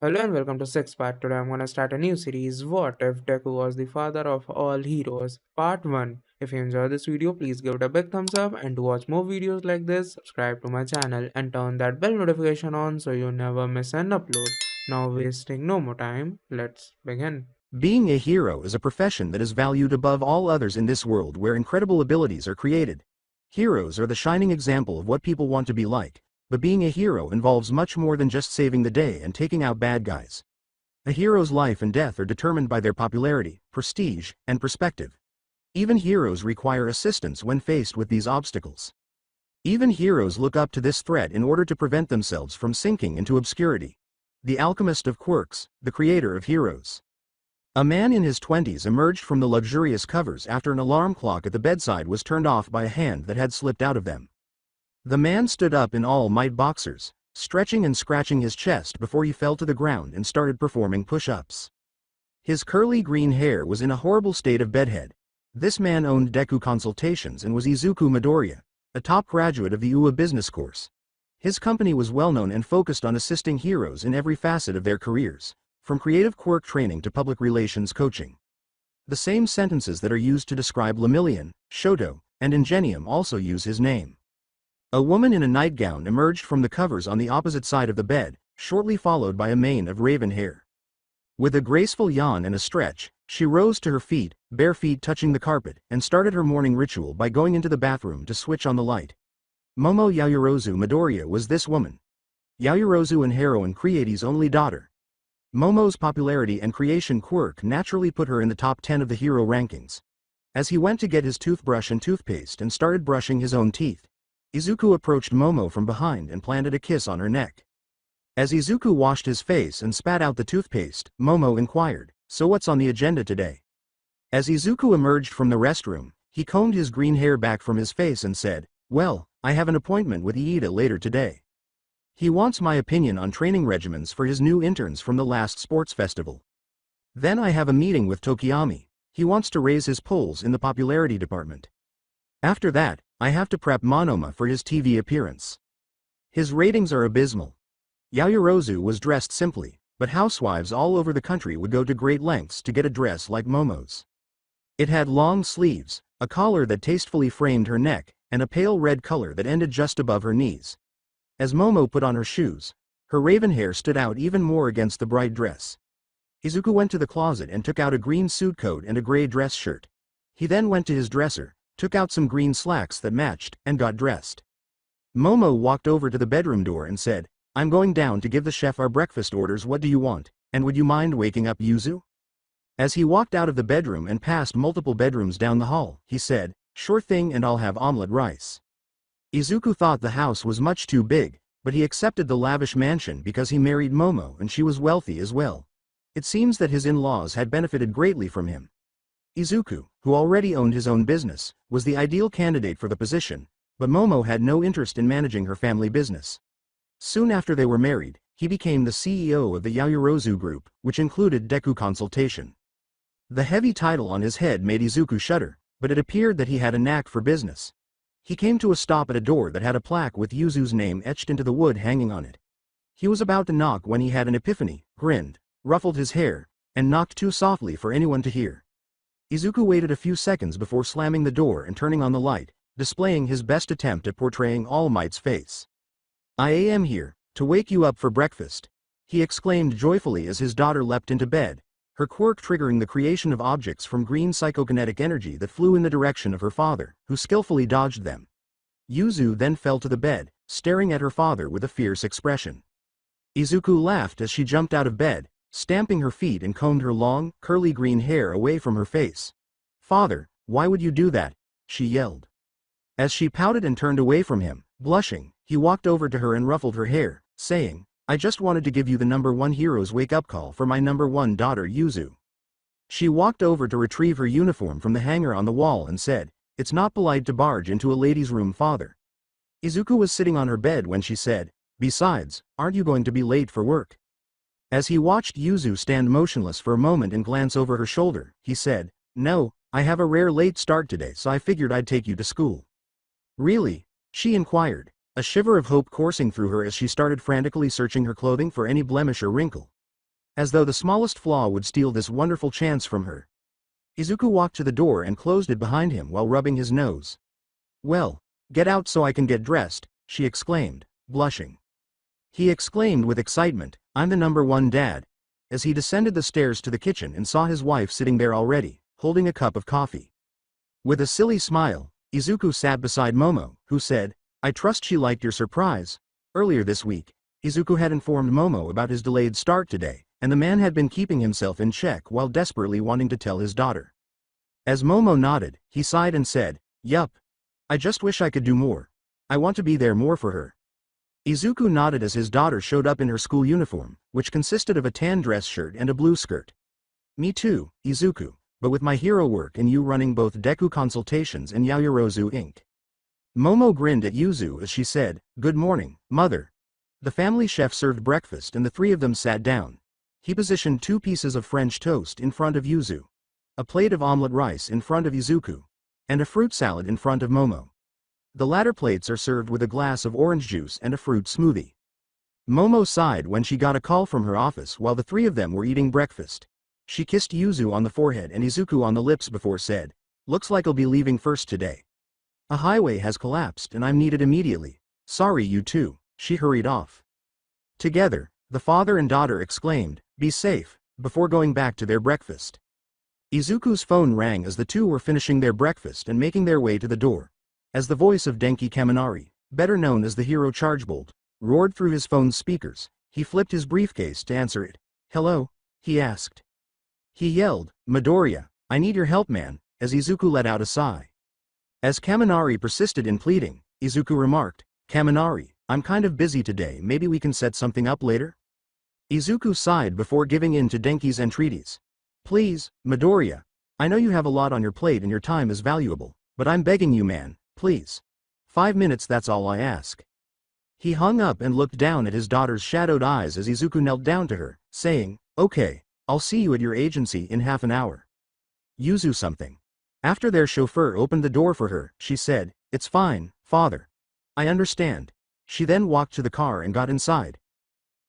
Hello and welcome to Six Part. Today I'm gonna start a new series. What if Deku was the father of all heroes? Part 1. If you enjoyed this video, please give it a big thumbs up, and to watch more videos like this, subscribe to my channel and turn that bell notification on so you never miss an upload. Now wasting no more time, let's begin. Being a hero is a profession that is valued above all others in this world where incredible abilities are created. Heroes are the shining example of what people want to be like, but being a hero involves much more than just saving the day and taking out bad guys. A hero's life and death are determined by their popularity, prestige, and perspective. Even heroes require assistance when faced with these obstacles. Even heroes look up to this threat in order to prevent themselves from sinking into obscurity. The alchemist of quirks, the creator of heroes. A man in his 20s emerged from the luxurious covers after an alarm clock at the bedside was turned off by a hand that had slipped out of them. The man stood up in all-might boxers, stretching and scratching his chest before he fell to the ground and started performing push-ups. His curly green hair was in a horrible state of bedhead. This man owned Deku Consultations and was Izuku Midoriya, a top graduate of the UA business course. His company was well-known and focused on assisting heroes in every facet of their careers, from creative quirk training to public relations coaching. The same sentences that are used to describe Lemillion, Shoto, and Ingenium also use his name. A woman in a nightgown emerged from the covers on the opposite side of the bed, shortly followed by a mane of raven hair. With a graceful yawn and a stretch, she rose to her feet, bare feet touching the carpet, and started her morning ritual by going into the bathroom to switch on the light. Momo Yaoyorozu Midoriya was this woman. Yaoyorozu and heroine Creati's only daughter. Momo's popularity and creation quirk naturally put her in the top 10 of the hero rankings. As he went to get his toothbrush and toothpaste and started brushing his own teeth, Izuku approached Momo from behind and planted a kiss on her neck. As Izuku washed his face and spat out the toothpaste, Momo inquired, "So what's on the agenda today?" As Izuku emerged from the restroom, he combed his green hair back from his face and said, "Well, I have an appointment with Iida later today. He wants my opinion on training regimens for his new interns from the last sports festival. Then I have a meeting with Tokiyami. He wants to raise his polls in the popularity department. After that, I have to prep Monoma for his TV appearance. His ratings are abysmal." Yaoyorozu was dressed simply, but housewives all over the country would go to great lengths to get a dress like Momo's. It had long sleeves, a collar that tastefully framed her neck, and a pale red color that ended just above her knees. As Momo put on her shoes, her raven hair stood out even more against the bright dress. Izuku went to the closet and took out a green suit coat and a gray dress shirt. He then went to his dresser, took out some green slacks that matched, and got dressed. Momo walked over to the bedroom door and said, "I'm going down to give the chef our breakfast orders. What do you want, and would you mind waking up Yuzu?" As he walked out of the bedroom and passed multiple bedrooms down the hall, he said, "Sure thing, and I'll have omelet rice." Izuku thought the house was much too big, but he accepted the lavish mansion because he married Momo and she was wealthy as well. It seems that his in-laws had benefited greatly from him. Izuku, who already owned his own business, was the ideal candidate for the position, but Momo had no interest in managing her family business. Soon after they were married, he became the CEO of the Yaoyorozu Group, which included Deku Consultation. The heavy title on his head made Izuku shudder, but it appeared that he had a knack for business. He came to a stop at a door that had a plaque with Yuzu's name etched into the wood hanging on it. He was about to knock when he had an epiphany, grinned, ruffled his hair, and knocked too softly for anyone to hear. Izuku waited a few seconds before slamming the door and turning on the light, displaying his best attempt at portraying All Might's face. "I am here, to wake you up for breakfast," he exclaimed joyfully as his daughter leapt into bed, her quirk triggering the creation of objects from green psychokinetic energy that flew in the direction of her father, who skillfully dodged them. Yuzu then fell to the bed, staring at her father with a fierce expression. Izuku laughed as she jumped out of bed, stamping her feet and combed her long, curly green hair away from her face. "Father, why would you do that?" she yelled. As she pouted and turned away from him, blushing, he walked over to her and ruffled her hair, saying, "I just wanted to give you the #1 hero's wake-up call for my #1 daughter Yuzu." She walked over to retrieve her uniform from the hanger on the wall and said, "It's not polite to barge into a lady's room, father." Izuku was sitting on her bed when she said, "Besides, aren't you going to be late for work?" As he watched Yuzu stand motionless for a moment and glance over her shoulder, he said, "No, I have a rare late start today, so I figured I'd take you to school." "Really?" she inquired, a shiver of hope coursing through her as she started frantically searching her clothing for any blemish or wrinkle. As though the smallest flaw would steal this wonderful chance from her. Izuku walked to the door and closed it behind him while rubbing his nose. "Well, get out so I can get dressed," she exclaimed, blushing. He exclaimed with excitement, "I'm the number one dad," as he descended the stairs to the kitchen and saw his wife sitting there already, holding a cup of coffee. With a silly smile, Izuku sat beside Momo, who said, "I trust she liked your surprise." Earlier this week, Izuku had informed Momo about his delayed start today, and the man had been keeping himself in check while desperately wanting to tell his daughter. As Momo nodded, he sighed and said, "Yup. I just wish I could do more. I want to be there more for her." Izuku nodded as his daughter showed up in her school uniform, which consisted of a tan dress shirt and a blue skirt. "Me too, Izuku, but with my hero work and you running both Deku consultations and Yaoyorozu Inc." Momo grinned at Yuzu as she said, "Good morning, mother." The family chef served breakfast and the three of them sat down. He positioned 2 pieces of French toast in front of Yuzu, a plate of omelette rice in front of Izuku, and a fruit salad in front of Momo. The latter plates are served with a glass of orange juice and a fruit smoothie. Momo sighed when she got a call from her office while the three of them were eating breakfast. She kissed Yuzu on the forehead and Izuku on the lips before said, "Looks like I'll be leaving first today. A highway has collapsed and I'm needed immediately. Sorry you too." She hurried off. Together, the father and daughter exclaimed, "Be safe," before going back to their breakfast. Izuku's phone rang as the two were finishing their breakfast and making their way to the door. As the voice of Denki Kaminari, better known as the hero Chargebolt, roared through his phone's speakers, he flipped his briefcase to answer it. "Hello?" he asked. He yelled, "Midoriya, I need your help, man," as Izuku let out a sigh. As Kaminari persisted in pleading, Izuku remarked, "Kaminari, I'm kind of busy today, maybe we can set something up later?" Izuku sighed before giving in to Denki's entreaties. "Please, Midoriya, I know you have a lot on your plate and your time is valuable, but I'm begging you, man, please. 5 minutes, that's all I ask." He hung up and looked down at his daughter's shadowed eyes as Izuku knelt down to her, saying, "Okay, I'll see you at your agency in half an hour." Yuzu something. After their chauffeur opened the door for her, she said, "It's fine, father. I understand." She then walked to the car and got inside.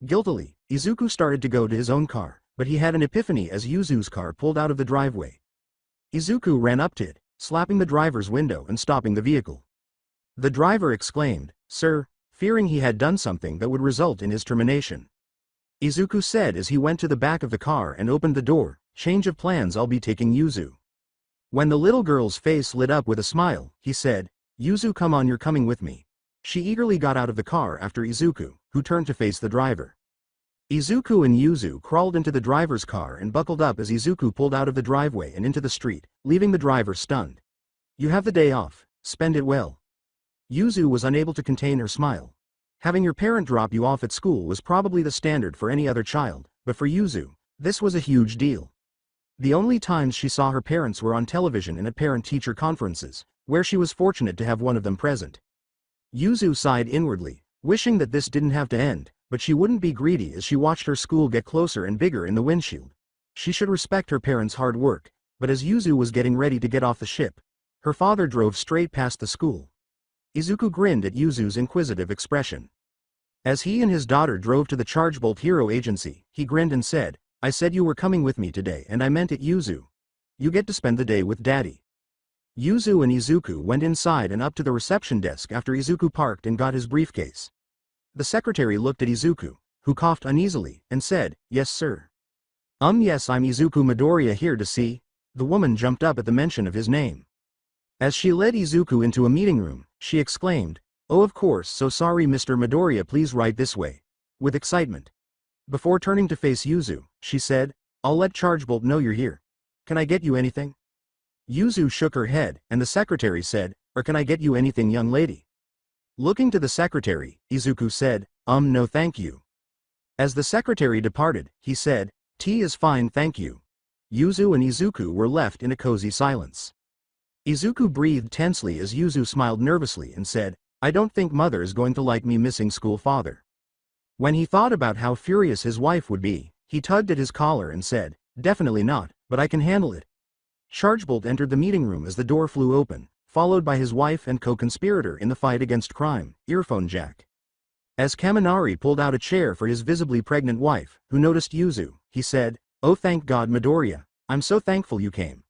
Guiltily, Izuku started to go to his own car, but he had an epiphany as Yuzu's car pulled out of the driveway. Izuku ran up to it, slapping the driver's window and stopping the vehicle. The driver exclaimed, "Sir," fearing he had done something that would result in his termination. Izuku said as he went to the back of the car and opened the door, "Change of plans, I'll be taking Yuzu." When the little girl's face lit up with a smile, he said, "Yuzu, come on, you're coming with me." She eagerly got out of the car after Izuku, who turned to face the driver. Izuku and Yuzu crawled into the driver's car and buckled up as Izuku pulled out of the driveway and into the street, leaving the driver stunned. "You have the day off, spend it well." Yuzu was unable to contain her smile. Having your parent drop you off at school was probably the standard for any other child, but for Yuzu, this was a huge deal. The only times she saw her parents were on television and at parent-teacher conferences, where she was fortunate to have one of them present. Yuzu sighed inwardly, wishing that this didn't have to end, but she wouldn't be greedy as she watched her school get closer and bigger in the windshield. She should respect her parents' hard work, but as Yuzu was getting ready to get off the ship, her father drove straight past the school. Izuku grinned at Yuzu's inquisitive expression. As he and his daughter drove to the Chargebolt Hero Agency, he grinned and said, "I said you were coming with me today and I meant it, Yuzu. You get to spend the day with Daddy." Yuzu and Izuku went inside and up to the reception desk after Izuku parked and got his briefcase. The secretary looked at Izuku, who coughed uneasily, and said, "Yes, sir." Yes, I'm Izuku Midoriya here to see." The woman jumped up at the mention of his name. As she led Izuku into a meeting room, she exclaimed, "Oh, of course, so sorry, Mr. Midoriya, please right this way," with excitement. Before turning to face Yuzu, she said, "I'll let Chargebolt know you're here. Can I get you anything?" Yuzu shook her head, and the secretary said, "Or can I get you anything, young lady?" Looking to the secretary, Izuku said, No thank you." As the secretary departed, he said, "Tea is fine, thank you." Yuzu and Izuku were left in a cozy silence. Izuku breathed tensely as Yuzu smiled nervously and said, "I don't think mother is going to like me missing school, father." When he thought about how furious his wife would be, he tugged at his collar and said, "Definitely not, but I can handle it." Chargebolt entered the meeting room as the door flew open, followed by his wife and co-conspirator in the fight against crime, Earphone Jack. As Kaminari pulled out a chair for his visibly pregnant wife, who noticed Yuzu, he said, "Oh, thank God, Midoriya. I'm so thankful you came.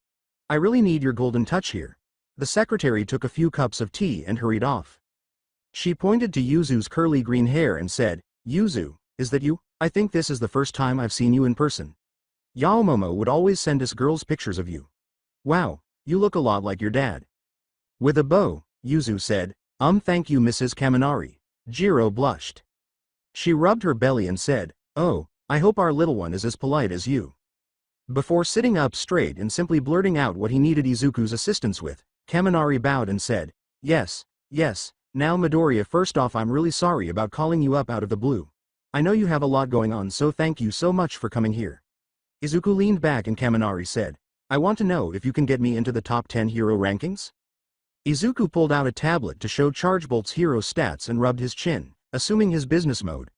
I really need your golden touch here." The secretary took a few cups of tea and hurried off. She pointed to Yuzu's curly green hair and said, "Yuzu, is that you? I think this is the first time I've seen you in person. Yaomomo would always send us girls pictures of you. Wow, you look a lot like your dad." With a bow, Yuzu said, Thank you, Mrs. Kaminari." Jiro blushed. She rubbed her belly and said, "Oh, I hope our little one is as polite as you." Before sitting up straight and simply blurting out what he needed Izuku's assistance with, Kaminari bowed and said, Yes, yes, now Midoriya, first off, I'm really sorry about calling you up out of the blue. I know you have a lot going on, so thank you so much for coming here." Izuku leaned back and Kaminari said, "I want to know if you can get me into the top 10 hero rankings?" Izuku pulled out a tablet to show Chargebolt's hero stats and rubbed his chin, assuming his business mode.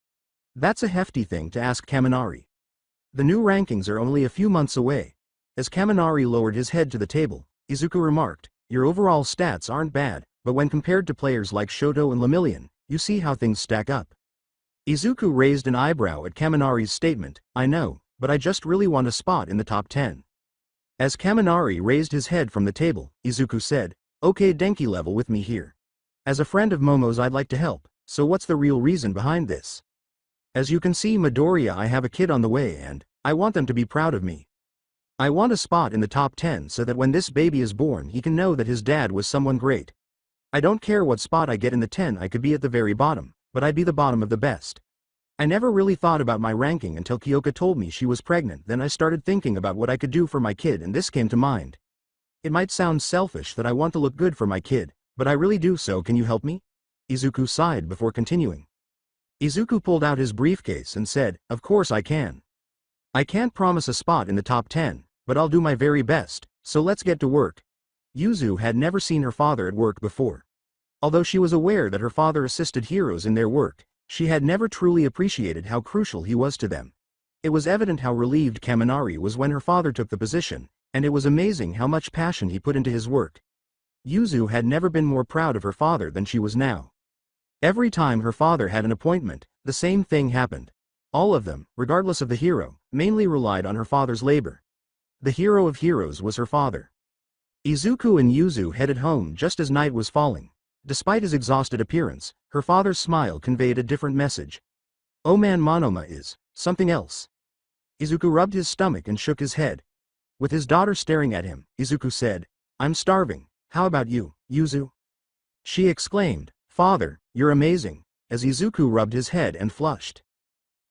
That's a hefty thing to ask Kaminari. The new rankings are only a few months away. As Kaminari lowered his head to the table, Izuku remarked, "Your overall stats aren't bad, but when compared to players like Shoto and Lemillion, you see how things stack up." Izuku raised an eyebrow at Kaminari's statement, "I know, but I just really want a spot in the top 10. As Kaminari raised his head from the table, Izuku said, "Okay, Denki, level with me here. As a friend of Momo's, I'd like to help, so what's the real reason behind this? As you can see, Midoriya, I have a kid on the way and I want them to be proud of me. I want a spot in the top 10 so that when this baby is born he can know that his dad was someone great. I don't care what spot I get in the 10, I could be at the very bottom, but I'd be the bottom of the best. I never really thought about my ranking until Kyoka told me she was pregnant, then I started thinking about what I could do for my kid and this came to mind. It might sound selfish that I want to look good for my kid, but I really do, so can you help me?" Izuku sighed before continuing. Izuku pulled out his briefcase and said, "Of course I can. I can't promise a spot in the top 10, but I'll do my very best, so let's get to work." Yuzu had never seen her father at work before. Although she was aware that her father assisted heroes in their work, she had never truly appreciated how crucial he was to them. It was evident how relieved Kaminari was when her father took the position, and it was amazing how much passion he put into his work. Yuzu had never been more proud of her father than she was now. Every time her father had an appointment, the same thing happened. All of them, regardless of the hero, mainly relied on her father's labor. The hero of heroes was her father. Izuku and Yuzu headed home just as night was falling. Despite his exhausted appearance, her father's smile conveyed a different message. "Oh man, Monoma is something else." Izuku rubbed his stomach and shook his head. With his daughter staring at him, Izuku said, "I'm starving. How about you, Yuzu?" She exclaimed, "Father, you're amazing," as Izuku rubbed his head and flushed.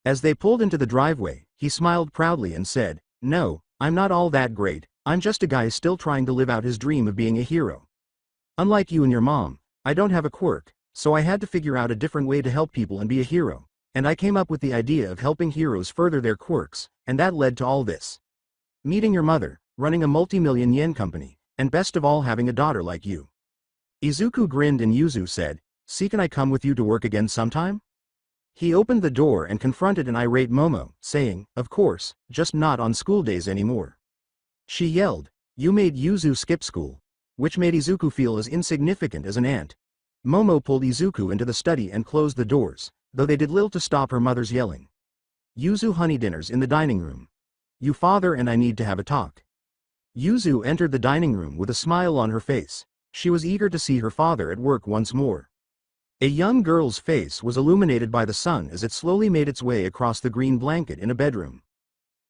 As they pulled into the driveway, he smiled proudly and said, "No, I'm not all that great, I'm just a guy still trying to live out his dream of being a hero. Unlike you and your mom, I don't have a quirk, so I had to figure out a different way to help people and be a hero, and I came up with the idea of helping heroes further their quirks, and that led to all this. Meeting your mother, running a multi-million yen company, and best of all having a daughter like you." Izuku grinned and Yuzu said, "See, can I come with you to work again sometime?" He opened the door and confronted an irate Momo, saying, "Of course, just not on school days anymore." She yelled, "You made Yuzu skip school," which made Izuku feel as insignificant as an ant. Momo pulled Izuku into the study and closed the doors, though they did little to stop her mother's yelling. "Yuzu, honey, dinner's in the dining room. You father and I need to have a talk." Yuzu entered the dining room with a smile on her face. She was eager to see her father at work once more. A young girl's face was illuminated by the sun as it slowly made its way across the green blanket in a bedroom.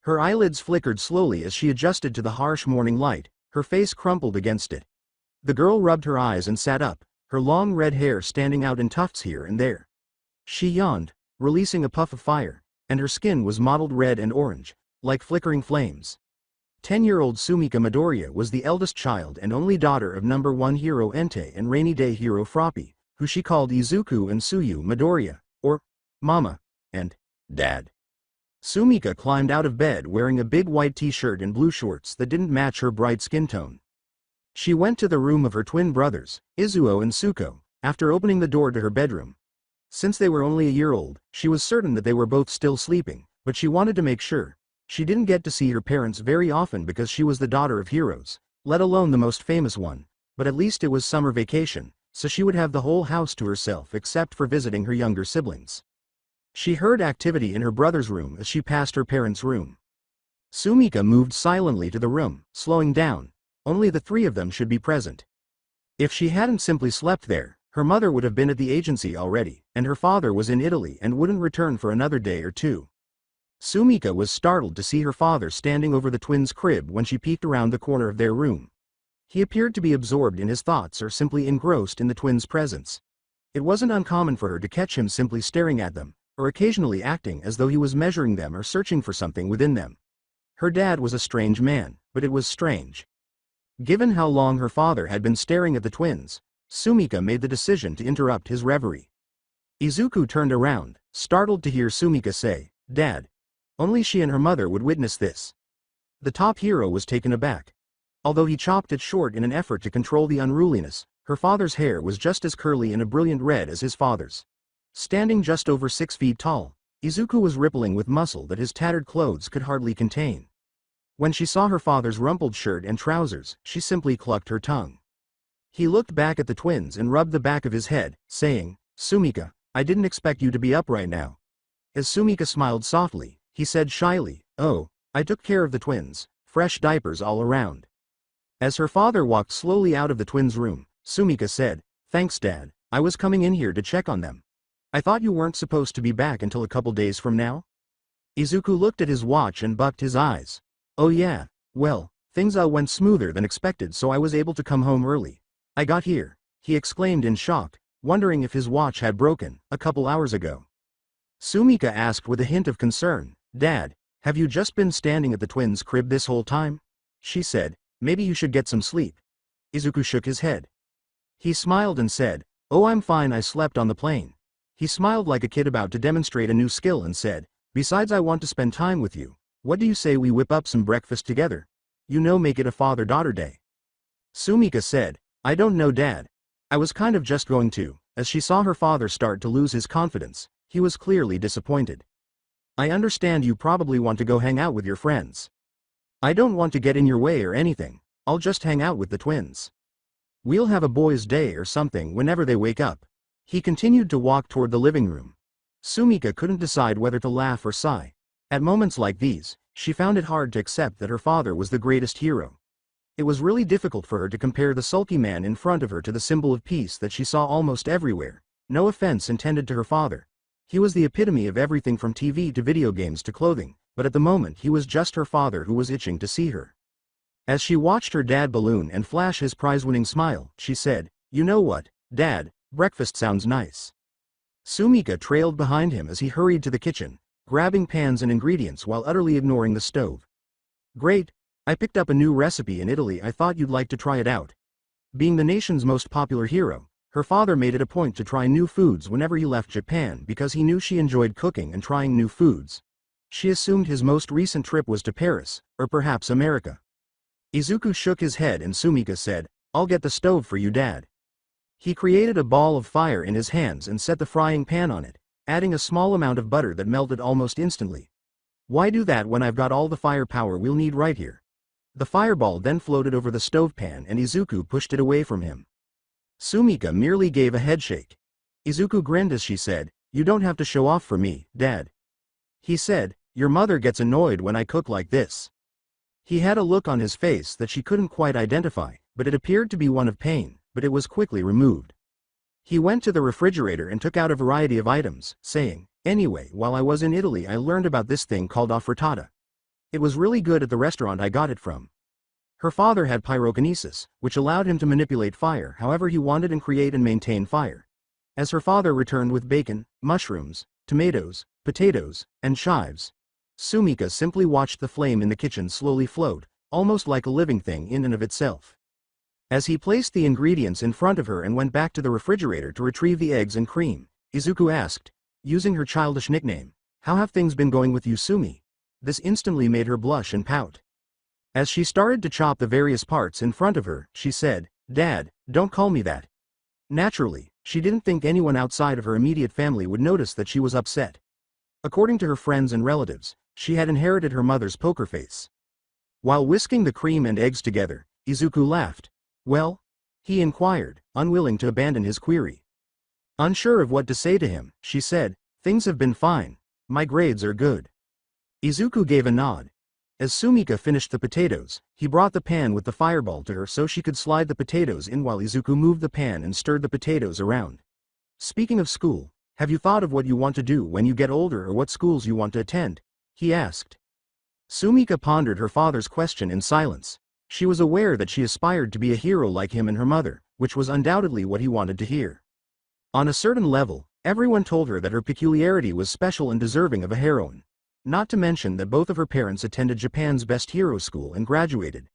Her eyelids flickered slowly as she adjusted to the harsh morning light, her face crumpled against it. The girl rubbed her eyes and sat up, her long red hair standing out in tufts here and there. She yawned, releasing a puff of fire, and her skin was mottled red and orange, like flickering flames. 10-year-old Sumika Midoriya was the eldest child and only daughter of number 1 hero Entei and rainy day hero Froppy, who she called Izuku and Tsuyu Midoriya, or Mama, and Dad. Sumika climbed out of bed wearing a big white t-shirt and blue shorts that didn't match her bright skin tone. She went to the room of her twin brothers, Izuo and Tsuko, after opening the door to her bedroom. Since they were only a year old, she was certain that they were both still sleeping, but she wanted to make sure. She didn't get to see her parents very often because she was the daughter of heroes, let alone the most famous one, but at least it was summer vacation, so she would have the whole house to herself except for visiting her younger siblings. She heard activity in her brother's room as she passed her parents' room. Sumika moved silently to the room, slowing down. Only the three of them should be present. If she hadn't simply slept there, her mother would have been at the agency already, and her father was in Italy and wouldn't return for another day or two. Sumika was startled to see her father standing over the twins' crib when she peeked around the corner of their room. He appeared to be absorbed in his thoughts or simply engrossed in the twins' presence. It wasn't uncommon for her to catch him simply staring at them, or occasionally acting as though he was measuring them or searching for something within them. Her dad was a strange man, but it was strange. Given how long her father had been staring at the twins, Sumika made the decision to interrupt his reverie. Izuku turned around, startled to hear Sumika say, "Dad." Only she and her mother would witness this. The top hero was taken aback. Although he chopped it short in an effort to control the unruliness, her father's hair was just as curly and a brilliant red as his father's. Standing just over 6 feet tall, Izuku was rippling with muscle that his tattered clothes could hardly contain. When she saw her father's rumpled shirt and trousers, she simply clucked her tongue. He looked back at the twins and rubbed the back of his head, saying, "Sumika, I didn't expect you to be up right now." As Sumika smiled softly, he said shyly, "Oh, I took care of the twins, fresh diapers all around." As her father walked slowly out of the twins' room, Sumika said, "Thanks, Dad, I was coming in here to check on them. I thought you weren't supposed to be back until a couple days from now?" Izuku looked at his watch and bucked his eyes. "Oh yeah, well, things went smoother than expected, so I was able to come home early. I got here," he exclaimed in shock, wondering if his watch had broken, a couple hours ago. Sumika asked with a hint of concern, "Dad, have you just been standing at the twins' crib this whole time?" She said, "Maybe you should get some sleep." Izuku shook his head. He smiled and said, "Oh, I'm fine, I slept on the plane." He smiled like a kid about to demonstrate a new skill and said, "Besides, I want to spend time with you. What do you say we whip up some breakfast together? You know, make it a father-daughter day." Sumika said, "I don't know, Dad. I was kind of just going to." As she saw her father start to lose his confidence, he was clearly disappointed. "I understand you probably want to go hang out with your friends. I don't want to get in your way or anything, I'll just hang out with the twins. We'll have a boys' day or something whenever they wake up." He continued to walk toward the living room. Sumika couldn't decide whether to laugh or sigh. At moments like these, she found it hard to accept that her father was the greatest hero. It was really difficult for her to compare the sulky man in front of her to the symbol of peace that she saw almost everywhere. No offense intended to her father. He was the epitome of everything from TV to video games to clothing, but at the moment he was just her father who was itching to see her. As she watched her dad balloon and flash his prize-winning smile, she said, "You know what, Dad, breakfast sounds nice." Sumika trailed behind him as he hurried to the kitchen, grabbing pans and ingredients while utterly ignoring the stove. "Great, I picked up a new recipe in Italy, I thought you'd like to try it out." Being the nation's most popular hero, her father made it a point to try new foods whenever he left Japan because he knew she enjoyed cooking and trying new foods. She assumed his most recent trip was to Paris, or perhaps America. Izuku shook his head and Sumika said, "I'll get the stove for you, Dad." He created a ball of fire in his hands and set the frying pan on it, adding a small amount of butter that melted almost instantly. "Why do that when I've got all the firepower we'll need right here?" The fireball then floated over the stovepan and Izuku pushed it away from him. Sumika merely gave a headshake. Izuku grinned as she said, "You don't have to show off for me, Dad." He said, "Your mother gets annoyed when I cook like this." He had a look on his face that she couldn't quite identify, but it appeared to be one of pain, but it was quickly removed. He went to the refrigerator and took out a variety of items, saying, "Anyway, while I was in Italy I learned about this thing called frittata. It was really good at the restaurant I got it from." Her father had pyrokinesis, which allowed him to manipulate fire however he wanted and create and maintain fire. As her father returned with bacon, mushrooms, tomatoes, potatoes, and chives, Sumika simply watched the flame in the kitchen slowly float, almost like a living thing in and of itself. As he placed the ingredients in front of her and went back to the refrigerator to retrieve the eggs and cream, Izuku asked, using her childish nickname, "How have things been going with you, Sumi?" This instantly made her blush and pout. As she started to chop the various parts in front of her, she said, "Dad, don't call me that." Naturally, she didn't think anyone outside of her immediate family would notice that she was upset. According to her friends and relatives, she had inherited her mother's poker face. While whisking the cream and eggs together, Izuku laughed. "Well, He inquired, unwilling to abandon his query. Unsure of what to say to him, she said, "Things have been fine. My grades are good." Izuku gave a nod. As Sumika finished the potatoes, he brought the pan with the fireball to her so she could slide the potatoes in while Izuku moved the pan and stirred the potatoes around. "Speaking of school, have you thought of what you want to do when you get older or what schools you want to attend?" he asked. Sumika pondered her father's question in silence. She was aware that she aspired to be a hero like him and her mother, which was undoubtedly what he wanted to hear. On a certain level, everyone told her that her peculiarity was special and deserving of a heroine. Not to mention that both of her parents attended Japan's best hero school and graduated.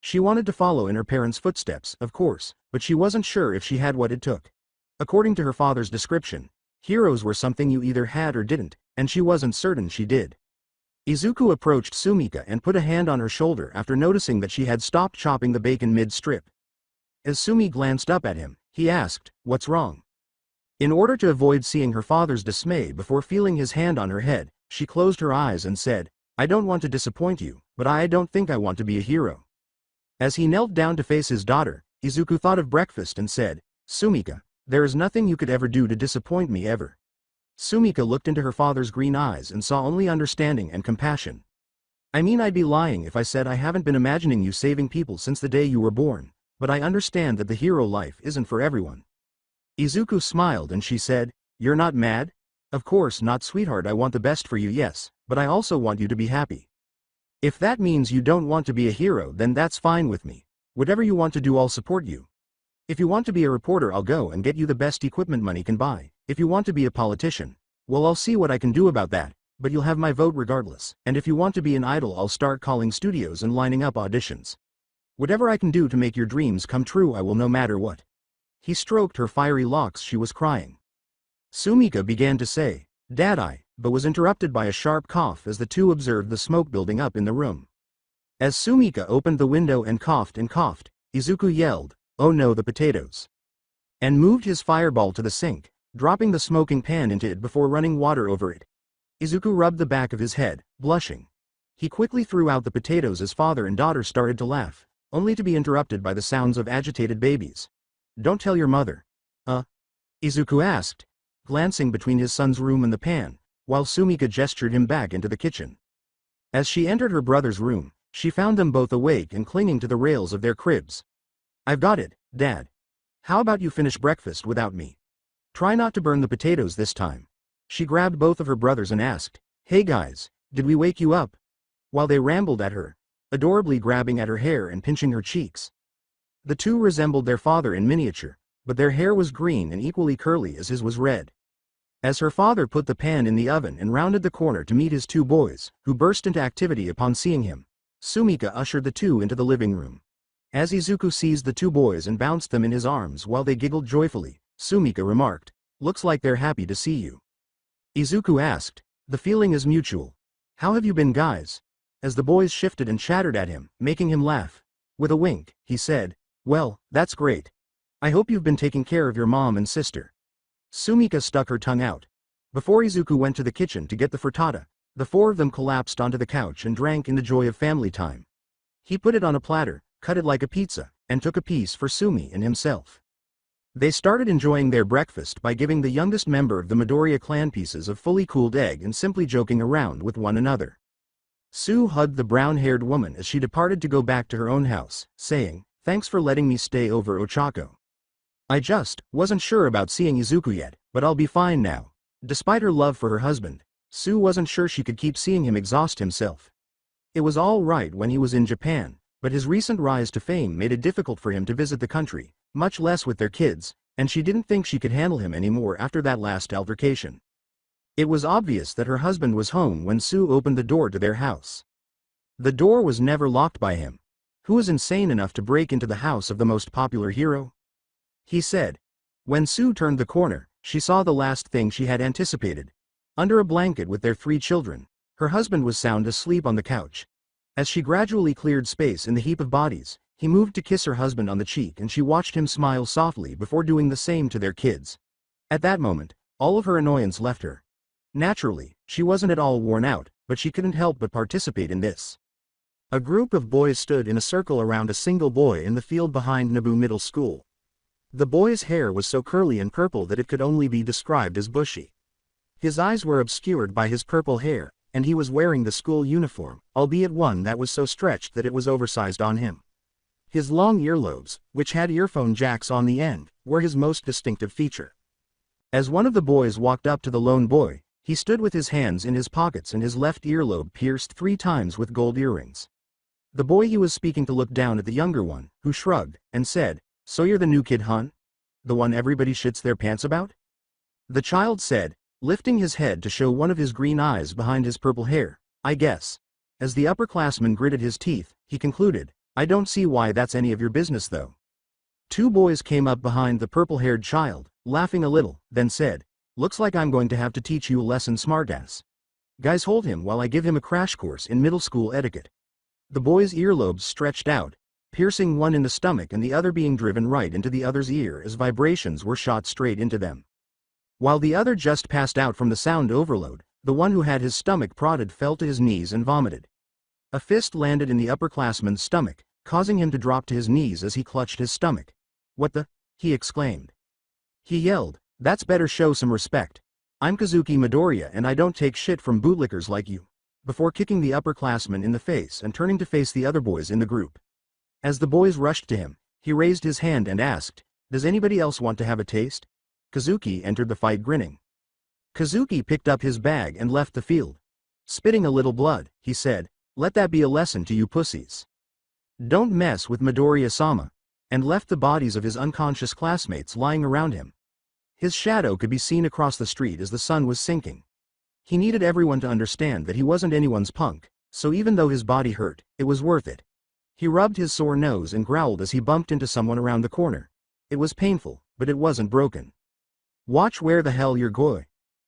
She wanted to follow in her parents' footsteps, of course, but she wasn't sure if she had what it took. According to her father's description, heroes were something you either had or didn't, and she wasn't certain she did. Izuku approached Sumika and put a hand on her shoulder after noticing that she had stopped chopping the bacon mid-strip. As Sumi glanced up at him, he asked, "What's wrong?" In order to avoid seeing her father's dismay before feeling his hand on her head, she closed her eyes and said, "I don't want to disappoint you, but I don't think I want to be a hero." As he knelt down to face his daughter, Izuku thought of breakfast and said, "Sumika, there is nothing you could ever do to disappoint me ever." Sumika looked into her father's green eyes and saw only understanding and compassion. "I mean, I'd be lying if I said I haven't been imagining you saving people since the day you were born, but I understand that the hero life isn't for everyone." Izuku smiled and she said, "You're not mad?" "Of course not, sweetheart, I want the best for you, yes, but I also want you to be happy. If that means you don't want to be a hero, then that's fine with me. Whatever you want to do, I'll support you. If you want to be a reporter, I'll go and get you the best equipment money can buy. If you want to be a politician, well, I'll see what I can do about that, but you'll have my vote regardless. And if you want to be an idol, I'll start calling studios and lining up auditions. Whatever I can do to make your dreams come true, I will, no matter what." He stroked her fiery locks. She was crying. Sumika began to say, "Dad, but was interrupted by a sharp cough as the two observed the smoke building up in the room. As Sumika opened the window and coughed, Izuku yelled, "Oh no, the potatoes!" and moved his fireball to the sink, dropping the smoking pan into it before running water over it. Izuku rubbed the back of his head, blushing. He quickly threw out the potatoes as father and daughter started to laugh, only to be interrupted by the sounds of agitated babies. "Don't tell your mother." Izuku asked, glancing between his son's room and the pan, while Sumika gestured him back into the kitchen. As she entered her brother's room, she found them both awake and clinging to the rails of their cribs. "I've got it, Dad. How about you finish breakfast without me? Try not to burn the potatoes this time." She grabbed both of her brothers and asked, "Hey guys, did we wake you up?" While they rambled at her, adorably grabbing at her hair and pinching her cheeks. The two resembled their father in miniature, but their hair was green and equally curly as his was red. As her father put the pan in the oven and rounded the corner to meet his two boys, who burst into activity upon seeing him, Sumika ushered the two into the living room. As Izuku seized the two boys and bounced them in his arms while they giggled joyfully, Sumika remarked, "Looks like they're happy to see you." Izuku asked, "The feeling is mutual. How have you been, guys?" As the boys shifted and chattered at him, making him laugh. With a wink, he said, "Well, that's great. I hope you've been taking care of your mom and sister." Sumika stuck her tongue out. Before Izuku went to the kitchen to get the frittata, the four of them collapsed onto the couch and drank in the joy of family time. He put it on a platter, cut it like a pizza, and took a piece for Sumi and himself. They started enjoying their breakfast by giving the youngest member of the Midoriya clan pieces of fully cooled egg and simply joking around with one another. Sue hugged the brown-haired woman as she departed to go back to her own house, saying, "Thanks for letting me stay over, Ochako. I just wasn't sure about seeing Izuku yet, but I'll be fine now." Despite her love for her husband, Sue wasn't sure she could keep seeing him exhaust himself. It was all right when he was in Japan, but his recent rise to fame made it difficult for him to visit the country, much less with their kids, and she didn't think she could handle him anymore after that last altercation. It was obvious that her husband was home when Sue opened the door to their house. The door was never locked by him. Who was insane enough to break into the house of the most popular hero? He said. When Sue turned the corner, she saw the last thing she had anticipated. Under a blanket with their 3 children, her husband was sound asleep on the couch. As she gradually cleared space in the heap of bodies, he moved to kiss her husband on the cheek and she watched him smile softly before doing the same to their kids. At that moment, all of her annoyance left her. Naturally, she wasn't at all worn out, but she couldn't help but participate in this. A group of boys stood in a circle around a single boy in the field behind Naboo Middle School. The boy's hair was so curly and purple that it could only be described as bushy. His eyes were obscured by his purple hair, and he was wearing the school uniform, albeit one that was so stretched that it was oversized on him. His long earlobes, which had earphone jacks on the end, were his most distinctive feature. As one of the boys walked up to the lone boy, he stood with his hands in his pockets and his left earlobe pierced 3 times with gold earrings. The boy he was speaking to looked down at the younger one, who shrugged, and said, "So you're the new kid, hun? The one everybody shits their pants about?" The child said, lifting his head to show one of his green eyes behind his purple hair, "I guess." As the upperclassman gritted his teeth, he concluded, "I don't see why that's any of your business though." 2 boys came up behind the purple-haired child, laughing a little, then said, "Looks like I'm going to have to teach you a lesson, smartass. Guys, hold him while I give him a crash course in middle school etiquette." The boy's earlobes stretched out, piercing one in the stomach and the other being driven right into the other's ear as vibrations were shot straight into them. While the other just passed out from the sound overload, the one who had his stomach prodded fell to his knees and vomited. A fist landed in the upperclassman's stomach, causing him to drop to his knees as he clutched his stomach. "What the?" he exclaimed. He yelled, "That's better, show some respect. I'm Kazuki Midoriya and I don't take shit from bootlickers like you," before kicking the upperclassman in the face and turning to face the other boys in the group. As the boys rushed to him, he raised his hand and asked, "Does anybody else want to have a taste?" Kazuki entered the fight grinning. Kazuki picked up his bag and left the field. Spitting a little blood, he said, "Let that be a lesson to you pussies. Don't mess with Midoriya-sama," and left the bodies of his unconscious classmates lying around him. His shadow could be seen across the street as the sun was sinking. He needed everyone to understand that he wasn't anyone's punk, so even though his body hurt, it was worth it. He rubbed his sore nose and growled as he bumped into someone around the corner. It was painful, but it wasn't broken. "Watch where the hell you're going."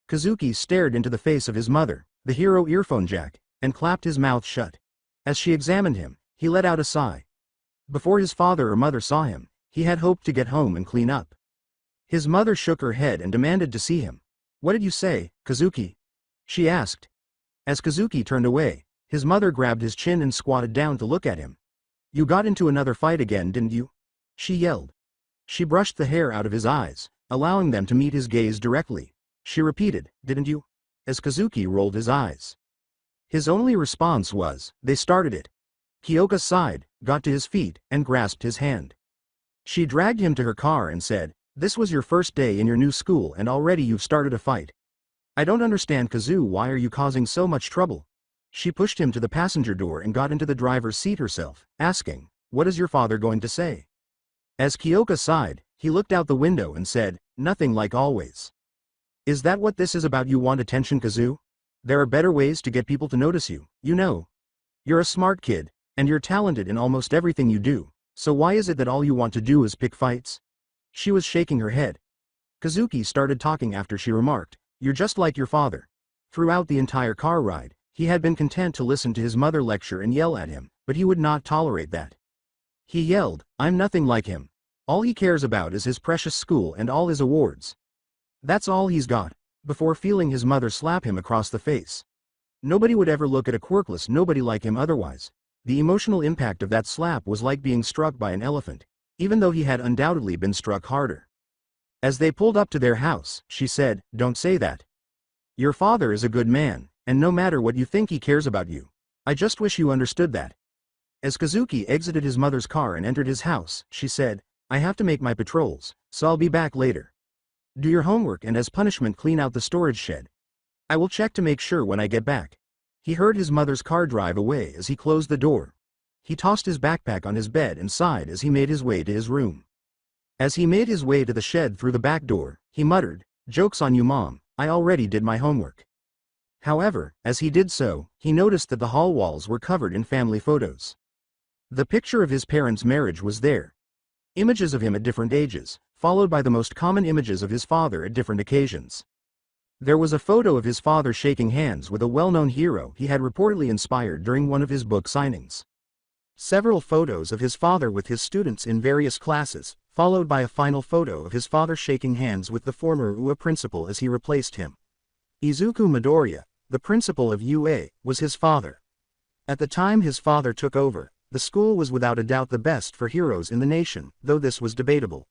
Kazuki stared into the face of his mother, the hero earphone jack, and clapped his mouth shut. As she examined him, he let out a sigh. Before his father or mother saw him, he had hoped to get home and clean up. His mother shook her head and demanded to see him. "What did you say, Kazuki?" she asked. As Kazuki turned away, his mother grabbed his chin and squatted down to look at him. "You got into another fight again, didn't you?" she yelled. She brushed the hair out of his eyes, allowing them to meet his gaze directly. She repeated, "Didn't you?" as Kazuki rolled his eyes. His only response was, "They started it." Kyoka sighed, got to his feet, and grasped his hand. She dragged him to her car and said, "This was your first day in your new school and already you've started a fight. I don't understand, Kazu, why are you causing so much trouble?" She pushed him to the passenger door and got into the driver's seat herself, asking, "What is your father going to say?" As Kyoka sighed, he looked out the window and said, "Nothing, like always." "Is that what this is about? You want attention, Kazu? There are better ways to get people to notice you, you know. You're a smart kid, and you're talented in almost everything you do, so why is it that all you want to do is pick fights?" She was shaking her head. Kazuki started talking after she remarked, "You're just like your father." Throughout the entire car ride, he had been content to listen to his mother lecture and yell at him, but he would not tolerate that. He yelled, "I'm nothing like him. All he cares about is his precious school and all his awards. That's all he's got," before feeling his mother slap him across the face. Nobody would ever look at a quirkless nobody like him otherwise. The emotional impact of that slap was like being struck by an elephant, even though he had undoubtedly been struck harder. As they pulled up to their house, she said, "Don't say that. Your father is a good man, and no matter what you think, he cares about you. I just wish you understood that." As Kazuki exited his mother's car and entered his house, she said, "I have to make my patrols, so I'll be back later. Do your homework and as punishment clean out the storage shed. I will check to make sure when I get back." He heard his mother's car drive away as he closed the door. He tossed his backpack on his bed and sighed as he made his way to his room. As he made his way to the shed through the back door, he muttered, "Joke's on you, Mom, I already did my homework." However, as he did so, he noticed that the hall walls were covered in family photos. The picture of his parents' marriage was there. Images of him at different ages, followed by the most common images of his father at different occasions. There was a photo of his father shaking hands with a well-known hero he had reportedly inspired during one of his book signings. Several photos of his father with his students in various classes, followed by a final photo of his father shaking hands with the former UA principal as he replaced him. Izuku Midoriya, the principal of UA, was his father. At the time his father took over, the school was without a doubt the best for heroes in the nation, though this was debatable.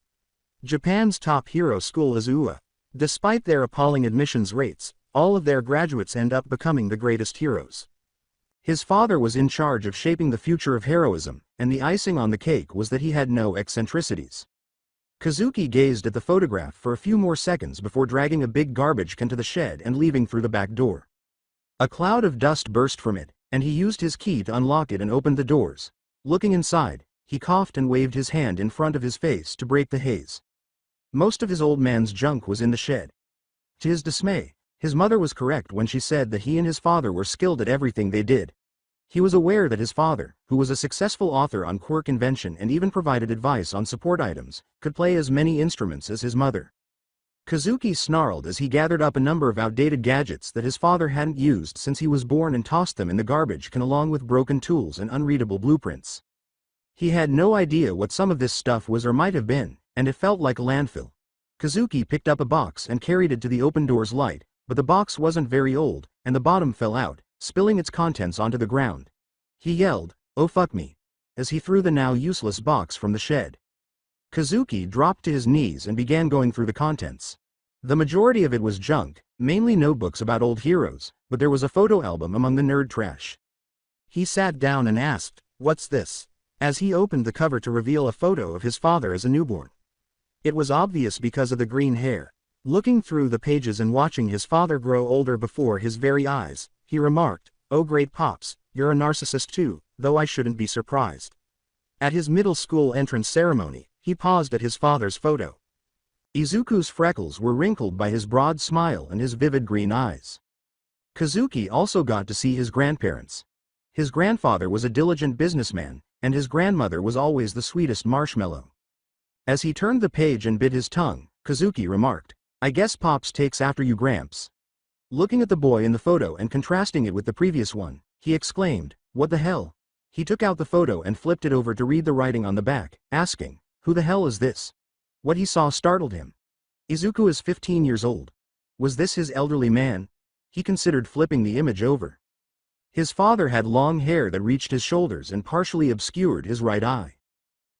Japan's top hero school is UA. Despite their appalling admissions rates, all of their graduates end up becoming the greatest heroes. His father was in charge of shaping the future of heroism, and the icing on the cake was that he had no eccentricities. Kazuki gazed at the photograph for a few more seconds before dragging a big garbage can to the shed and leaving through the back door. A cloud of dust burst from it, and he used his key to unlock it and opened the doors. Looking inside, he coughed and waved his hand in front of his face to break the haze. Most of his old man's junk was in the shed. To his dismay, his mother was correct when she said that he and his father were skilled at everything they did. He was aware that his father, who was a successful author on quirk invention and even provided advice on support items, could play as many instruments as his mother. Kazuki snarled as he gathered up a number of outdated gadgets that his father hadn't used since he was born and tossed them in the garbage can along with broken tools and unreadable blueprints. He had no idea what some of this stuff was or might have been, and it felt like a landfill. Kazuki picked up a box and carried it to the open door's light, but the box wasn't very old, and the bottom fell out, spilling its contents onto the ground. He yelled, "Oh fuck me," as he threw the now useless box from the shed. Kazuki dropped to his knees and began going through the contents. The majority of it was junk, mainly notebooks about old heroes, but there was a photo album among the nerd trash. He sat down and asked, "What's this?" as he opened the cover to reveal a photo of his father as a newborn. It was obvious because of the green hair. Looking through the pages and watching his father grow older before his very eyes, he remarked, "Oh great Pops, you're a narcissist too, though I shouldn't be surprised." At his middle school entrance ceremony, he paused at his father's photo. Izuku's freckles were wrinkled by his broad smile and his vivid green eyes. Kazuki also got to see his grandparents. His grandfather was a diligent businessman, and his grandmother was always the sweetest marshmallow. As he turned the page and bit his tongue, Kazuki remarked, "I guess Pops takes after you, Gramps." Looking at the boy in the photo and contrasting it with the previous one, he exclaimed, "What the hell?" He took out the photo and flipped it over to read the writing on the back, asking, "Who the hell is this?" What he saw startled him. Izuku is 15 years old. Was this his elderly man? He considered flipping the image over. His father had long hair that reached his shoulders and partially obscured his right eye.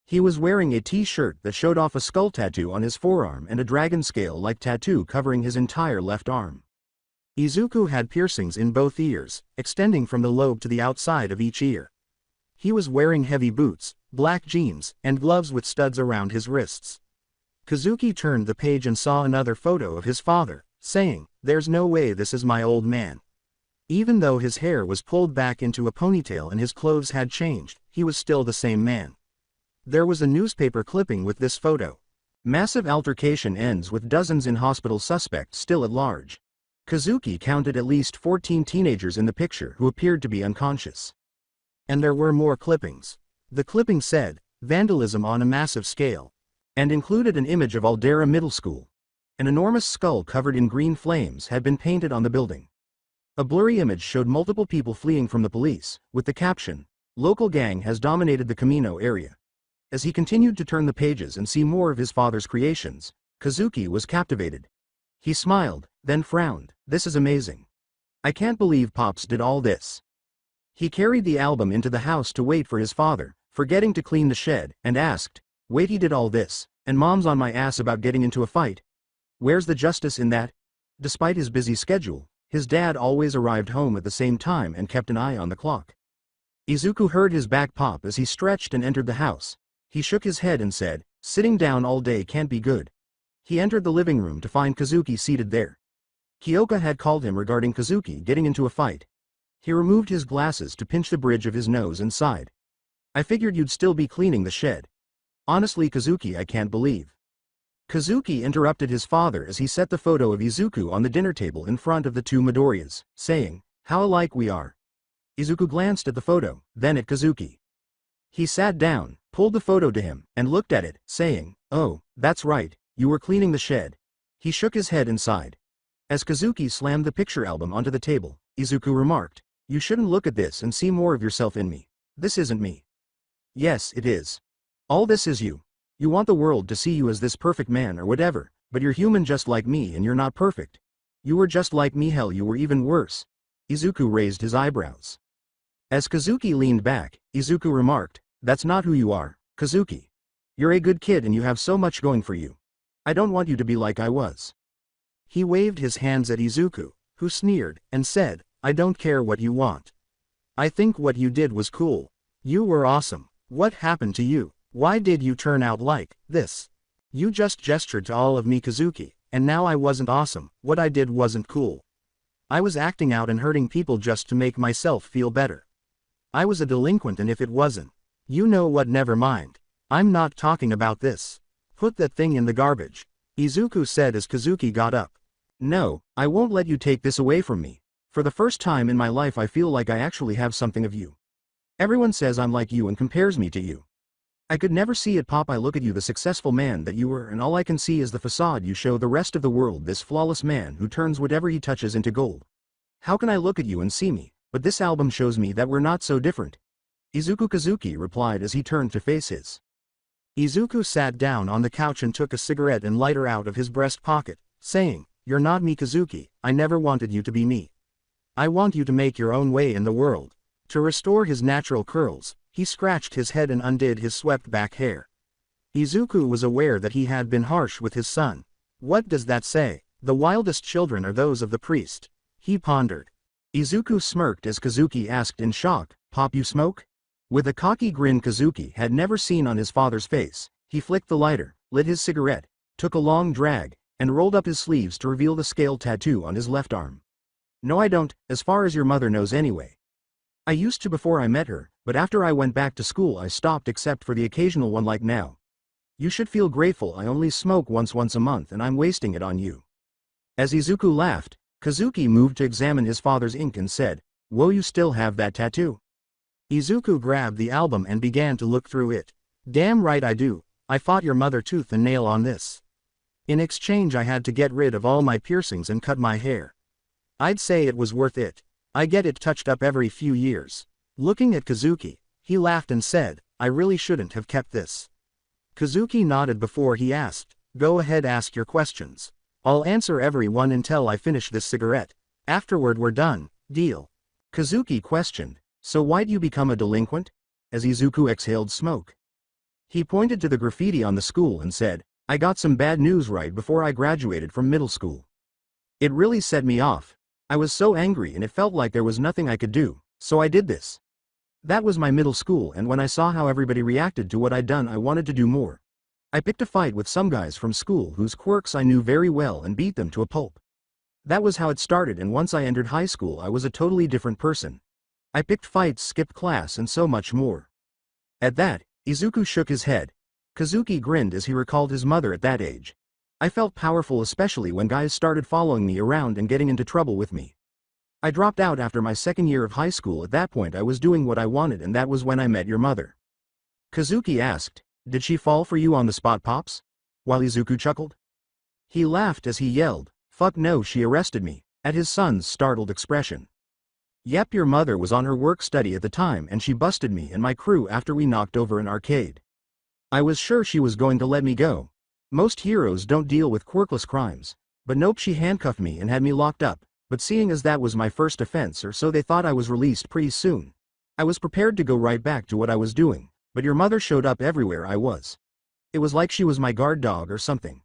He was wearing a t-shirt that showed off a skull tattoo on his forearm and a dragon scale-like tattoo covering his entire left arm. Izuku had piercings in both ears, extending from the lobe to the outside of each ear. He was wearing heavy boots, black jeans, and gloves with studs around his wrists. Kazuki turned the page and saw another photo of his father, saying, "There's no way this is my old man." Even though his hair was pulled back into a ponytail and his clothes had changed, he was still the same man. There was a newspaper clipping with this photo. Massive altercation ends with dozens in hospital suspects still at large. Kazuki counted at least 14 teenagers in the picture who appeared to be unconscious. And there were more clippings. The clipping said, "Vandalism on a massive scale," and included an image of Aldera Middle School. An enormous skull covered in green flames had been painted on the building. A blurry image showed multiple people fleeing from the police, with the caption, "Local gang has dominated the Camino area." As he continued to turn the pages and see more of his father's creations, Kazuki was captivated. He smiled, then frowned. "This is amazing. I can't believe Pops did all this." He carried the album into the house to wait for his father, forgetting to clean the shed, and asked, "Wait, he did all this, and Mom's on my ass about getting into a fight? Where's the justice in that?" Despite his busy schedule, his dad always arrived home at the same time and kept an eye on the clock. Izuku heard his back pop as he stretched and entered the house. He shook his head and said, "Sitting down all day can't be good." He entered the living room to find Kazuki seated there. Kyoka had called him regarding Kazuki getting into a fight. He removed his glasses to pinch the bridge of his nose and sighed. "I figured you'd still be cleaning the shed. Honestly, Kazuki, I can't believe." Kazuki interrupted his father as he set the photo of Izuku on the dinner table in front of the two Midoriyas, saying, "How alike we are." Izuku glanced at the photo, then at Kazuki. He sat down, pulled the photo to him, and looked at it, saying, "Oh, that's right, you were cleaning the shed." He shook his head and sighed. As Kazuki slammed the picture album onto the table, Izuku remarked, "You shouldn't look at this and see more of yourself in me. This isn't me." "Yes, it is. All this is you. You want the world to see you as this perfect man or whatever, but you're human just like me and you're not perfect. You were just like me, hell you were even worse." Izuku raised his eyebrows. As Kazuki leaned back, Izuku remarked, "That's not who you are, Kazuki. You're a good kid and you have so much going for you. I don't want you to be like I was. He waved his hands at Izuku, who sneered, and said, I don't care what you want. I think what you did was cool. You were awesome. What happened to you? Why did you turn out like this? You just gestured to all of me, Kazuki, and now I wasn't awesome. What I did wasn't cool. I was acting out and hurting people just to make myself feel better. I was a delinquent, and if it wasn't, you know what, never mind. I'm not talking about this. Put that thing in the garbage, Izuku said as Kazuki got up. No, I won't let you take this away from me. For the first time in my life I feel like I actually have something of you. Everyone says I'm like you and compares me to you. I could never see it, Pop. I look at you, the successful man that you were, and all I can see is the facade you show the rest of the world, this flawless man who turns whatever he touches into gold. How can I look at you and see me? But this album shows me that we're not so different. Izuku, Kazuki replied as he turned to face his. Izuku sat down on the couch and took a cigarette and lighter out of his breast pocket, saying, You're not me, Kazuki. I never wanted you to be me. I want you to make your own way in the world. To restore his natural curls, he scratched his head and undid his swept-back hair. Izuku was aware that he had been harsh with his son. What does that say? The wildest children are those of the priest. He pondered. Izuku smirked as Kazuki asked in shock, Pop, you smoke? With a cocky grin Kazuki had never seen on his father's face, he flicked the lighter, lit his cigarette, took a long drag, and rolled up his sleeves to reveal the scale tattoo on his left arm. No, I don't, as far as your mother knows anyway. I used to before I met her, but after I went back to school I stopped except for the occasional one like now. You should feel grateful. I only smoke once a month and I'm wasting it on you. As Izuku laughed, Kazuki moved to examine his father's ink and said, Whoa, you still have that tattoo? Izuku grabbed the album and began to look through it. Damn right I do. I fought your mother tooth and nail on this. In exchange I had to get rid of all my piercings and cut my hair. I'd say it was worth it. I get it touched up every few years. Looking at Kazuki, he laughed and said, I really shouldn't have kept this. Kazuki nodded before he asked, Go ahead, ask your questions. I'll answer every one until I finish this cigarette. Afterward we're done, deal? Kazuki questioned, So why'd you become a delinquent? As Izuku exhaled smoke. He pointed to the graffiti on the school and said, I got some bad news right before I graduated from middle school. It really set me off. I was so angry and it felt like there was nothing I could do, so I did this. That was my middle school, and when I saw how everybody reacted to what I'd done I wanted to do more. I picked a fight with some guys from school whose quirks I knew very well and beat them to a pulp. That was how it started, and once I entered high school I was a totally different person. I picked fights, skipped class, and so much more. At that, Izuku shook his head. Kazuki grinned as he recalled his mother at that age. I felt powerful, especially when guys started following me around and getting into trouble with me. I dropped out after my second year of high school. At that point I was doing what I wanted, and that was when I met your mother. Kazuki asked, Did she fall for you on the spot, Pops? While Izuku chuckled. He laughed as he yelled, Fuck no, she arrested me, at his son's startled expression. Yep, your mother was on her work study at the time and she busted me and my crew after we knocked over an arcade. I was sure she was going to let me go. Most heroes don't deal with quirkless crimes, but nope, she handcuffed me and had me locked up, but seeing as that was my first offense, or so they thought, I was released pretty soon. I was prepared to go right back to what I was doing, but your mother showed up everywhere I was. It was like she was my guard dog or something.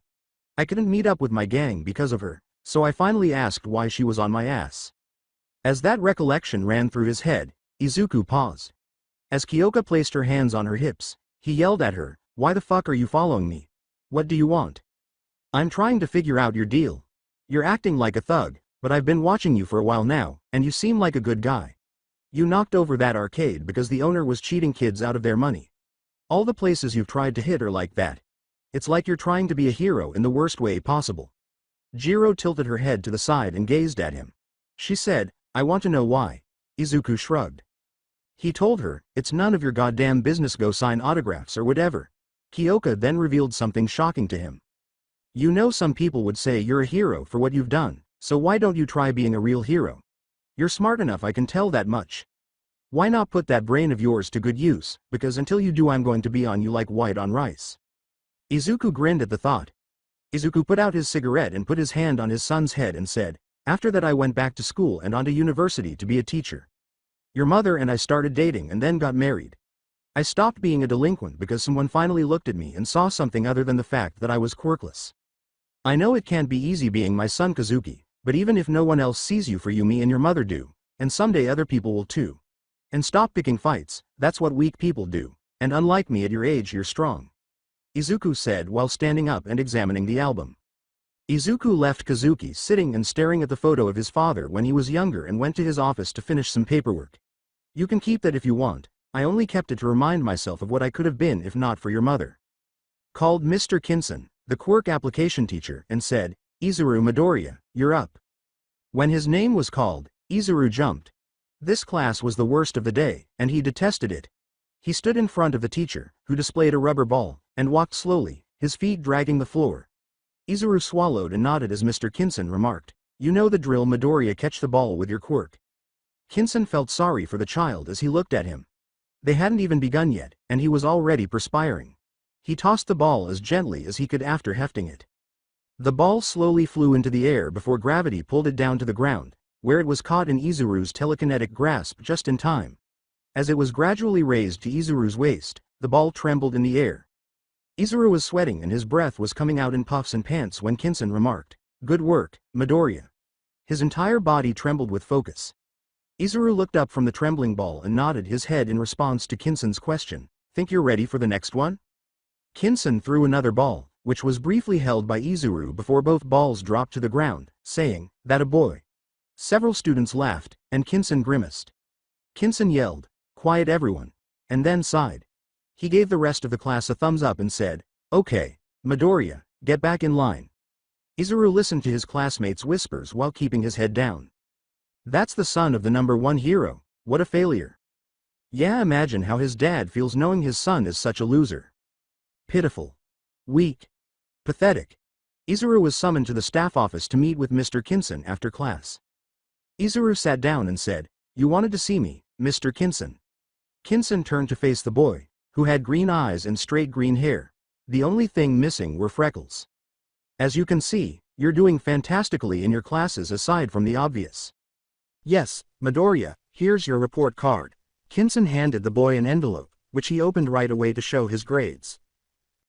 I couldn't meet up with my gang because of her, so I finally asked why she was on my ass. As that recollection ran through his head, Izuku paused. As Kyoka placed her hands on her hips, he yelled at her, Why the fuck are you following me? What do you want? I'm trying to figure out your deal. You're acting like a thug, but I've been watching you for a while now, and you seem like a good guy. You knocked over that arcade because the owner was cheating kids out of their money. All the places you've tried to hit are like that. It's like you're trying to be a hero in the worst way possible. Jiro tilted her head to the side and gazed at him. She said, I want to know why. Izuku shrugged. He told her, It's none of your goddamn business, go sign autographs or whatever. Kyoka then revealed something shocking to him. You know, some people would say you're a hero for what you've done, so why don't you try being a real hero? You're smart enough, I can tell that much. Why not put that brain of yours to good use, because until you do I'm going to be on you like white on rice. Izuku grinned at the thought. Izuku put out his cigarette and put his hand on his son's head and said, After that I went back to school and on to university to be a teacher. Your mother and I started dating and then got married. I stopped being a delinquent because someone finally looked at me and saw something other than the fact that I was quirkless. I know it can't be easy being my son Kazuki, but even if no one else sees you for you, me and your mother do, and someday other people will too. And stop picking fights, that's what weak people do, and unlike me at your age you're strong. Izuku said while standing up and examining the album. Izuku left Kazuki sitting and staring at the photo of his father when he was younger and went to his office to finish some paperwork. You can keep that if you want, I only kept it to remind myself of what I could have been if not for your mother. Called Mr. Kinson, the quirk application teacher, and said, Izuru Midoriya, you're up. When his name was called, Izuru jumped. This class was the worst of the day, and he detested it. He stood in front of the teacher, who displayed a rubber ball, and walked slowly, his feet dragging the floor. Izuru swallowed and nodded as Mr. Kinson remarked, You know the drill, Midoriya, catch the ball with your quirk. Kinson felt sorry for the child as he looked at him. They hadn't even begun yet, and he was already perspiring. He tossed the ball as gently as he could after hefting it. The ball slowly flew into the air before gravity pulled it down to the ground, where it was caught in Izuru's telekinetic grasp just in time. As it was gradually raised to Izuru's waist, the ball trembled in the air. Izuru was sweating and his breath was coming out in puffs and pants when Kinson remarked, Good work, Midoriya. His entire body trembled with focus. Izuru looked up from the trembling ball and nodded his head in response to Kinson's question, Think you're ready for the next one? Kinson threw another ball, which was briefly held by Izuru before both balls dropped to the ground, saying, That a boy. Several students laughed, and Kinson grimaced. Kinson yelled, Quiet everyone, and then sighed. He gave the rest of the class a thumbs up and said, Okay, Midoriya, get back in line. Izuru listened to his classmates' whispers while keeping his head down. That's the son of the #1 hero, what a failure. Yeah, imagine how his dad feels knowing his son is such a loser. Pitiful. Weak. Pathetic. Izuru was summoned to the staff office to meet with Mr. Kinson after class. Izuru sat down and said, You wanted to see me, Mr. Kinson. Kinson turned to face the boy, who had green eyes and straight green hair. The only thing missing were freckles. As you can see, you're doing fantastically in your classes aside from the obvious. Yes, Midoriya, here's your report card. Kinson handed the boy an envelope, which he opened right away to show his grades.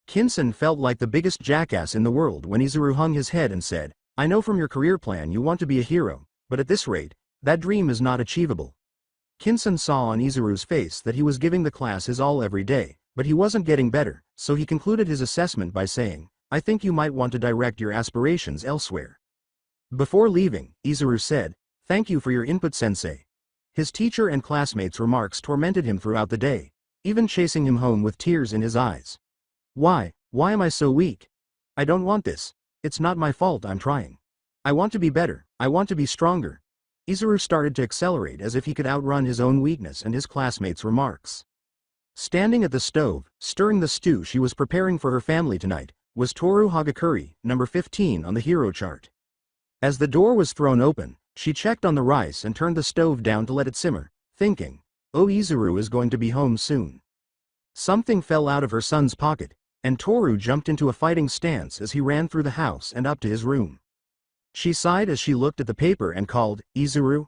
Kinson felt like the biggest jackass in the world when Izuru hung his head and said, I know from your career plan you want to be a hero, but at this rate, that dream is not achievable. Kinson saw on Izuru's face that he was giving the class his all every day, but he wasn't getting better, so he concluded his assessment by saying, I think you might want to direct your aspirations elsewhere. Before leaving, Izuru said, Thank you for your input, sensei. His teacher and classmates' remarks tormented him throughout the day, even chasing him home with tears in his eyes. Why am I so weak? I don't want this. It's not my fault, I'm trying. I want to be better, I want to be stronger. Izuru started to accelerate as if he could outrun his own weakness and his classmates' remarks. Standing at the stove, stirring the stew she was preparing for her family tonight, was Toru Hagakure, number 15 on the hero chart. As the door was thrown open, she checked on the rice and turned the stove down to let it simmer, thinking, Oh, Izuru is going to be home soon. Something fell out of her son's pocket, and Toru jumped into a fighting stance as he ran through the house and up to his room. She sighed as she looked at the paper and called, Izuru?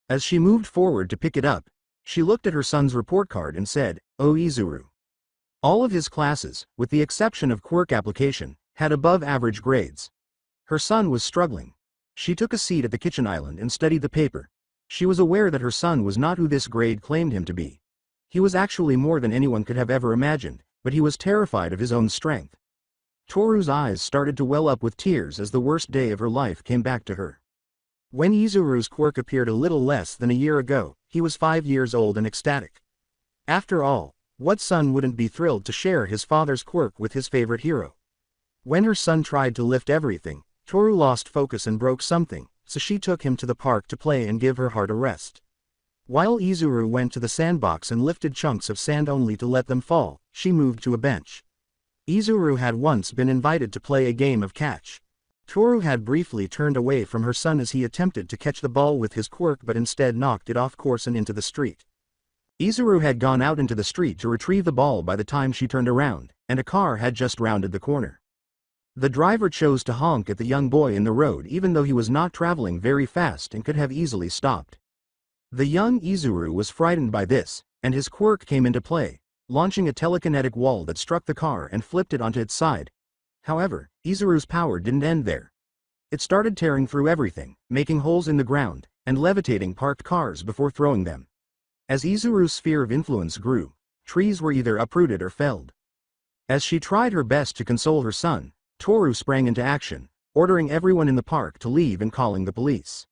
As she moved forward to pick it up, she looked at her son's report card and said, Oh, Izuru. All of his classes, with the exception of quirk application, had above-average grades. Her son was struggling. She took a seat at the kitchen island and studied the paper. She was aware that her son was not who this grade claimed him to be. He was actually more than anyone could have ever imagined, but he was terrified of his own strength. Toru's eyes started to well up with tears as the worst day of her life came back to her. When Izuru's quirk appeared a little less than a year ago, he was 5 years old and ecstatic. After all, what son wouldn't be thrilled to share his father's quirk with his favorite hero? When her son tried to lift everything, Toru lost focus and broke something, so she took him to the park to play and give her heart a rest. While Izuru went to the sandbox and lifted chunks of sand only to let them fall, she moved to a bench. Izuru had once been invited to play a game of catch. Toru had briefly turned away from her son as he attempted to catch the ball with his quirk but instead knocked it off course and into the street. Izuru had gone out into the street to retrieve the ball by the time she turned around, and a car had just rounded the corner. The driver chose to honk at the young boy in the road even though he was not traveling very fast and could have easily stopped. The young Izuru was frightened by this, and his quirk came into play, launching a telekinetic wall that struck the car and flipped it onto its side. However, Izuru's power didn't end there. It started tearing through everything, making holes in the ground, and levitating parked cars before throwing them. As Izuru's sphere of influence grew, trees were either uprooted or felled. As she tried her best to console her son, Toru sprang into action, ordering everyone in the park to leave and calling the police.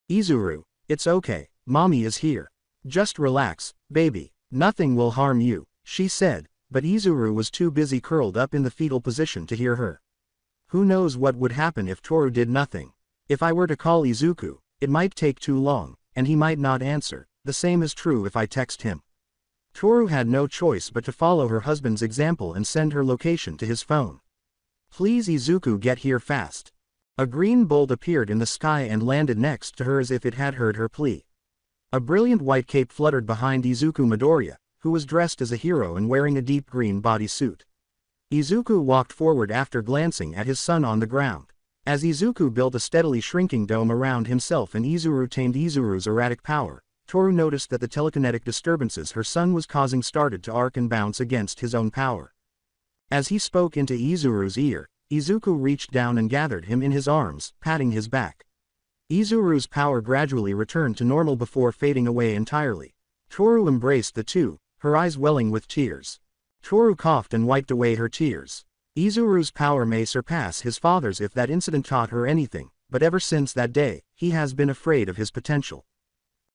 "Izuru, it's okay, mommy is here. Just relax, baby, nothing will harm you," she said, but Izuru was too busy curled up in the fetal position to hear her. Who knows what would happen if Toru did nothing? If I were to call Izuku, it might take too long, and he might not answer. The same is true if I text him. Toru had no choice but to follow her husband's example and send her location to his phone. "Please Izuku, get here fast." A green bolt appeared in the sky and landed next to her as if it had heard her plea. A brilliant white cape fluttered behind Izuku Midoriya, who was dressed as a hero and wearing a deep green bodysuit. Izuku walked forward after glancing at his son on the ground. As Izuku built a steadily shrinking dome around himself and Izuru tamed Izuru's erratic power, Toru noticed that the telekinetic disturbances her son was causing started to arc and bounce against his own power. As he spoke into Izuru's ear, Izuku reached down and gathered him in his arms, patting his back. Izuru's power gradually returned to normal before fading away entirely. Toru embraced the two, her eyes welling with tears. Toru coughed and wiped away her tears. Izuru's power may surpass his father's if that incident taught her anything, but ever since that day, he has been afraid of his potential.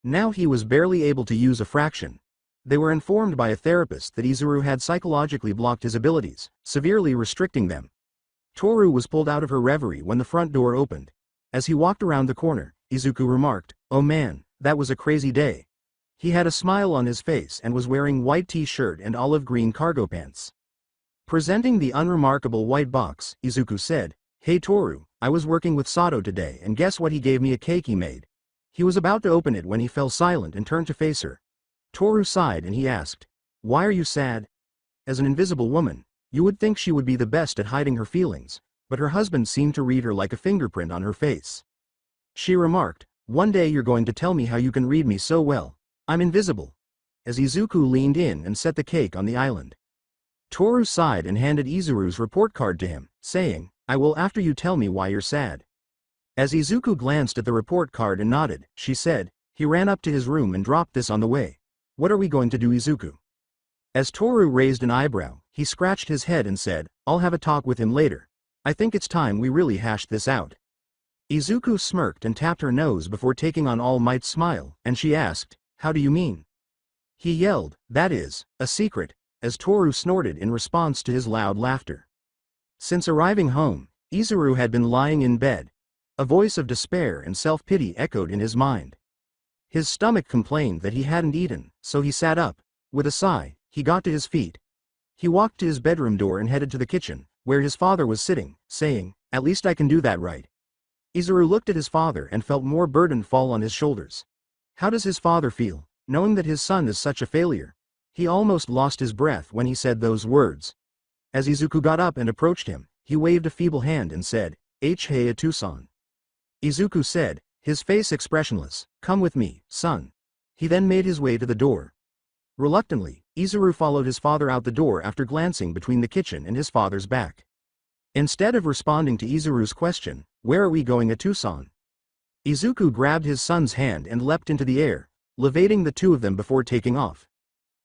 Now he was barely able to use a fraction. They were informed by a therapist that Izuru had psychologically blocked his abilities, severely restricting them. Toru was pulled out of her reverie when the front door opened. As he walked around the corner, Izuku remarked, "Oh man, that was a crazy day." He had a smile on his face and was wearing white t-shirt and olive green cargo pants. Presenting the unremarkable white box, Izuku said, "Hey Toru, I was working with Sato today and guess what, he gave me a cake he made." He was about to open it when he fell silent and turned to face her. Toru sighed and he asked, "Why are you sad?" As an invisible woman, you would think she would be the best at hiding her feelings, but her husband seemed to read her like a fingerprint on her face. She remarked, "One day you're going to tell me how you can read me so well. I'm invisible." As Izuku leaned in and set the cake on the island, Toru sighed and handed Izuru's report card to him, saying, "I will after you tell me why you're sad." As Izuku glanced at the report card and nodded, she said, "He ran up to his room and dropped this on the way. What are we going to do, Izuku?" As Toru raised an eyebrow, he scratched his head and said, "I'll have a talk with him later. I think it's time we really hashed this out." Izuku smirked and tapped her nose before taking on All Might's smile, and she asked, "How do you mean?" He yelled, "That is, a secret," as Toru snorted in response to his loud laughter. Since arriving home, Izuru had been lying in bed. A voice of despair and self-pity echoed in his mind. His stomach complained that he hadn't eaten, so he sat up. With a sigh, he got to his feet. He walked to his bedroom door and headed to the kitchen, where his father was sitting, saying, "At least I can do that right." Izuru looked at his father and felt more burden fall on his shoulders. How does his father feel, knowing that his son is such a failure? He almost lost his breath when he said those words. As Izuku got up and approached him, he waved a feeble hand and said, "Hey Tucson." Izuku said, his face expressionless, "Come with me, son." He then made his way to the door. Reluctantly, Izuru followed his father out the door after glancing between the kitchen and his father's back. Instead of responding to Izuru's question, "Where are we going at Tucson?" Izuku grabbed his son's hand and leapt into the air, levating the two of them before taking off.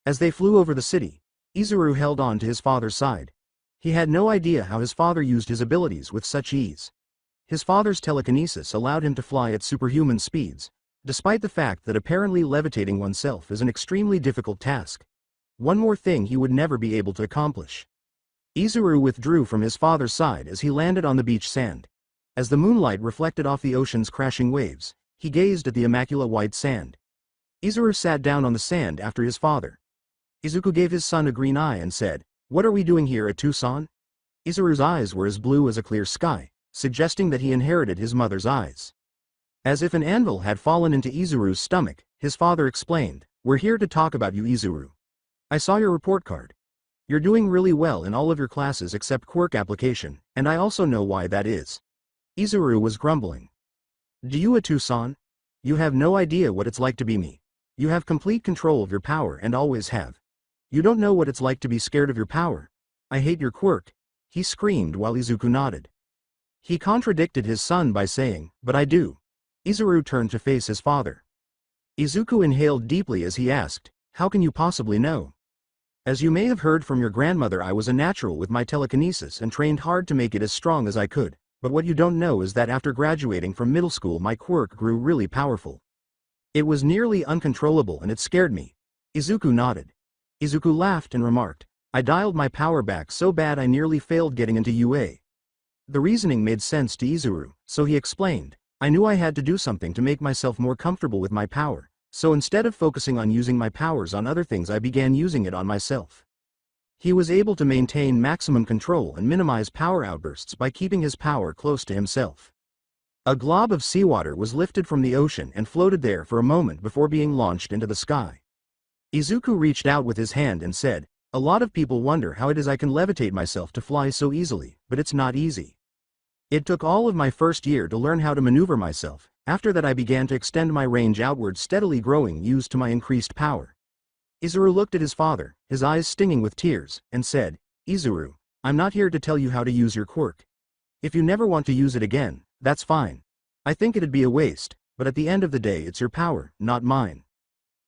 As they flew over the city, Izuru held on to his father's side. He had no idea how his father used his abilities with such ease. His father's telekinesis allowed him to fly at superhuman speeds, despite the fact that apparently levitating oneself is an extremely difficult task. One more thing he would never be able to accomplish. Izuru withdrew from his father's side as he landed on the beach sand. As the moonlight reflected off the ocean's crashing waves, he gazed at the immaculate white sand. Izuru sat down on the sand after his father. Izuku gave his son a green eye and said, "What are we doing here at Tucson?" Izuru's eyes were as blue as a clear sky, suggesting that he inherited his mother's eyes. As if an anvil had fallen into Izuru's stomach, his father explained, "We're here to talk about you, Izuru. I saw your report card. You're doing really well in all of your classes except quirk application, and I also know why that is." Izuru was grumbling. "Do you, Tucson? You have no idea what it's like to be me. You have complete control of your power and always have. You don't know what it's like to be scared of your power. I hate your quirk." he screamed while Izuku nodded. He contradicted his son by saying, "But I do." Izuru turned to face his father. Izuku inhaled deeply as he asked, "How can you possibly know?" "As you may have heard from your grandmother, I was a natural with my telekinesis and trained hard to make it as strong as I could, but what you don't know is that after graduating from middle school my quirk grew really powerful. It was nearly uncontrollable and it scared me." Izuku nodded. Izuku laughed and remarked, "I dialed my power back so bad I nearly failed getting into UA." The reasoning made sense to Izuru, so he explained, "I knew I had to do something to make myself more comfortable with my power, so instead of focusing on using my powers on other things I began using it on myself." He was able to maintain maximum control and minimize power outbursts by keeping his power close to himself. A glob of seawater was lifted from the ocean and floated there for a moment before being launched into the sky. Izuku reached out with his hand and said, "A lot of people wonder how it is I can levitate myself to fly so easily, but it's not easy. It took all of my first year to learn how to maneuver myself. After that I began to extend my range outward, steadily growing used to my increased power." Izuru looked at his father, his eyes stinging with tears, and said, "Izuru, I'm not here to tell you how to use your quirk. If you never want to use it again, that's fine. I think it'd be a waste, but at the end of the day it's your power, not mine."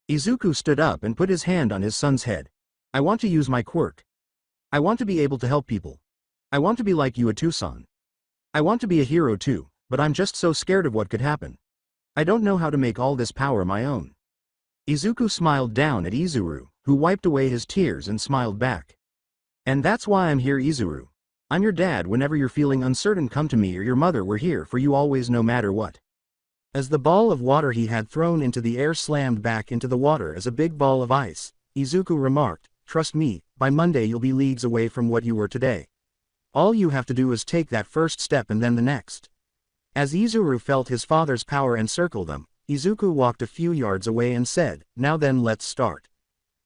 Izuku stood up and put his hand on his son's head. "I want to use my quirk. I want to be able to help people. I want to be like you, Atu-san. I want to be a hero too, but I'm just so scared of what could happen. I don't know how to make all this power my own." Izuku smiled down at Izuru, who wiped away his tears and smiled back. "And that's why I'm here, Izuru. I'm your dad. Whenever you're feeling uncertain, come to me or your mother. We're here for you always, no matter what." As the ball of water he had thrown into the air slammed back into the water as a big ball of ice, Izuku remarked, "Trust me, by Monday you'll be leagues away from what you were today. All you have to do is take that first step and then the next." As Izuru felt his father's power encircle them, Izuku walked a few yards away and said, "Now then, let's start.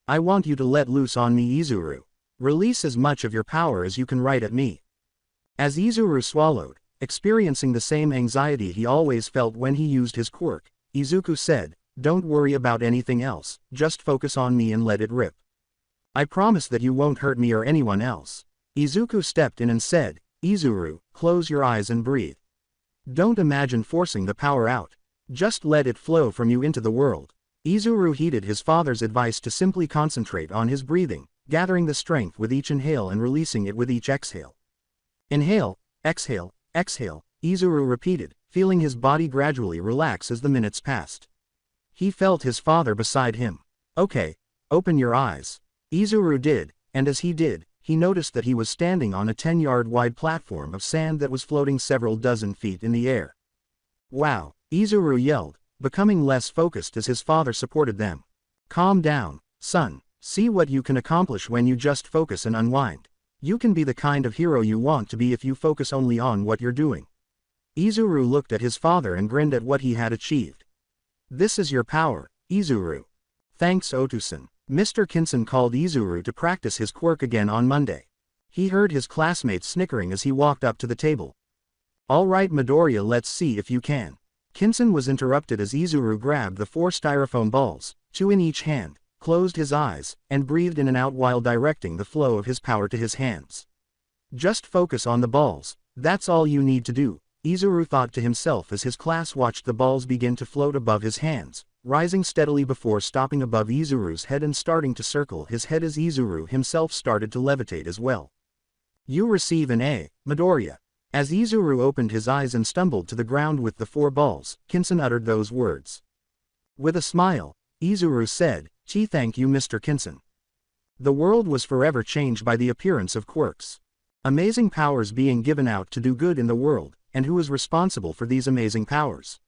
I want you to let loose on me, Izuru. Release as much of your power as you can right at me." As Izuru swallowed, experiencing the same anxiety he always felt when he used his quirk, Izuku said, "Don't worry about anything else, just focus on me and let it rip. I promise that you won't hurt me or anyone else." Izuku stepped in and said, "Izuru, close your eyes and breathe. Don't imagine forcing the power out. Just let it flow from you into the world." Izuru heeded his father's advice to simply concentrate on his breathing, gathering the strength with each inhale and releasing it with each exhale. "Inhale, exhale, exhale," Izuru repeated, feeling his body gradually relax as the minutes passed. He felt his father beside him. "Okay, open your eyes." Izuru did, and as he did, he noticed that he was standing on a 10-yard wide platform of sand that was floating several dozen feet in the air. "Wow," Izuru yelled, becoming less focused as his father supported them. "Calm down, son. See what you can accomplish when you just focus and unwind. You can be the kind of hero you want to be if you focus only on what you're doing." Izuru looked at his father and grinned at what he had achieved. "This is your power, Izuru. Thanks, Otusan." Mr. Kinson called Izuru to practice his quirk again on Monday. He heard his classmates snickering as he walked up to the table. "All right, Midoriya, let's see if you can." Kinson was interrupted as Izuru grabbed the 4 styrofoam balls, 2 in each hand, closed his eyes, and breathed in and out while directing the flow of his power to his hands. "Just focus on the balls, that's all you need to do," Izuru thought to himself as his class watched the balls begin to float above his hands, rising steadily before stopping above Izuru's head and starting to circle his head as Izuru himself started to levitate as well. "You receive an A, Midoriya." As Izuru opened his eyes and stumbled to the ground with the 4 balls, Kinson uttered those words. With a smile, Izuru said, "Gee, thank you, Mr. Kinson." The world was forever changed by the appearance of quirks. Amazing powers being given out to do good in the world, and who is responsible for these amazing powers?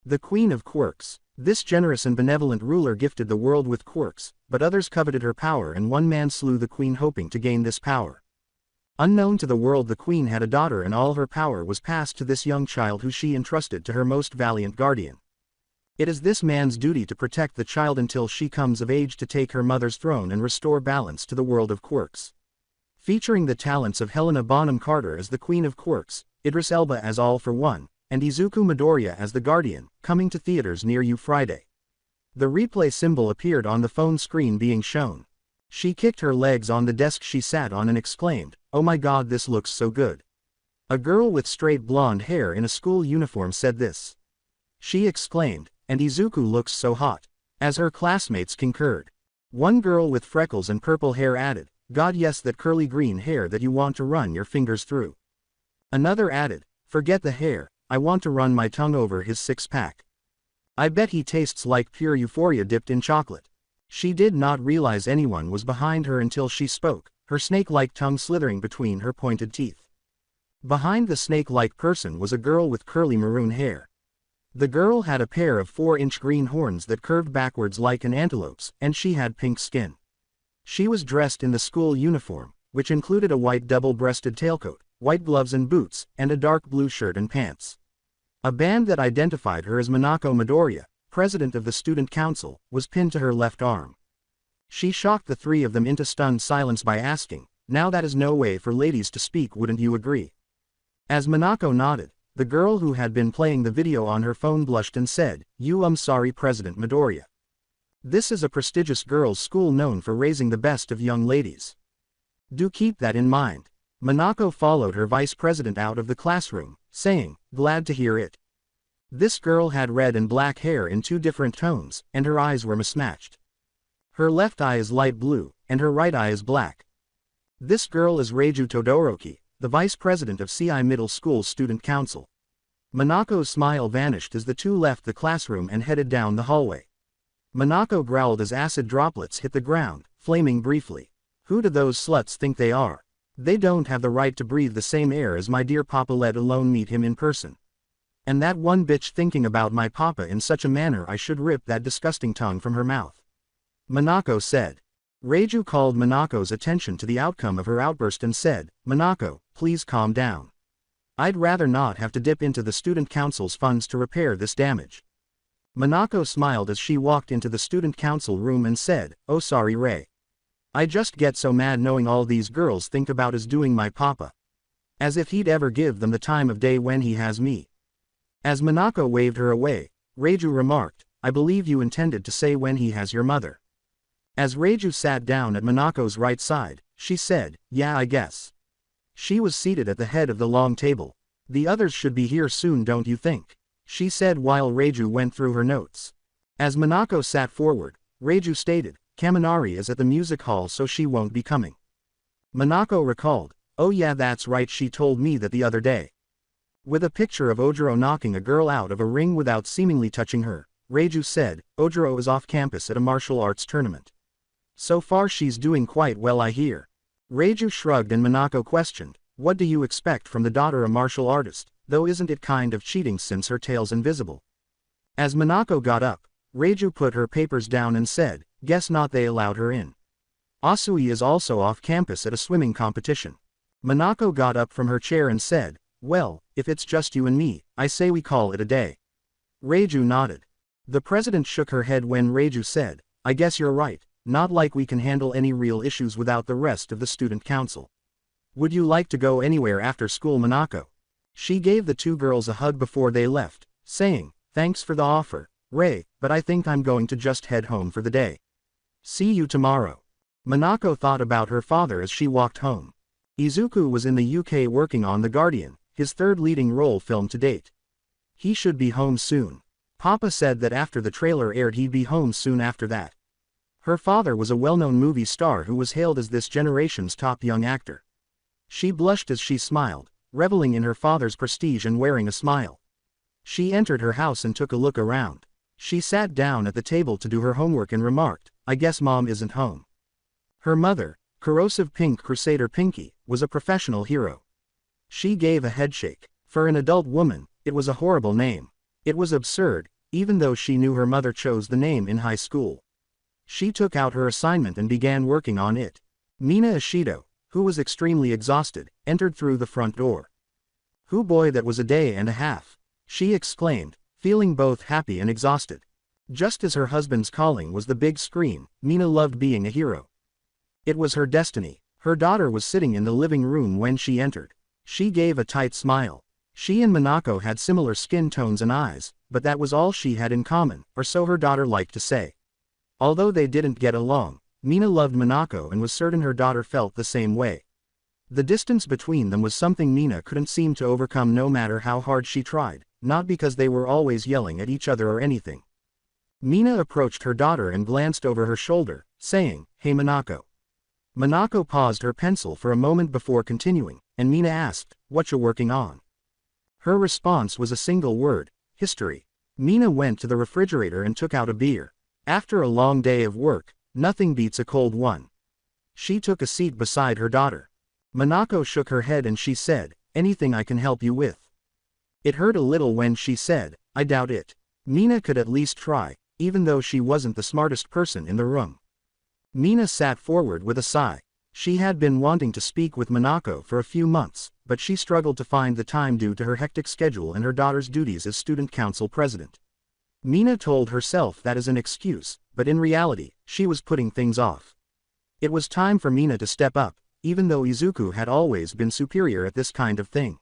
The Queen of Quirks. This generous and benevolent ruler gifted the world with quirks, but others coveted her power and one man slew the queen hoping to gain this power. Unknown to the world, the queen had a daughter and all her power was passed to this young child who she entrusted to her most valiant guardian. It is this man's duty to protect the child until she comes of age to take her mother's throne and restore balance to the world of quirks. Featuring the talents of Helena Bonham Carter as the Queen of Quirks, Idris Elba as All for One, and Izuku Midoriya as the Guardian, coming to theaters near you Friday. The replay symbol appeared on the phone screen being shown. She kicked her legs on the desk she sat on and exclaimed, "Oh my god, this looks so good." A girl with straight blonde hair in a school uniform said this. She exclaimed, "And Izuku looks so hot," as her classmates concurred. One girl with freckles and purple hair added, "God yes, that curly green hair that you want to run your fingers through." Another added, "Forget the hair, I want to run my tongue over his six-pack. I bet he tastes like pure euphoria dipped in chocolate." She did not realize anyone was behind her until she spoke, her snake-like tongue slithering between her pointed teeth. Behind the snake-like person was a girl with curly maroon hair. The girl had a pair of 4-inch green horns that curved backwards like an antelope's, and she had pink skin. She was dressed in the school uniform, which included a white double-breasted tailcoat, white gloves and boots, and a dark blue shirt and pants. A band that identified her as Minako Midoriya, president of the student council, was pinned to her left arm. She shocked the three of them into stunned silence by asking, "Now that is no way for ladies to speak, wouldn't you agree?" As Minako nodded, the girl who had been playing the video on her phone blushed and said, Sorry President Midoriya. This is a prestigious girls' school known for raising the best of young ladies. Do keep that in mind." Minako followed her vice president out of the classroom, saying, "Glad to hear it." This girl had red and black hair in 2 different tones, and her eyes were mismatched. Her left eye is light blue, and her right eye is black. This girl is Reiju Todoroki, the vice president of CI Middle School Student Council. Minako's smile vanished as the two left the classroom and headed down the hallway. Minako growled as acid droplets hit the ground, flaming briefly. "Who do those sluts think they are? They don't have the right to breathe the same air as my dear papa, let alone meet him in person. And that one bitch thinking about my papa in such a manner, I should rip that disgusting tongue from her mouth," Minako said. Reiju called Minako's attention to the outcome of her outburst and said, "Minako, please calm down. I'd rather not have to dip into the student council's funds to repair this damage." Minako smiled as she walked into the student council room and said, "Oh sorry Rei. I just get so mad knowing all these girls think about is doing my papa. As if he'd ever give them the time of day when he has me." As Minako waved her away, Reiju remarked, "I believe you intended to say when he has your mother." As Reiju sat down at Minako's right side, she said, "Yeah, I guess." She was seated at the head of the long table. "The others should be here soon, don't you think?" she said while Reiju went through her notes. As Minako sat forward, Reiju stated, "Kaminari is at the music hall so she won't be coming." Minako recalled, "Oh yeah, that's right, she told me that the other day." With a picture of Ojiro knocking a girl out of a ring without seemingly touching her, Reiju said, "Ojiro is off campus at a martial arts tournament. So far she's doing quite well, I hear." Reiju shrugged and Minako questioned, "What do you expect from the daughter of a martial artist, though isn't it kind of cheating since her tail's invisible?" As Minako got up, Reiju put her papers down and said, "Guess not, they allowed her in. Asui is also off campus at a swimming competition." Minako got up from her chair and said, "Well, if it's just you and me, I say we call it a day." Reiju nodded. The president shook her head when Reiju said, "I guess you're right, not like we can handle any real issues without the rest of the student council. Would you like to go anywhere after school, Minako?" She gave the two girls a hug before they left, saying, "Thanks for the offer, Rei, but I think I'm going to just head home for the day. See you tomorrow." Minako thought about her father as she walked home. Izuku was in the UK working on The Guardian, his third leading role film to date. He should be home soon. Papa said that after the trailer aired he'd be home soon after that. Her father was a well-known movie star who was hailed as this generation's top young actor. She blushed as she smiled, reveling in her father's prestige and wearing a smile. She entered her house and took a look around. She sat down at the table to do her homework and remarked, "I guess Mom isn't home." Her mother, Corrosive Pink Crusader Pinky, was a professional hero. She gave a headshake. For an adult woman, it was a horrible name. It was absurd, even though she knew her mother chose the name in high school. She took out her assignment and began working on it. Mina Ishido, who was extremely exhausted, entered through the front door. "Hoo boy, that was a day and a half," she exclaimed, feeling both happy and exhausted. Just as her husband's calling was the big screen, Mina loved being a hero. It was her destiny. Her daughter was sitting in the living room when she entered. She gave a tight smile. She and Minako had similar skin tones and eyes, but that was all she had in common, or so her daughter liked to say. Although they didn't get along, Mina loved Minako and was certain her daughter felt the same way. The distance between them was something Mina couldn't seem to overcome no matter how hard she tried, not because they were always yelling at each other or anything. Mina approached her daughter and glanced over her shoulder, saying, "Hey Minako." Minako paused her pencil for a moment before continuing, and Mina asked, "What you working on?" Her response was a single word, history. Mina went to the refrigerator and took out a beer. After a long day of work, nothing beats a cold one. She took a seat beside her daughter. Minako shook her head and she said, "Anything I can help you with?" It hurt a little when she said, "I doubt it." Mina could at least try, even though she wasn't the smartest person in the room. Mina sat forward with a sigh. She had been wanting to speak with Minako for a few months, but she struggled to find the time due to her hectic schedule and her daughter's duties as student council president. Mina told herself that as an excuse, but in reality, she was putting things off. It was time for Mina to step up, even though Izuku had always been superior at this kind of thing.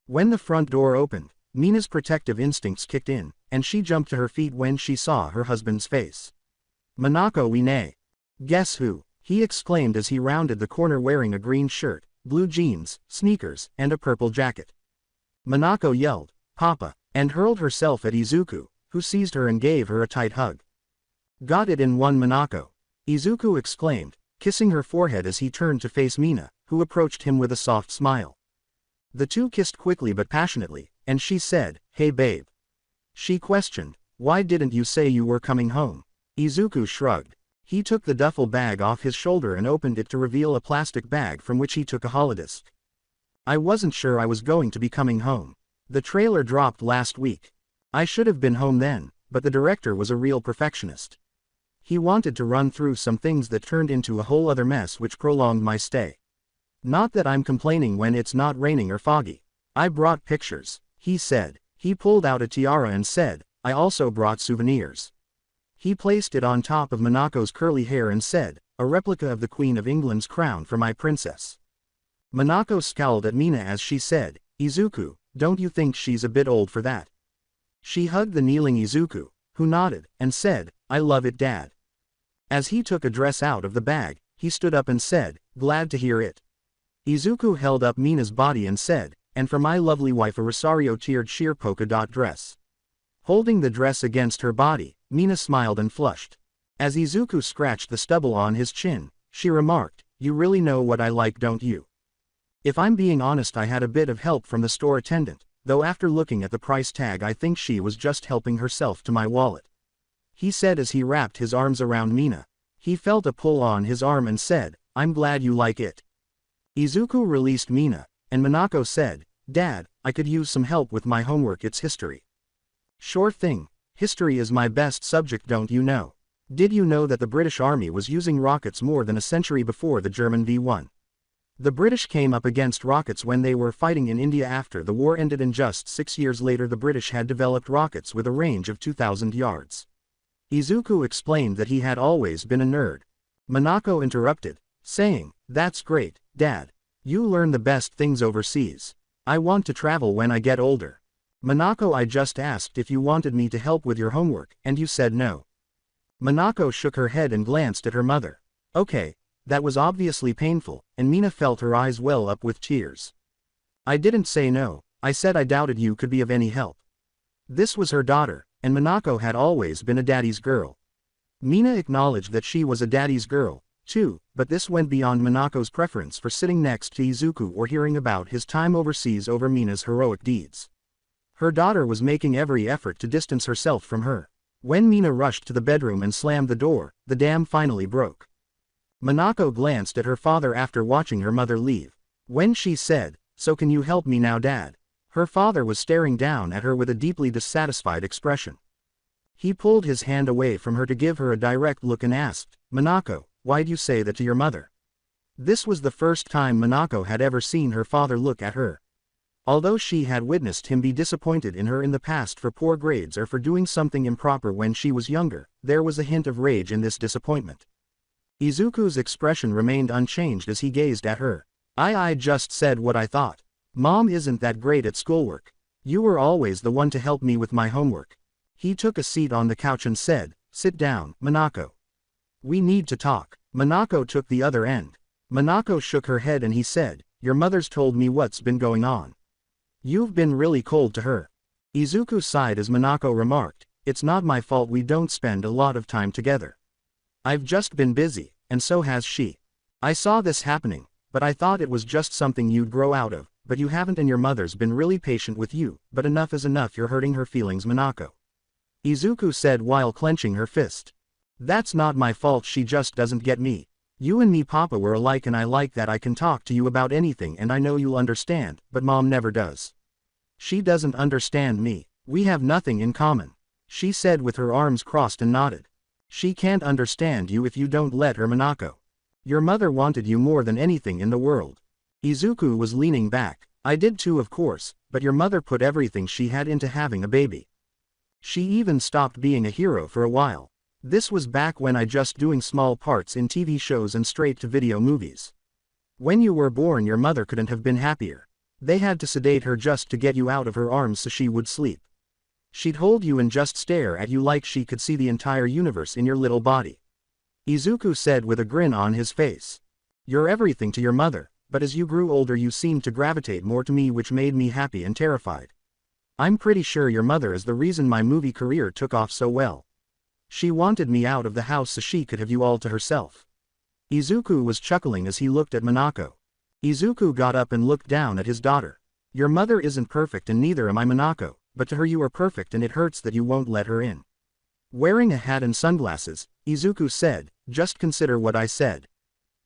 When the front door opened, Mina's protective instincts kicked in, and she jumped to her feet when she saw her husband's face. "Minako Ine. Guess who?" he exclaimed as he rounded the corner wearing a green shirt, blue jeans, sneakers, and a purple jacket. Minako yelled, "Papa," and hurled herself at Izuku, who seized her and gave her a tight hug. "Got it in one Minako," Izuku exclaimed, kissing her forehead as he turned to face Mina, who approached him with a soft smile. The two kissed quickly but passionately, and she said, "Hey babe." She questioned, "Why didn't you say you were coming home?" Izuku shrugged. He took the duffel bag off his shoulder and opened it to reveal a plastic bag from which he took a holodisc. "I wasn't sure I was going to be coming home. The trailer dropped last week. I should have been home then, but the director was a real perfectionist. He wanted to run through some things that turned into a whole other mess which prolonged my stay. Not that I'm complaining when it's not raining or foggy. I brought pictures," he said. He pulled out a tiara and said, "I also brought souvenirs." He placed it on top of Minako's curly hair and said, "A replica of the Queen of England's crown for my princess." Minako scowled at Mina as she said, "Izuku, don't you think she's a bit old for that?" She hugged the kneeling Izuku, who nodded, and said, "I love it Dad." As he took a dress out of the bag, he stood up and said, "Glad to hear it." Izuku held up Mina's body and said, "And for my lovely wife a Rosario tiered sheer polka dot dress." Holding the dress against her body, Mina smiled and flushed. As Izuku scratched the stubble on his chin, she remarked, "You really know what I like, don't you?" "If I'm being honest, I had a bit of help from the store attendant, though after looking at the price tag I think she was just helping herself to my wallet," he said as he wrapped his arms around Mina. He felt a pull on his arm and said, "I'm glad you like it." Izuku released Mina, and Minako said, "Dad, I could use some help with my homework, it's history." "Sure thing, history is my best subject, don't you know? Did you know that the British Army was using rockets more than a century before the German V1? The British came up against rockets when they were fighting in India after the war ended, and just 6 years later the British had developed rockets with a range of 2,000 yards. Izuku explained that he had always been a nerd. Minako interrupted, saying, "That's great, Dad. You learn the best things overseas. I want to travel when I get older." "Minako, I just asked if you wanted me to help with your homework, and you said no." Minako shook her head and glanced at her mother. "Okay." That was obviously painful, and Mina felt her eyes well up with tears. "I didn't say no, I said I doubted you could be of any help." This was her daughter, and Minako had always been a daddy's girl. Mina acknowledged that she was a daddy's girl, too, but this went beyond Minako's preference for sitting next to Izuku or hearing about his time overseas over Mina's heroic deeds. Her daughter was making every effort to distance herself from her. When Mina rushed to the bedroom and slammed the door, the dam finally broke. Minako glanced at her father after watching her mother leave. When she said, "So can you help me now, Dad?" her father was staring down at her with a deeply dissatisfied expression. He pulled his hand away from her to give her a direct look and asked, "Minako, why'd you say that to your mother?" This was the first time Minako had ever seen her father look at her. Although she had witnessed him be disappointed in her in the past for poor grades or for doing something improper when she was younger, there was a hint of rage in this disappointment. Izuku's expression remained unchanged as he gazed at her. I just said what I thought. Mom isn't that great at schoolwork. You were always the one to help me with my homework." He took a seat on the couch and said, "Sit down, Minako. We need to talk." Minako took the other end. Minako shook her head and he said, "Your mother's told me what's been going on. You've been really cold to her." Izuku sighed as Minako remarked, "It's not my fault we don't spend a lot of time together. I've just been busy, and so has she. I saw this happening, but I thought it was just something you'd grow out of, but you haven't and your mother's been really patient with you, but enough is enough, you're hurting her feelings, Minako." Izuku said while clenching her fist. "That's not my fault, she just doesn't get me. You and me Papa were alike and I like that I can talk to you about anything and I know you'll understand, but Mom never does. She doesn't understand me. We have nothing in common," she said with her arms crossed and nodded. "She can't understand you if you don't let her, Minako. Your mother wanted you more than anything in the world." Izuku was leaning back. "I did too, of course, but your mother put everything she had into having a baby. She even stopped being a hero for a while. This was back when I just doing small parts in TV shows and straight-to-video movies. When you were born your mother couldn't have been happier. They had to sedate her just to get you out of her arms so she would sleep. She'd hold you and just stare at you like she could see the entire universe in your little body." Izuku said with a grin on his face. "You're everything to your mother, but as you grew older you seemed to gravitate more to me, which made me happy and terrified. I'm pretty sure your mother is the reason my movie career took off so well. She wanted me out of the house so she could have you all to herself." Izuku was chuckling as he looked at Minako. Izuku got up and looked down at his daughter. "Your mother isn't perfect and neither am I, Minako, but to her you are perfect and it hurts that you won't let her in." Wearing a hat and sunglasses, Izuku said, "Just consider what I said.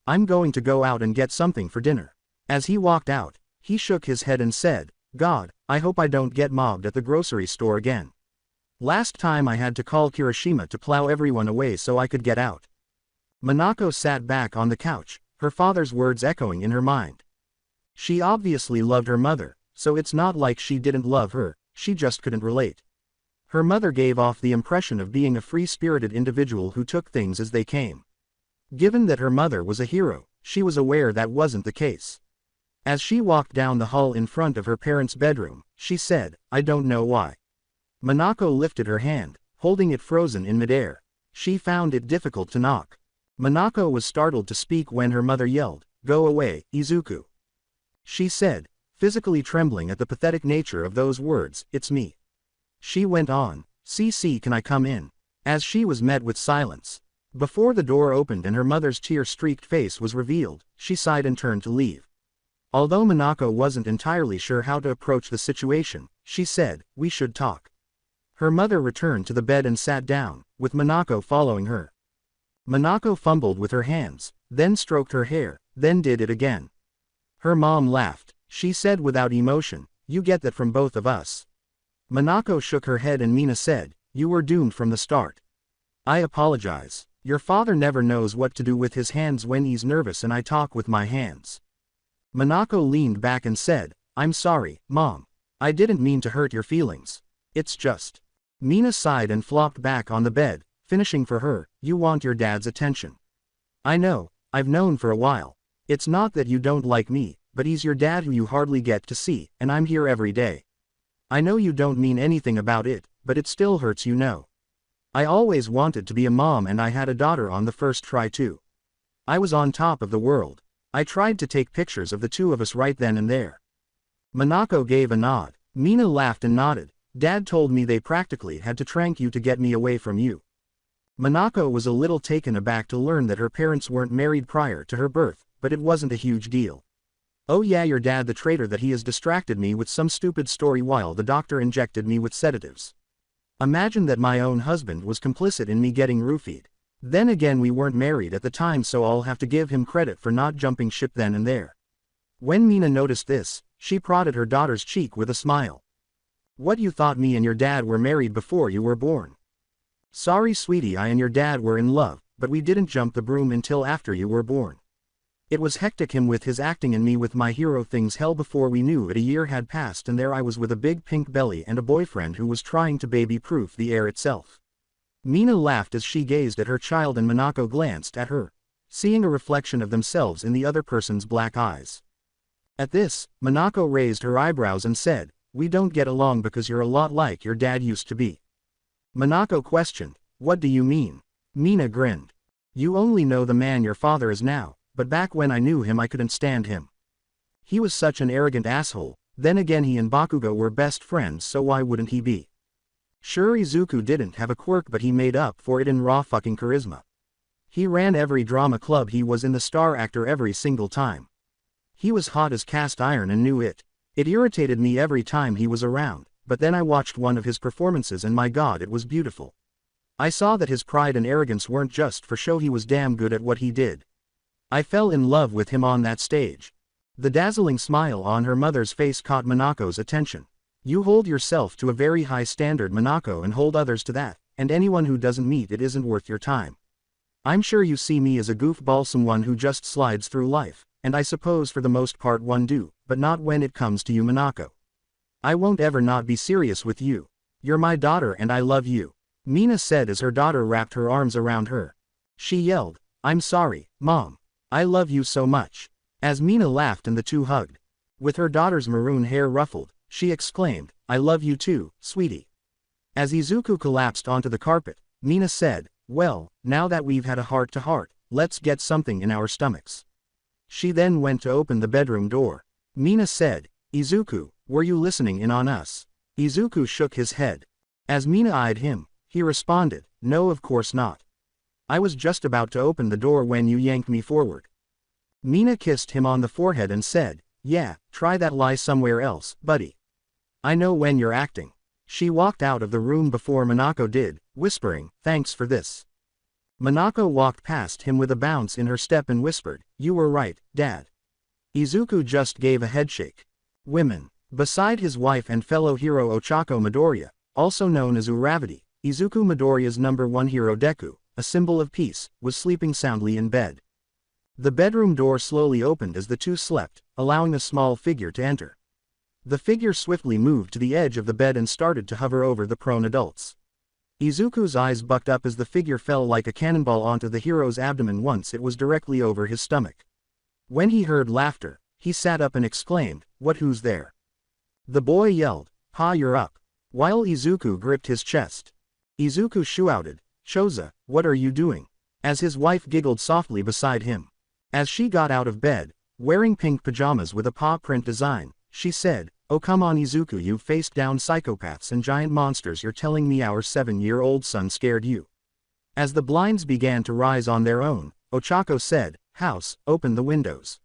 I'm going to go out and get something for dinner." As he walked out, he shook his head and said, "God, I hope I don't get mobbed at the grocery store again. Last time I had to call Kirishima to plow everyone away so I could get out." Minako sat back on the couch, her father's words echoing in her mind. She obviously loved her mother, so it's not like she didn't love her, she just couldn't relate. Her mother gave off the impression of being a free-spirited individual who took things as they came. Given that her mother was a hero, she was aware that wasn't the case. As she walked down the hall in front of her parents' bedroom, she said, "I don't know why." Minako lifted her hand, holding it frozen in midair. She found it difficult to knock. Minako was startled to speak when her mother yelled, "Go away, Izuku." She said, physically trembling at the pathetic nature of those words, "It's me." She went on, "CC, can I come in?" As she was met with silence. Before the door opened and her mother's tear-streaked face was revealed, she sighed and turned to leave. Although Minako wasn't entirely sure how to approach the situation, she said, "We should talk." Her mother returned to the bed and sat down, with Minako following her. Minako fumbled with her hands, then stroked her hair, then did it again. Her mom laughed. She said without emotion, "You get that from both of us." Minako shook her head and Mina said, "You were doomed from the start. I apologize. Your father never knows what to do with his hands when he's nervous and I talk with my hands." Minako leaned back and said, "I'm sorry, Mom. I didn't mean to hurt your feelings. It's just." Mina sighed and flopped back on the bed, finishing for her, "You want your dad's attention. I know, I've known for a while. It's not that you don't like me, but he's your dad who you hardly get to see, and I'm here every day. I know you don't mean anything about it, but it still hurts, you know. I always wanted to be a mom and I had a daughter on the first try too. I was on top of the world. I tried to take pictures of the two of us right then and there." Minako gave a nod. Mina laughed and nodded. "Dad told me they practically had to trank you to get me away from you." Minako was a little taken aback to learn that her parents weren't married prior to her birth, but it wasn't a huge deal. "Oh yeah, your dad, the traitor, that he has distracted me with some stupid story while the doctor injected me with sedatives. Imagine that my own husband was complicit in me getting roofied. Then again, we weren't married at the time, so I'll have to give him credit for not jumping ship then and there." When Mina noticed this, she prodded her daughter's cheek with a smile. "What, you thought me and your dad were married before you were born? Sorry sweetie, I and your dad were in love, but we didn't jump the broom until after you were born. It was hectic, him with his acting and me with my hero things. Hell, before we knew it a year had passed and there I was with a big pink belly and a boyfriend who was trying to baby-proof the air itself." Mina laughed as she gazed at her child and Minako glanced at her, seeing a reflection of themselves in the other person's black eyes. At this, Minako raised her eyebrows and said, "We don't get along because you're a lot like your dad used to be." Minako questioned, "What do you mean?" Mina grinned. You only know the man your father is now, but back when I knew him I couldn't stand him. He was such an arrogant asshole, then again he and Bakugo were best friends so why wouldn't he be? Sure Izuku didn't have a quirk but he made up for it in raw fucking charisma. He ran every drama club he was in the star actor every single time. He was hot as cast iron and knew it. It irritated me every time he was around, but then I watched one of his performances and my god it was beautiful. I saw that his pride and arrogance weren't just for show, he was damn good at what he did. I fell in love with him on that stage. The dazzling smile on her mother's face caught Monaco's attention. You hold yourself to a very high standard, Monaco, and hold others to that, and anyone who doesn't meet it isn't worth your time. I'm sure you see me as a goofball, someone who just slides through life, and I suppose for the most part one do, but not when it comes to you, Monaco. I won't ever not be serious with you. You're my daughter and I love you. Mina said as her daughter wrapped her arms around her. She yelled, I'm sorry, Mom. I love you so much. As Mina laughed and the two hugged. With her daughter's maroon hair ruffled, she exclaimed, I love you too, sweetie. As Izuku collapsed onto the carpet, Mina said, well, now that we've had a heart-to-heart, let's get something in our stomachs. She then went to open the bedroom door. Mina said, Izuku, were you listening in on us? Izuku shook his head. As Mina eyed him, he responded, no, of course not. I was just about to open the door when you yanked me forward. Mina kissed him on the forehead and said, yeah, try that lie somewhere else, buddy. I know when you're acting. She walked out of the room before Monaco did, whispering, thanks for this. Monaco walked past him with a bounce in her step and whispered, you were right, Dad. Izuku just gave a headshake. Women. Beside his wife and fellow hero Ochako Midoriya, also known as Uravati, Izuku Midoriya's #1 hero Deku, a symbol of peace, was sleeping soundly in bed. The bedroom door slowly opened as the two slept, allowing a small figure to enter. The figure swiftly moved to the edge of the bed and started to hover over the prone adults. Izuku's eyes bucked up as the figure fell like a cannonball onto the hero's abdomen once it was directly over his stomach. When he heard laughter, he sat up and exclaimed, what, who's there? The boy yelled, Pa, you're up. While Izuku gripped his chest. Izuku shouted, Choza, what are you doing? As his wife giggled softly beside him. As she got out of bed, wearing pink pajamas with a paw print design, she said, oh come on Izuku, you've faced down psychopaths and giant monsters, you're telling me our 7-year-old son scared you? As the blinds began to rise on their own, Ochako said, House, open the windows.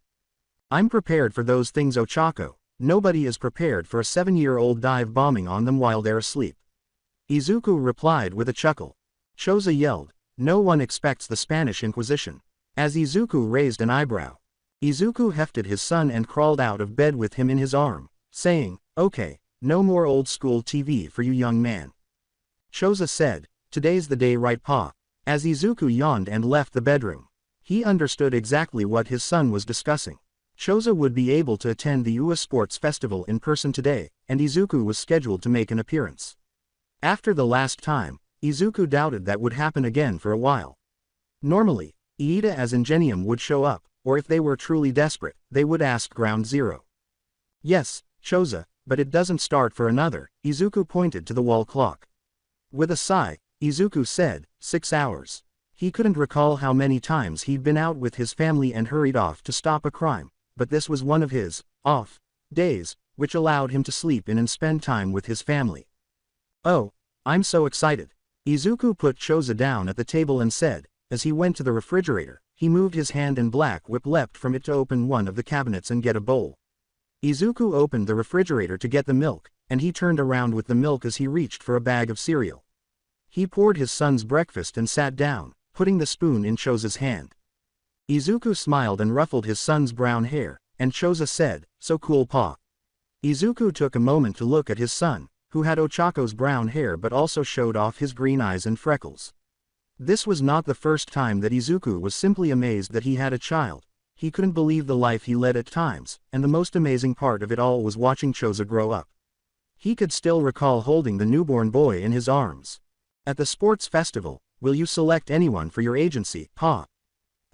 I'm prepared for those things, Ochako. Nobody is prepared for a 7-year-old dive bombing on them while they're asleep. Izuku replied with a chuckle. Choza yelled, no one expects the Spanish Inquisition. As Izuku raised an eyebrow. Izuku hefted his son and crawled out of bed with him in his arm, saying, okay, no more old school TV for you, young man. Choza said, today's the day, right, Pa? As Izuku yawned and left the bedroom. He understood exactly what his son was discussing. Choza would be able to attend the UA Sports Festival in person today, and Izuku was scheduled to make an appearance. After the last time, Izuku doubted that would happen again for a while. Normally, Iida as Ingenium would show up, or if they were truly desperate, they would ask Ground Zero. Yes, Choza, but it doesn't start for another, Izuku pointed to the wall clock. With a sigh, Izuku said, 6 hours. He couldn't recall how many times he'd been out with his family and hurried off to stop a crime, but this was one of his off days, which allowed him to sleep in and spend time with his family. Oh, I'm so excited. Izuku put Choza down at the table and said, as he went to the refrigerator, he moved his hand and Black Whip leapt from it to open one of the cabinets and get a bowl. Izuku opened the refrigerator to get the milk, and he turned around with the milk as he reached for a bag of cereal. He poured his son's breakfast and sat down, putting the spoon in Choza's hand. Izuku smiled and ruffled his son's brown hair, and Choza said, so cool, Pa. Izuku took a moment to look at his son, who had Ochako's brown hair but also showed off his green eyes and freckles. This was not the first time that Izuku was simply amazed that he had a child. He couldn't believe the life he led at times, and the most amazing part of it all was watching Choza grow up. He could still recall holding the newborn boy in his arms. At the sports festival, will you select anyone for your agency, Pa?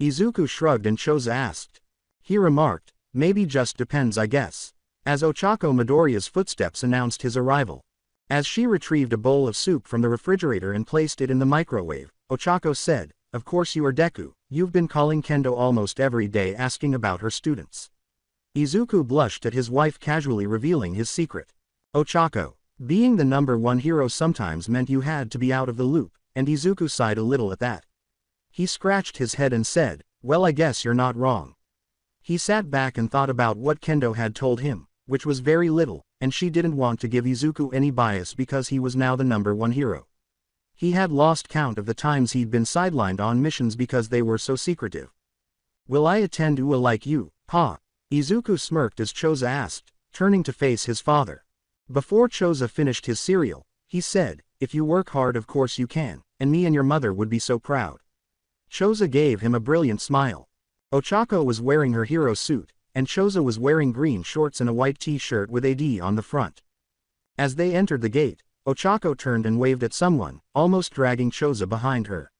Izuku shrugged and Choza asked. He remarked, maybe just depends, I guess. As Ochako Midoriya's footsteps announced his arrival. As she retrieved a bowl of soup from the refrigerator and placed it in the microwave, Ochako said, of course you are Deku, you've been calling Kendo almost every day asking about her students. Izuku blushed at his wife casually revealing his secret. Ochako. Being the number one hero sometimes meant you had to be out of the loop, and Izuku sighed a little at that. He scratched his head and said, well, I guess you're not wrong. He sat back and thought about what Kendo had told him, which was very little, and she didn't want to give Izuku any bias because he was now the number one hero. He had lost count of the times he'd been sidelined on missions because they were so secretive. Will I attend UA like you, Pa? Izuku smirked as Choza asked, turning to face his father. Before Choza finished his cereal, he said, if you work hard of course you can, and me and your mother would be so proud. Choza gave him a brilliant smile. Ochako was wearing her hero suit, and Choza was wearing green shorts and a white t-shirt with a D on the front. As they entered the gate, Ochako turned and waved at someone, almost dragging Choza behind her.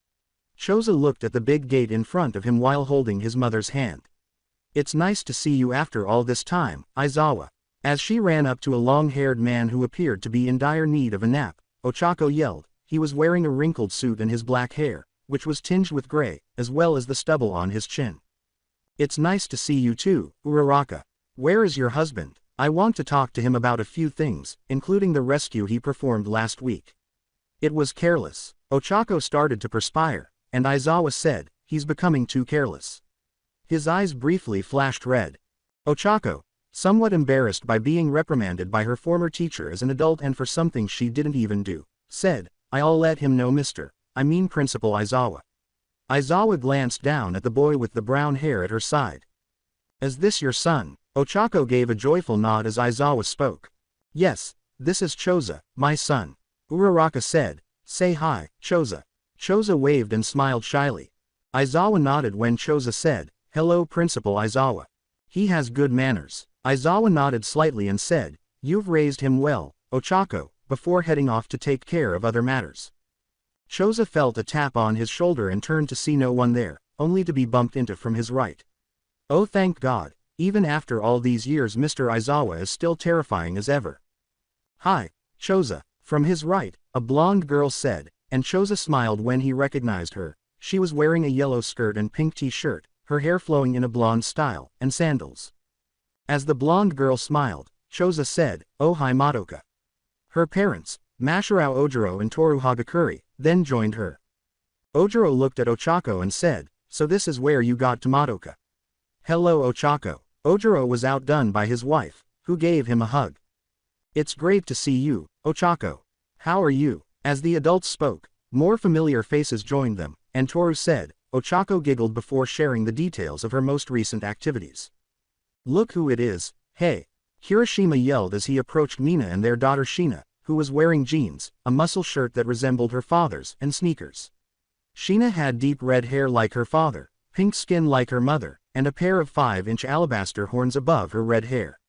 Choza looked at the big gate in front of him while holding his mother's hand. It's nice to see you after all this time, Aizawa. As she ran up to a long-haired man who appeared to be in dire need of a nap, Ochako yelled. He was wearing a wrinkled suit and his black hair, which was tinged with gray, as well as the stubble on his chin. It's nice to see you too, Uraraka. Where is your husband? I want to talk to him about a few things, including the rescue he performed last week. It was careless. Ochako started to perspire, and Aizawa said, he's becoming too careless. His eyes briefly flashed red. Ochako, somewhat embarrassed by being reprimanded by her former teacher as an adult and for something she didn't even do, said, I'll let him know I mean Principal Aizawa. Aizawa glanced down at the boy with the brown hair at her side. Is this your son? Ochako gave a joyful nod as Aizawa spoke. Yes, this is Choza, my son. Uraraka said, say hi, Choza. Choza waved and smiled shyly. Aizawa nodded when Choza said, hello Principal Aizawa. He has good manners. Aizawa nodded slightly and said, you've raised him well, Ochako, before heading off to take care of other matters. Choza felt a tap on his shoulder and turned to see no one there, only to be bumped into from his right. Oh thank God, even after all these years Mr. Aizawa is still terrifying as ever. Hi, Choza, from his right, a blonde girl said, and Choza smiled when he recognized her. She was wearing a yellow skirt and pink t-shirt, her hair flowing in a blonde style, and sandals. As the blonde girl smiled, Choza said, oh hi Madoka. Her parents, Mashirao Ojiro and Toru Hagakuri, then joined her. Ojiro looked at Ochako and said, so this is where you got to Madoka. Hello Ochako. Ojiro was outdone by his wife, who gave him a hug. It's great to see you, Ochako. How are you? As the adults spoke, more familiar faces joined them, and Toru said, Ochako giggled before sharing the details of her most recent activities. Look who it is, hey. Hiroshima yelled as he approached Mina and their daughter Shina, who was wearing jeans, a muscle shirt that resembled her father's, and sneakers. Shina had deep red hair like her father, pink skin like her mother, and a pair of 5-inch alabaster horns above her red hair.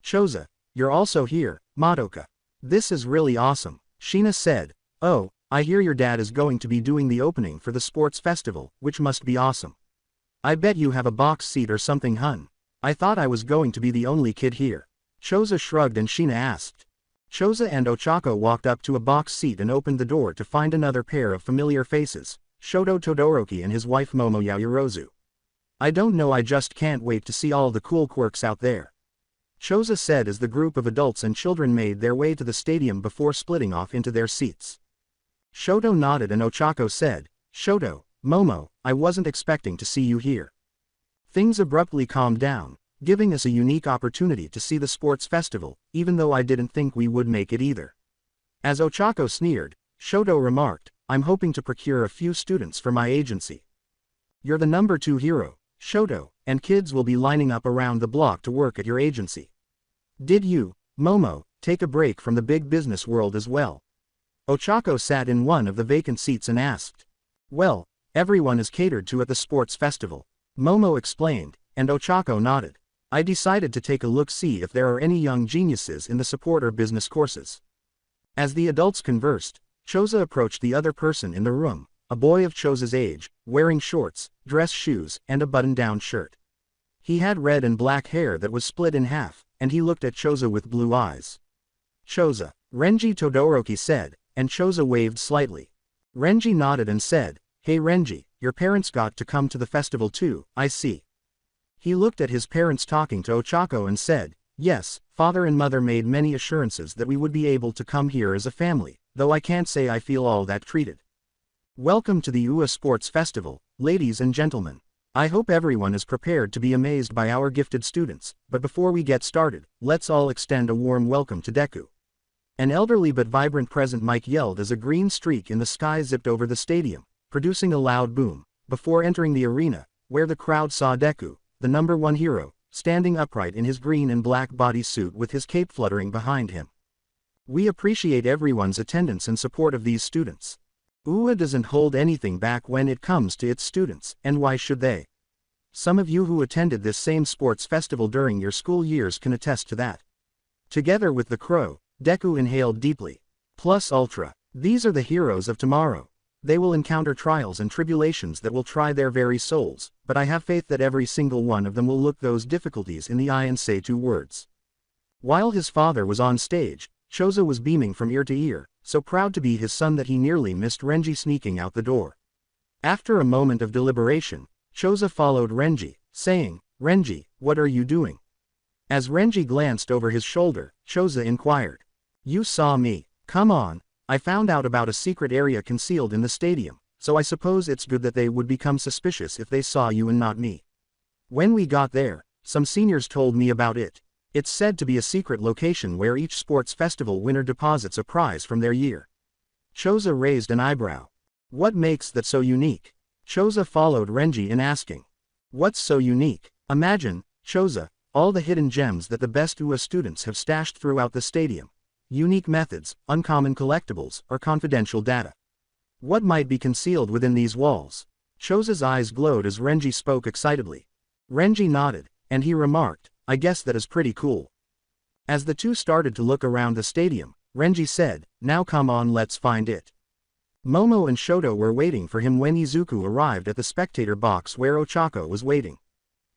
Choza, you're also here, Madoka. This is really awesome, Shina said. Oh, I hear your dad is going to be doing the opening for the sports festival, which must be awesome. I bet you have a box seat or something hun. I thought I was going to be the only kid here. Choza shrugged and Shina asked. Choza and Ochako walked up to a box seat and opened the door to find another pair of familiar faces, Shoto Todoroki and his wife Momo Yaoyorozu. I don't know, I just can't wait to see all the cool quirks out there. Choza said as the group of adults and children made their way to the stadium before splitting off into their seats. Shoto nodded and Ochako said, Shoto, Momo, I wasn't expecting to see you here. Things abruptly calmed down, giving us a unique opportunity to see the sports festival, even though I didn't think we would make it either. As Ochako sneered, Shoto remarked, I'm hoping to procure a few students for my agency. You're the number 2 hero, Shoto, and kids will be lining up around the block to work at your agency. Did you, Momo, take a break from the big business world as well? Ochako sat in one of the vacant seats and asked. Well, everyone is catered to at the sports festival, Momo explained, and Ochako nodded. I decided to take a look see if there are any young geniuses in the support or business courses. As the adults conversed, Choza approached the other person in the room, a boy of Choza's age, wearing shorts, dress shoes, and a button-down shirt. He had red and black hair that was split in half, and he looked at Choza with blue eyes. Choza, Renji Todoroki said, and Choza waved slightly. Renji nodded and said, Hey Renji, your parents got to come to the festival too, I see. He looked at his parents talking to Ochako and said, yes, father and mother made many assurances that we would be able to come here as a family, though I can't say I feel all that treated. Welcome to the UA Sports Festival, ladies and gentlemen. I hope everyone is prepared to be amazed by our gifted students, but before we get started, let's all extend a warm welcome to Deku. An elderly but vibrant present mic yelled as a green streak in the sky zipped over the stadium, producing a loud boom, before entering the arena, where the crowd saw Deku, the #1 hero, standing upright in his green and black bodysuit with his cape fluttering behind him. We appreciate everyone's attendance and support of these students. UA doesn't hold anything back when it comes to its students, and why should they? Some of you who attended this same sports festival during your school years can attest to that. Together with the crow, Deku inhaled deeply. Plus Ultra. These are the heroes of tomorrow. They will encounter trials and tribulations that will try their very souls, but I have faith that every single one of them will look those difficulties in the eye and say 2 words. While his father was on stage, Choza was beaming from ear to ear, so proud to be his son that he nearly missed Renji sneaking out the door. After a moment of deliberation, Choza followed Renji, saying, Renji, what are you doing? As Renji glanced over his shoulder, Choza inquired. You saw me. Come on. I found out about a secret area concealed in the stadium, so I suppose it's good that they would become suspicious if they saw you and not me. When we got there, some seniors told me about it. It's said to be a secret location where each sports festival winner deposits a prize from their year. Choza raised an eyebrow. What makes that so unique? Choza followed Renji in asking. What's so unique? Imagine, Choza, all the hidden gems that the best UA students have stashed throughout the stadium. Unique methods, uncommon collectibles, or confidential data. What might be concealed within these walls? Choza's eyes glowed as Renji spoke excitedly. Renji nodded, and he remarked, I guess that is pretty cool. As the two started to look around the stadium, Renji said, now come on, let's find it. Momo and Shoto were waiting for him when Izuku arrived at the spectator box where Ochako was waiting.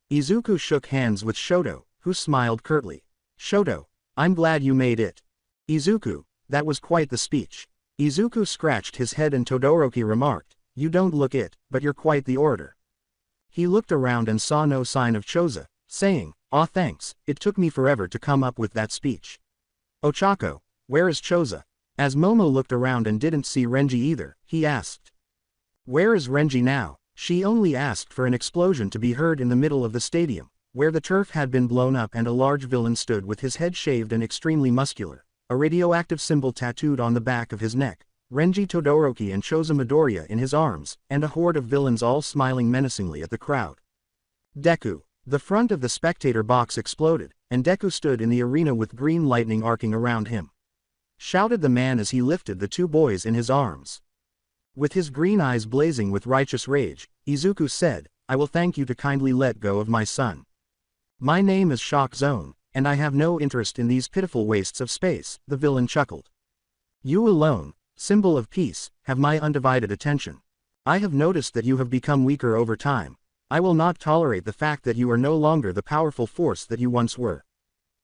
Izuku shook hands with Shoto, who smiled curtly. Shoto, I'm glad you made it. Izuku, that was quite the speech. Izuku scratched his head and Todoroki remarked, you don't look it, but you're quite the orator. He looked around and saw no sign of Choza, saying, aw thanks, it took me forever to come up with that speech. Ochako, where is Choza? As Momo looked around and didn't see Renji either, he asked. Where is Renji now? She only asked for an explosion to be heard in the middle of the stadium, where the turf had been blown up and a large villain stood with his head shaved and extremely muscular, a radioactive symbol tattooed on the back of his neck, Renji Todoroki and Choza Midoriya in his arms, and a horde of villains all smiling menacingly at the crowd. Deku. The front of the spectator box exploded, and Deku stood in the arena with green lightning arcing around him. Shouted the man as he lifted the 2 boys in his arms. With his green eyes blazing with righteous rage, Izuku said, I will thank you to kindly let go of my son. My name is Shock Zone, and I have no interest in these pitiful wastes of space, the villain chuckled. You alone, symbol of peace, have my undivided attention. I have noticed that you have become weaker over time. I will not tolerate the fact that you are no longer the powerful force that you once were.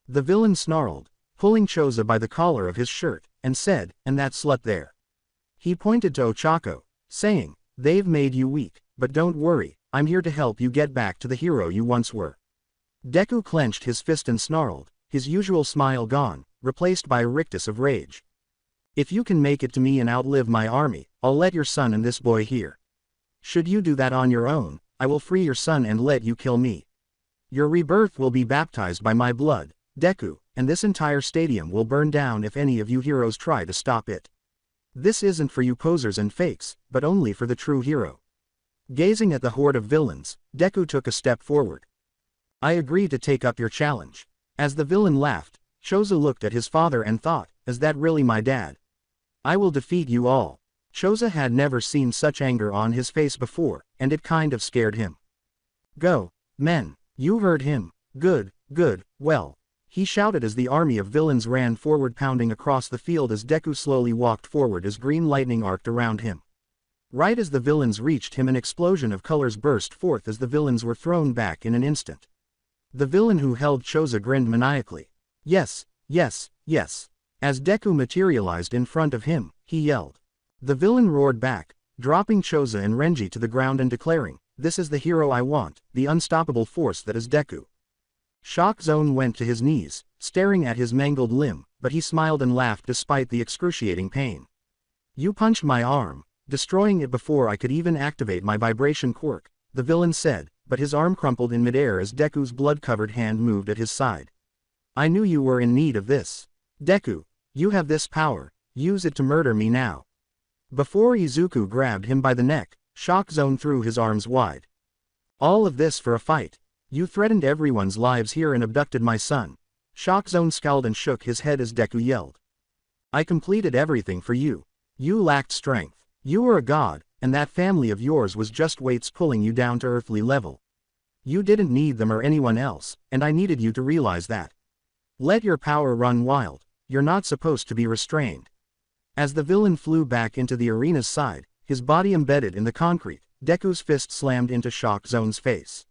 The villain snarled, pulling Choza by the collar of his shirt, and said, and that slut there. He pointed to Ochako, saying, they've made you weak, but don't worry, I'm here to help you get back to the hero you once were. Deku clenched his fist and snarled, his usual smile gone, replaced by a rictus of rage. If you can make it to me and outlive my army, I'll let your son and this boy here. Should you do that on your own, I will free your son and let you kill me. Your rebirth will be baptized by my blood, Deku, and this entire stadium will burn down if any of you heroes try to stop it. This isn't for you posers and fakes, but only for the true hero. Gazing at the horde of villains, Deku took a step forward. I agree to take up your challenge. As the villain laughed, Choza looked at his father and thought, is that really my dad? I will defeat you all. Choza had never seen such anger on his face before, and it kind of scared him. Go, men, you heard him, good, well. He shouted as the army of villains ran forward, pounding across the field as Deku slowly walked forward as green lightning arced around him. Right as the villains reached him, an explosion of colors burst forth as the villains were thrown back in an instant. The villain who held Choza grinned maniacally. Yes. As Deku materialized in front of him, he yelled. The villain roared back, dropping Choza and Renji to the ground and declaring, "This is the hero I want, the unstoppable force that is Deku." Shock Zone went to his knees, staring at his mangled limb, but he smiled and laughed despite the excruciating pain. "You punched my arm, destroying it before I could even activate my vibration quirk," the villain said, but his arm crumpled in midair as Deku's blood-covered hand moved at his side. "I knew you were in need of this. Deku, you have this power, use it to murder me now." Before Izuku grabbed him by the neck, Shock Zone threw his arms wide. "All of this for a fight? You threatened everyone's lives here and abducted my son." Shock Zone scowled and shook his head as Deku yelled. "I completed everything for you. You lacked strength. You were a god, and that family of yours was just weights pulling you down to earthly level. You didn't need them or anyone else, and I needed you to realize that. Let your power run wild, you're not supposed to be restrained." As the villain flew back into the arena's side, his body embedded in the concrete, Deku's fist slammed into Shock Zone's face.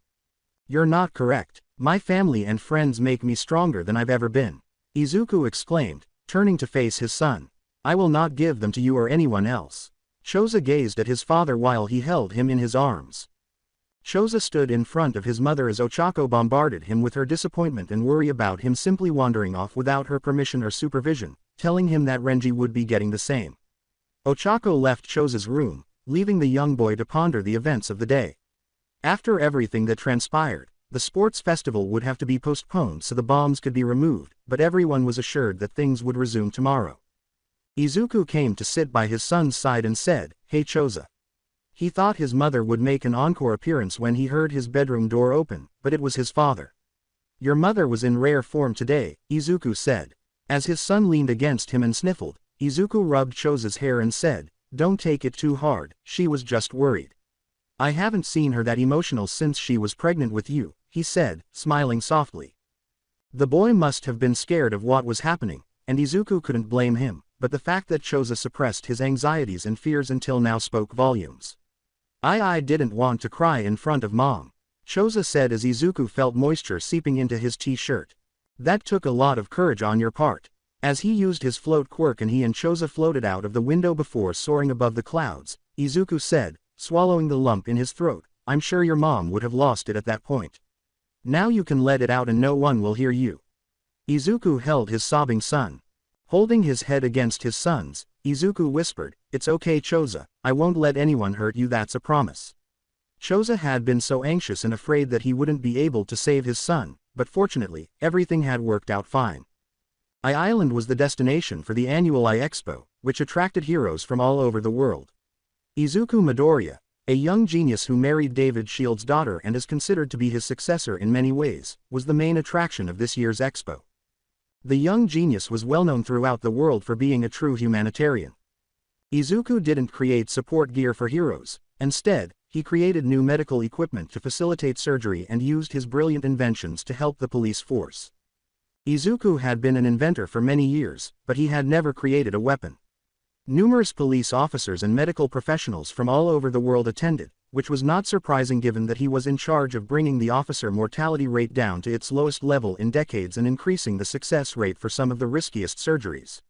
"You're not correct. My family and friends make me stronger than I've ever been," Izuku exclaimed, turning to face his son. "I will not give them to you or anyone else." Choza gazed at his father while he held him in his arms. Choza stood in front of his mother as Ochako bombarded him with her disappointment and worry about him simply wandering off without her permission or supervision, telling him that Renji would be getting the same. Ochako left Choza's room, leaving the young boy to ponder the events of the day. After everything that transpired, the sports festival would have to be postponed so the bombs could be removed, but everyone was assured that things would resume tomorrow. Izuku came to sit by his son's side and said, "Hey Choza." He thought his mother would make an encore appearance when he heard his bedroom door open, but it was his father. "Your mother was in rare form today," Izuku said. As his son leaned against him and sniffled, Izuku rubbed Choza's hair and said, "Don't take it too hard, she was just worried. I haven't seen her that emotional since she was pregnant with you," he said, smiling softly. The boy must have been scared of what was happening, and Izuku couldn't blame him, but the fact that Choza suppressed his anxieties and fears until now spoke volumes. I didn't want to cry in front of Mom," Choza said as Izuku felt moisture seeping into his t-shirt. "That took a lot of courage on your part." As he used his float quirk and he and Choza floated out of the window before soaring above the clouds, Izuku said, swallowing the lump in his throat, "I'm sure your mom would have lost it at that point. Now you can let it out and no one will hear you." Izuku held his sobbing son. Holding his head against his son's, Izuku whispered, "It's okay Choza, I won't let anyone hurt you, that's a promise." Choza had been so anxious and afraid that he wouldn't be able to save his son, but fortunately, everything had worked out fine. Island was the destination for the annual Expo, which attracted heroes from all over the world. Izuku Midoriya, a young genius who married David Shield's daughter and is considered to be his successor in many ways, was the main attraction of this year's expo. The young genius was well known throughout the world for being a true humanitarian. Izuku didn't create support gear for heroes, instead, he created new medical equipment to facilitate surgery and used his brilliant inventions to help the police force. Izuku had been an inventor for many years, but he had never created a weapon. Numerous police officers and medical professionals from all over the world attended, which was not surprising given that he was in charge of bringing the officer mortality rate down to its lowest level in decades and increasing the success rate for some of the riskiest surgeries.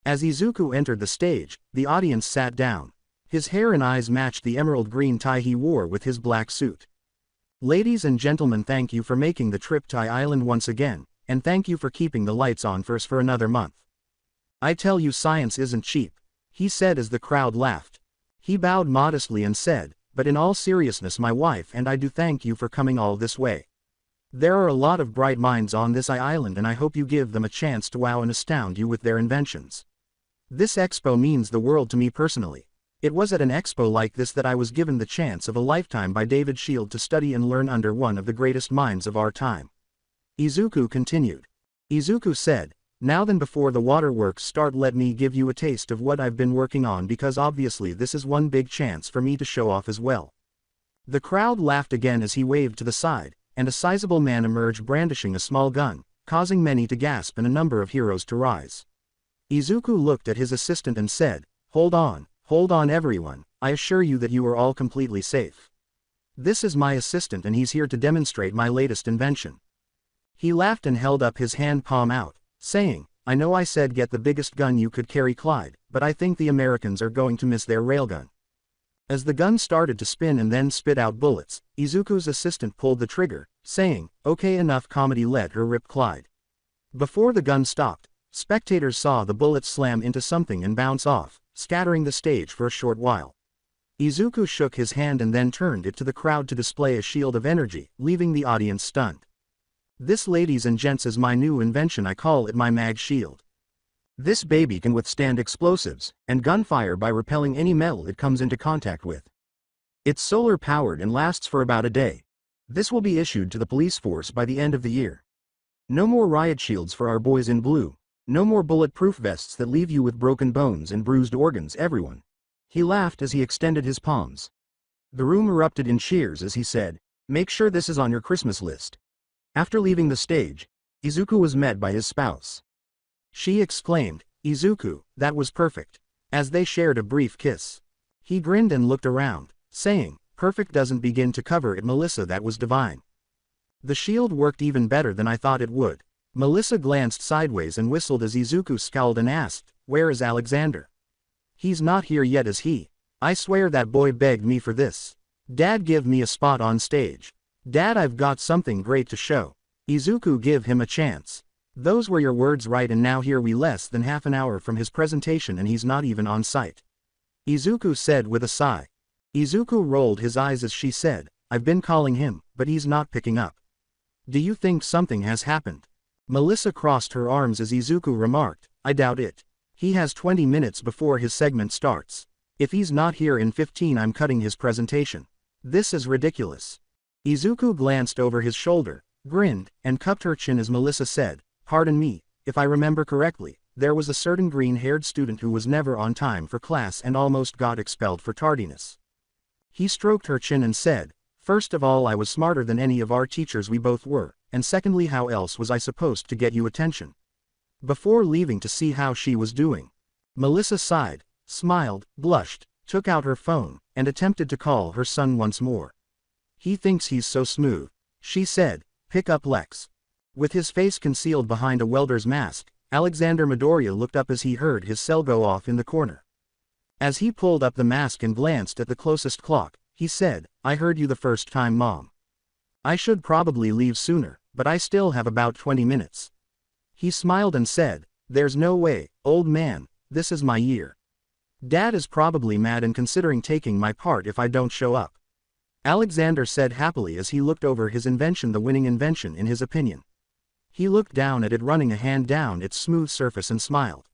As Izuku entered the stage, the audience sat down. His hair and eyes matched the emerald green tie he wore with his black suit. "Ladies and gentlemen, thank you for making the trip to Island once again, and thank you for keeping the lights on for us for another month. I tell you science isn't cheap," he said as the crowd laughed. He bowed modestly and said, "But in all seriousness, my wife and I do thank you for coming all this way. There are a lot of bright minds on this island and I hope you give them a chance to wow and astound you with their inventions. This expo means the world to me personally. It was at an expo like this that I was given the chance of a lifetime by David Shield to study and learn under one of the greatest minds of our time." Izuku continued. Izuku said, "Now then, before the waterworks start, let me give you a taste of what I've been working on because obviously this is one big chance for me to show off as well." The crowd laughed again as he waved to the side, and a sizable man emerged brandishing a small gun, causing many to gasp and a number of heroes to rise. Izuku looked at his assistant and said, hold on everyone, I assure you that you are all completely safe. This is my assistant and he's here to demonstrate my latest invention." He laughed and held up his hand palm out, saying, "I know I said get the biggest gun you could carry, Clyde, but I think the Americans are going to miss their railgun. As the gun started to spin and then spit out bullets, Izuku's assistant pulled the trigger, saying, "Okay, enough comedy, let her rip, Clyde." Before the gun stopped, spectators saw the bullets slam into something and bounce off, scattering the stage for a short while. Izuku shook his hand and then turned it to the crowd to display a shield of energy, leaving the audience stunned. "This, ladies and gents, is my new invention. I call it my mag shield. This baby can withstand explosives and gunfire by repelling any metal it comes into contact with. It's solar powered and lasts for about a day. This will be issued to the police force by the end of the year. No more riot shields for our boys in blue. No more bulletproof vests that leave you with broken bones and bruised organs, everyone." He laughed as he extended his palms. The room erupted in cheers as he said, "Make sure this is on your Christmas list." After leaving the stage, Izuku was met by his spouse. She exclaimed, "Izuku, that was perfect," as they shared a brief kiss. He grinned and looked around, saying, "Perfect doesn't begin to cover it, Melissa, that was divine. The shield worked even better than I thought it would." Melissa glanced sideways and whistled as Izuku scowled and asked, "Where is Alexander?" "He's not here yet, is he? I swear that boy begged me for this. Dad, give me a spot on stage. Dad, I've got something great to show. Izuku, give him a chance." "Those were your words, right? And now here we less than half an hour from his presentation and he's not even on site," Izuku said with a sigh. Izuku rolled his eyes as she said, "I've been calling him, but he's not picking up. Do you think something has happened?" Melissa crossed her arms as Izuku remarked, "I doubt it. He has 20 minutes before his segment starts. If he's not here in 15, I'm cutting his presentation. This is ridiculous." Izuku glanced over his shoulder, grinned, and cupped her chin as Melissa said, "Pardon me, if I remember correctly, there was a certain green-haired student who was never on time for class and almost got expelled for tardiness." He stroked her chin and said, "First of all, I was smarter than any of our teachers, we both were, and secondly, how else was I supposed to get you attention?" Before leaving to see how she was doing, Melissa sighed, smiled, blushed, took out her phone, and attempted to call her son once more. "He thinks he's so smooth," she said, "pick up Lex." With his face concealed behind a welder's mask, Alexander Midoriya looked up as he heard his cell go off in the corner. As he pulled up the mask and glanced at the closest clock, he said, "I heard you the first time, Mom. I should probably leave sooner, but I still have about 20 minutes. He smiled and said, "There's no way, old man, this is my year. Dad is probably mad and considering taking my part if I don't show up." Alexander said happily as he looked over his invention, the winning invention in his opinion. He looked down at it, running a hand down its smooth surface, and smiled.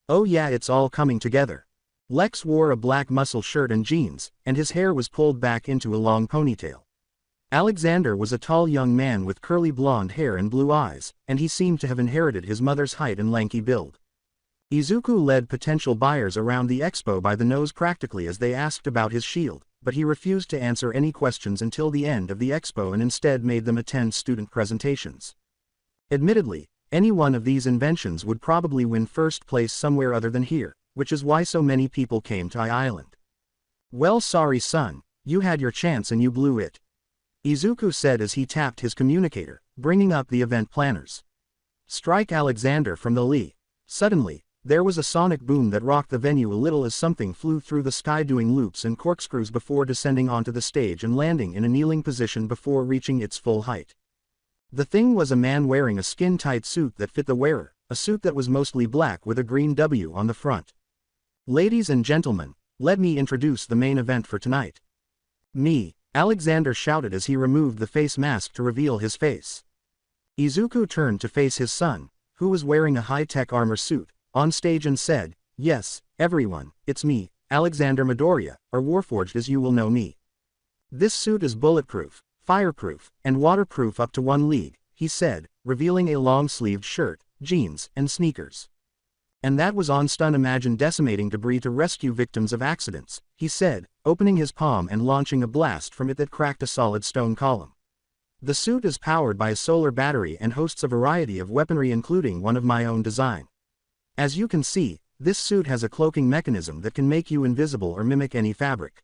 "Oh yeah, it's all coming together." Lex wore a black muscle shirt and jeans, and his hair was pulled back into a long ponytail. Alexander was a tall young man with curly blonde hair and blue eyes, and he seemed to have inherited his mother's height and lanky build. Izuku led potential buyers around the expo by the nose practically as they asked about his shield, but he refused to answer any questions until the end of the expo and instead made them attend student presentations. Admittedly, any one of these inventions would probably win first place somewhere other than here, which is why so many people came to Island. "Well, sorry son, you had your chance and you blew it," Izuku said as he tapped his communicator, bringing up the event planners. "Strike Alexander from the Lee." Suddenly, there was a sonic boom that rocked the venue a little as something flew through the sky doing loops and corkscrews before descending onto the stage and landing in a kneeling position before reaching its full height. The thing was a man wearing a skin-tight suit that fit the wearer, a suit that was mostly black with a green W on the front. "Ladies and gentlemen, let me introduce the main event for tonight. Me," Alexander shouted as he removed the face mask to reveal his face. Izuku turned to face his son, who was wearing a high-tech armor suit, on stage and said, "Yes, everyone, it's me, Alexander Midoriya, or Warforged as you will know me. This suit is bulletproof, fireproof, and waterproof up to 1 league," he said, revealing a long-sleeved shirt, jeans, and sneakers. "And that was on stun. Imagine decimating debris to rescue victims of accidents," he said, opening his palm and launching a blast from it that cracked a solid stone column. "The suit is powered by a solar battery and hosts a variety of weaponry including one of my own design. As you can see, this suit has a cloaking mechanism that can make you invisible or mimic any fabric."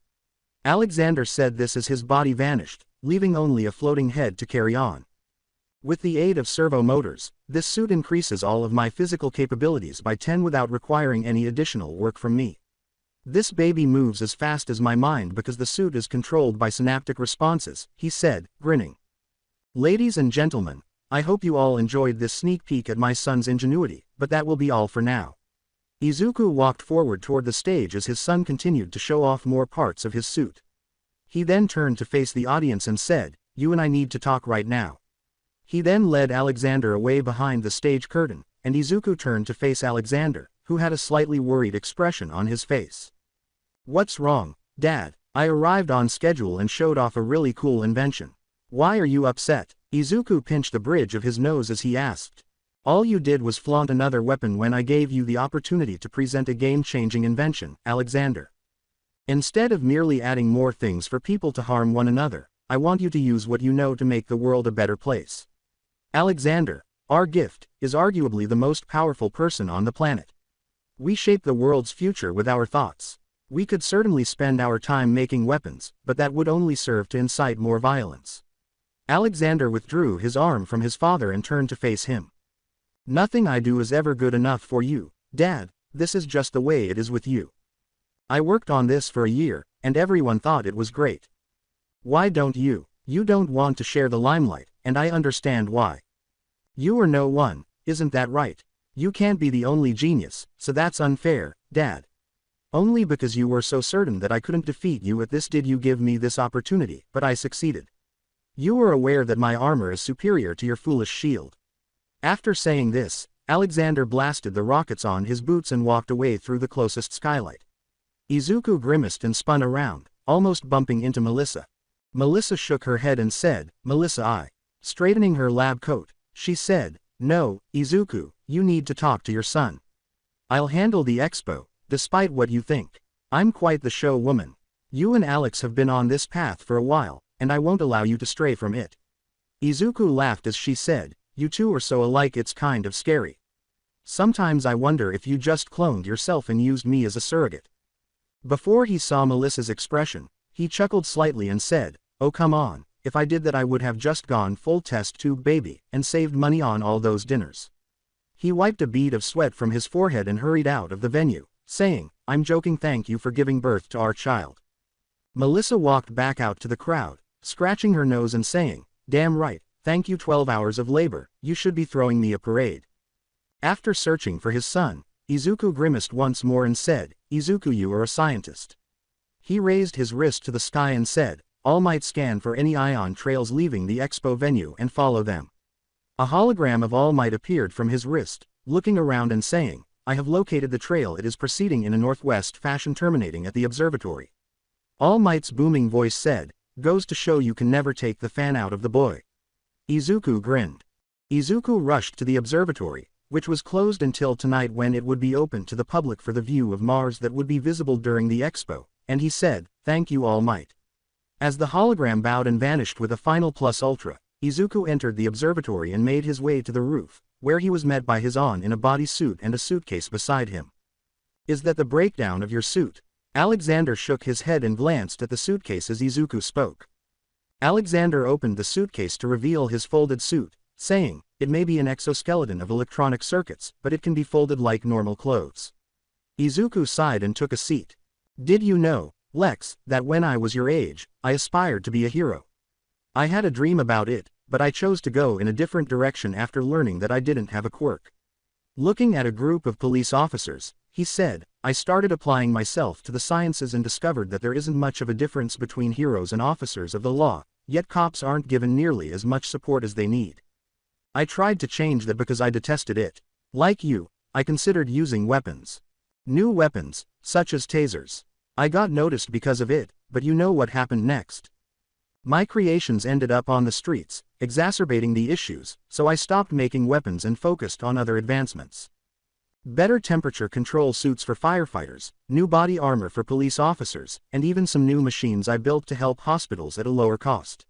Alexander said this as his body vanished, leaving only a floating head to carry on. "With the aid of servo motors, this suit increases all of my physical capabilities by 10 without requiring any additional work from me. This baby moves as fast as my mind because the suit is controlled by synaptic responses, he said, grinning. Ladies and gentlemen, I hope you all enjoyed this sneak peek at my son's ingenuity, but that will be all for now. Izuku walked forward toward the stage as his son continued to show off more parts of his suit. He then turned to face the audience and said, "You and I need to talk right now." He then led Alexander away behind the stage curtain, and Izuku turned to face Alexander, who had a slightly worried expression on his face. "What's wrong, Dad? I arrived on schedule and showed off a really cool invention. Why are you upset?" Izuku pinched the bridge of his nose as he asked. "All you did was flaunt another weapon when I gave you the opportunity to present a game-changing invention, Alexander. Instead of merely adding more things for people to harm one another, I want you to use what you know to make the world a better place. Alexander, our gift, is arguably the most powerful person on the planet. We shape the world's future with our thoughts. We could certainly spend our time making weapons, but that would only serve to incite more violence." Alexander withdrew his arm from his father and turned to face him. "Nothing I do is ever good enough for you, Dad. This is just the way it is with you. I worked on this for a year, and everyone thought it was great. Why don't you? You don't want to share the limelight, and I understand why. You are no one, isn't that right? You can't be the only genius, so that's unfair, Dad. Only because you were so certain that I couldn't defeat you at this did you give me this opportunity, but I succeeded. You were aware that my armor is superior to your foolish shield." After saying this, Alexander blasted the rockets on his boots and walked away through the closest skylight. Izuku grimaced and spun around, almost bumping into Melissa. Melissa shook her head and said, "Melissa, straightening her lab coat, she said, "No, Izuku, you need to talk to your son. I'll handle the expo, despite what you think. I'm quite the show woman. You and Alex have been on this path for a while, and I won't allow you to stray from it." Izuku laughed as she said, "You two are so alike it's kind of scary. Sometimes I wonder if you just cloned yourself and used me as a surrogate." Before he saw Melissa's expression, he chuckled slightly and said, "Oh come on, if I did that I would have just gone full test tube baby, and saved money on all those dinners." He wiped a bead of sweat from his forehead and hurried out of the venue, saying, "I'm joking, thank you for giving birth to our child." Melissa walked back out to the crowd, scratching her nose and saying, "Damn right, thank you, 12 hours of labor, you should be throwing me a parade." After searching for his son, Izuku grimaced once more and said, "Izuku, you are a scientist." He raised his wrist to the sky and said, "All Might scan for any ion trails leaving the expo venue and follow them." A hologram of All Might appeared from his wrist, looking around and saying, "I have located the trail, it is proceeding in a northwest fashion terminating at the observatory." All Might's booming voice said, "Goes to show you can never take the fan out of the boy." Izuku grinned. Izuku rushed to the observatory, which was closed until tonight when it would be open to the public for the view of Mars that would be visible during the expo, and he said, "Thank you, All Might." As the hologram bowed and vanished with a final plus ultra, Izuku entered the observatory and made his way to the roof, where he was met by his An in a bodysuit and a suitcase beside him. "Is that the breakdown of your suit?" Alexander shook his head and glanced at the suitcase as Izuku spoke. Alexander opened the suitcase to reveal his folded suit, saying, "It may be an exoskeleton of electronic circuits, but it can be folded like normal clothes." Izuku sighed and took a seat. "Did you know, Lex, that when I was your age, I aspired to be a hero? I had a dream about it, but I chose to go in a different direction after learning that I didn't have a quirk." Looking at a group of police officers, he said, "I started applying myself to the sciences and discovered that there isn't much of a difference between heroes and officers of the law, yet cops aren't given nearly as much support as they need. I tried to change that because I detested it. Like you, I considered using weapons. New weapons, such as tasers. I got noticed because of it, but you know what happened next. My creations ended up on the streets, exacerbating the issues, so I stopped making weapons and focused on other advancements. Better temperature control suits for firefighters, new body armor for police officers, and even some new machines I built to help hospitals at a lower cost."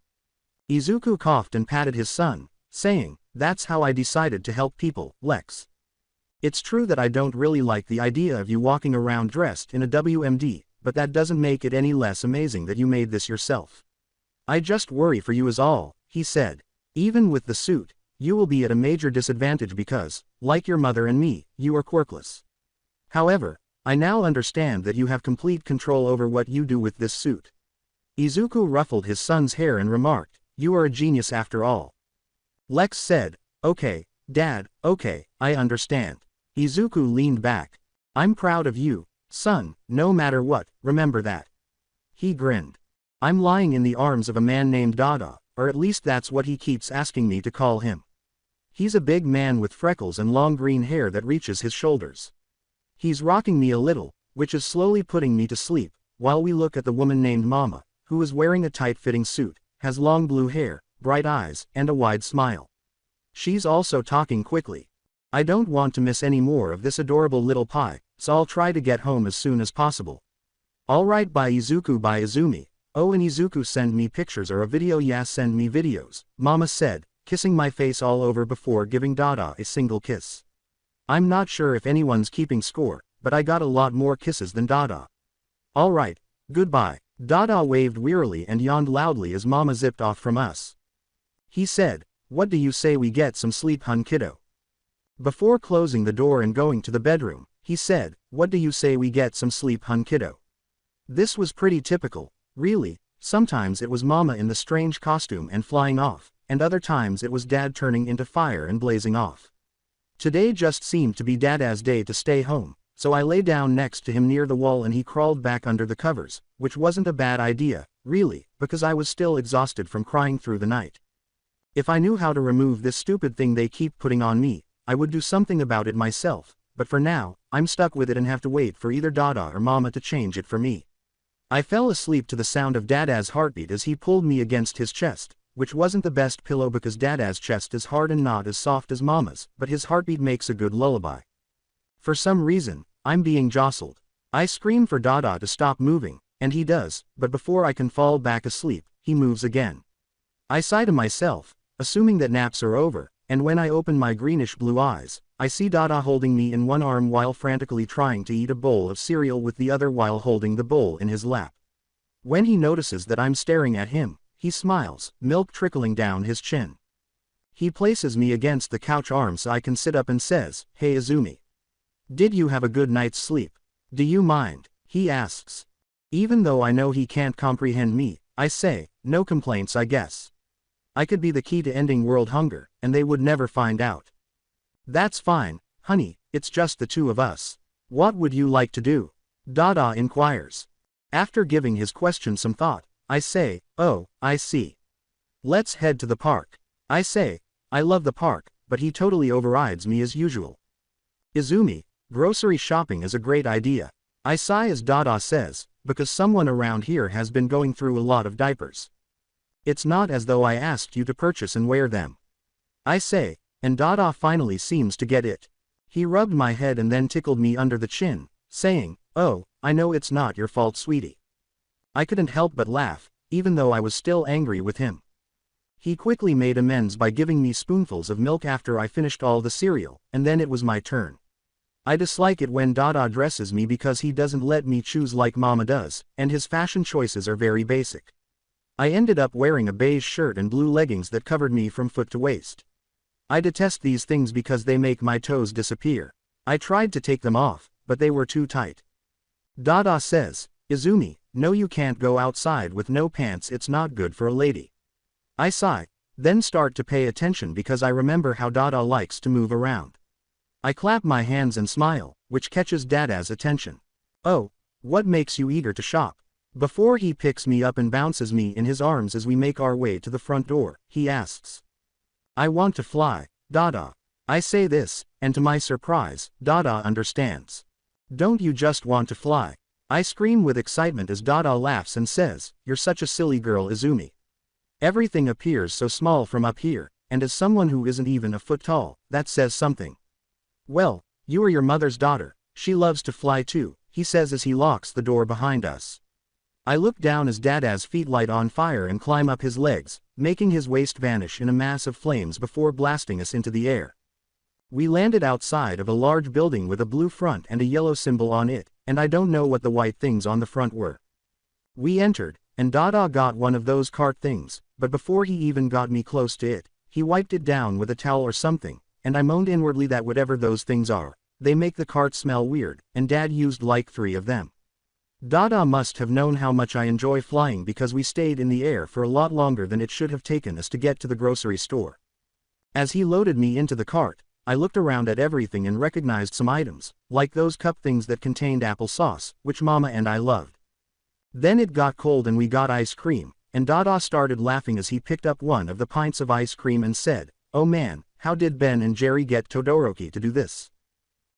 Izuku coughed and patted his son, saying, "That's how I decided to help people, Lex. It's true that I don't really like the idea of you walking around dressed in a WMD, but that doesn't make it any less amazing that you made this yourself. I just worry for you is all," he said. "Even with the suit, you will be at a major disadvantage because, like your mother and me, you are quirkless. However, I now understand that you have complete control over what you do with this suit. Izuku ruffled his son's hair and remarked, "You are a genius after all." Lex said, "Okay, Dad, okay, I understand." Izuku leaned back. "I'm proud of you, son, no matter what, remember that." He grinned. "I'm lying in the arms of a man named Dada, or at least that's what he keeps asking me to call him. He's a big man with freckles and long green hair that reaches his shoulders. He's rocking me a little, which is slowly putting me to sleep, while we look at the woman named Mama, who is wearing a tight-fitting suit, has long blue hair, bright eyes, and a wide smile. She's also talking quickly. I don't want to miss any more of this adorable little pie, so I'll try to get home as soon as possible." "Alright by Izuku by Izumi. Oh, and Izuku send me pictures or a video, yeah, send me videos," Mama said, kissing my face all over before giving Dada a single kiss. "I'm not sure if anyone's keeping score, but I got a lot more kisses than Dada." "Alright, goodbye." Dada waved wearily and yawned loudly as Mama zipped off from us. He said, "What do you say we get some sleep, hun kiddo?" Before closing the door and going to the bedroom, he said, "What do you say we get some sleep, hun kiddo?" This was pretty typical, really. Sometimes it was Mama in the strange costume and flying off, and other times it was Dad turning into fire and blazing off. Today just seemed to be Dada's day to stay home, so I lay down next to him near the wall and he crawled back under the covers, which wasn't a bad idea, really, because I was still exhausted from crying through the night. If I knew how to remove this stupid thing they keep putting on me, I would do something about it myself, but for now, I'm stuck with it and have to wait for either Dada or Mama to change it for me. I fell asleep to the sound of Dada's heartbeat as he pulled me against his chest, which wasn't the best pillow because Dada's chest is hard and not as soft as Mama's, but his heartbeat makes a good lullaby. For some reason, I'm being jostled. I scream for Dada to stop moving, and he does, but before I can fall back asleep, he moves again. I sigh to myself, assuming that naps are over, and when I open my greenish-blue eyes, I see Dada holding me in one arm while frantically trying to eat a bowl of cereal with the other while holding the bowl in his lap. When he notices that I'm staring at him, he smiles, milk trickling down his chin. He places me against the couch arm so I can sit up and says, "Hey Izumi. Did you have a good night's sleep? Do you mind?" he asks. Even though I know he can't comprehend me, I say, "No complaints, I guess. I could be the key to ending world hunger, and they would never find out." "That's fine, honey, it's just the two of us. What would you like to do?" Dada inquires. After giving his question some thought, I say, "Oh, I see. Let's head to the park." I say, I love the park, but he totally overrides me as usual. "Izumi, grocery shopping is a great idea." I sigh as Dada says, "Because someone around here has been going through a lot of diapers. It's not as though I asked you to purchase and wear them." I say, and Dada finally seems to get it. He rubbed my head and then tickled me under the chin, saying, "Oh, I know it's not your fault, sweetie." I couldn't help but laugh, even though I was still angry with him. He quickly made amends by giving me spoonfuls of milk after I finished all the cereal, and then it was my turn. I dislike it when Dada dresses me because he doesn't let me choose like Mama does, and his fashion choices are very basic. I ended up wearing a beige shirt and blue leggings that covered me from foot to waist. I detest these things because they make my toes disappear. I tried to take them off, but they were too tight. Dada says, "Izumi, no, you can't go outside with no pants, it's not good for a lady." I sigh, then start to pay attention because I remember how Dada likes to move around. I clap my hands and smile, which catches Dada's attention. "Oh, what makes you eager to shop?" Before he picks me up and bounces me in his arms as we make our way to the front door, he asks, "I want to fly, Dada." I say this, and to my surprise, Dada understands. "Don't you just want to fly?" I scream with excitement as Dada laughs and says, "You're such a silly girl, Izumi. Everything appears so small from up here, and as someone who isn't even a foot tall, that says something." "Well, you are your mother's daughter, she loves to fly too," he says as he locks the door behind us. I look down as Dada's feet light on fire and climb up his legs, making his waist vanish in a mass of flames before blasting us into the air. We landed outside of a large building with a blue front and a yellow symbol on it, and I don't know what the white things on the front were. We entered, and Dada got one of those cart things, but before he even got me close to it, he wiped it down with a towel or something, and I moaned inwardly that whatever those things are, They make the cart smell weird, and Dad used like 3 of them. Dada must have known how much I enjoy flying because we stayed in the air for a lot longer than it should have taken us to get to the grocery store. As he loaded me into the cart, I looked around at everything and recognized some items, like those cup things that contained applesauce, which Mama and I loved. Then it got cold and we got ice cream, and Dada started laughing as he picked up one of the pints of ice cream and said, "Oh man, how did Ben and Jerry get Todoroki to do this?"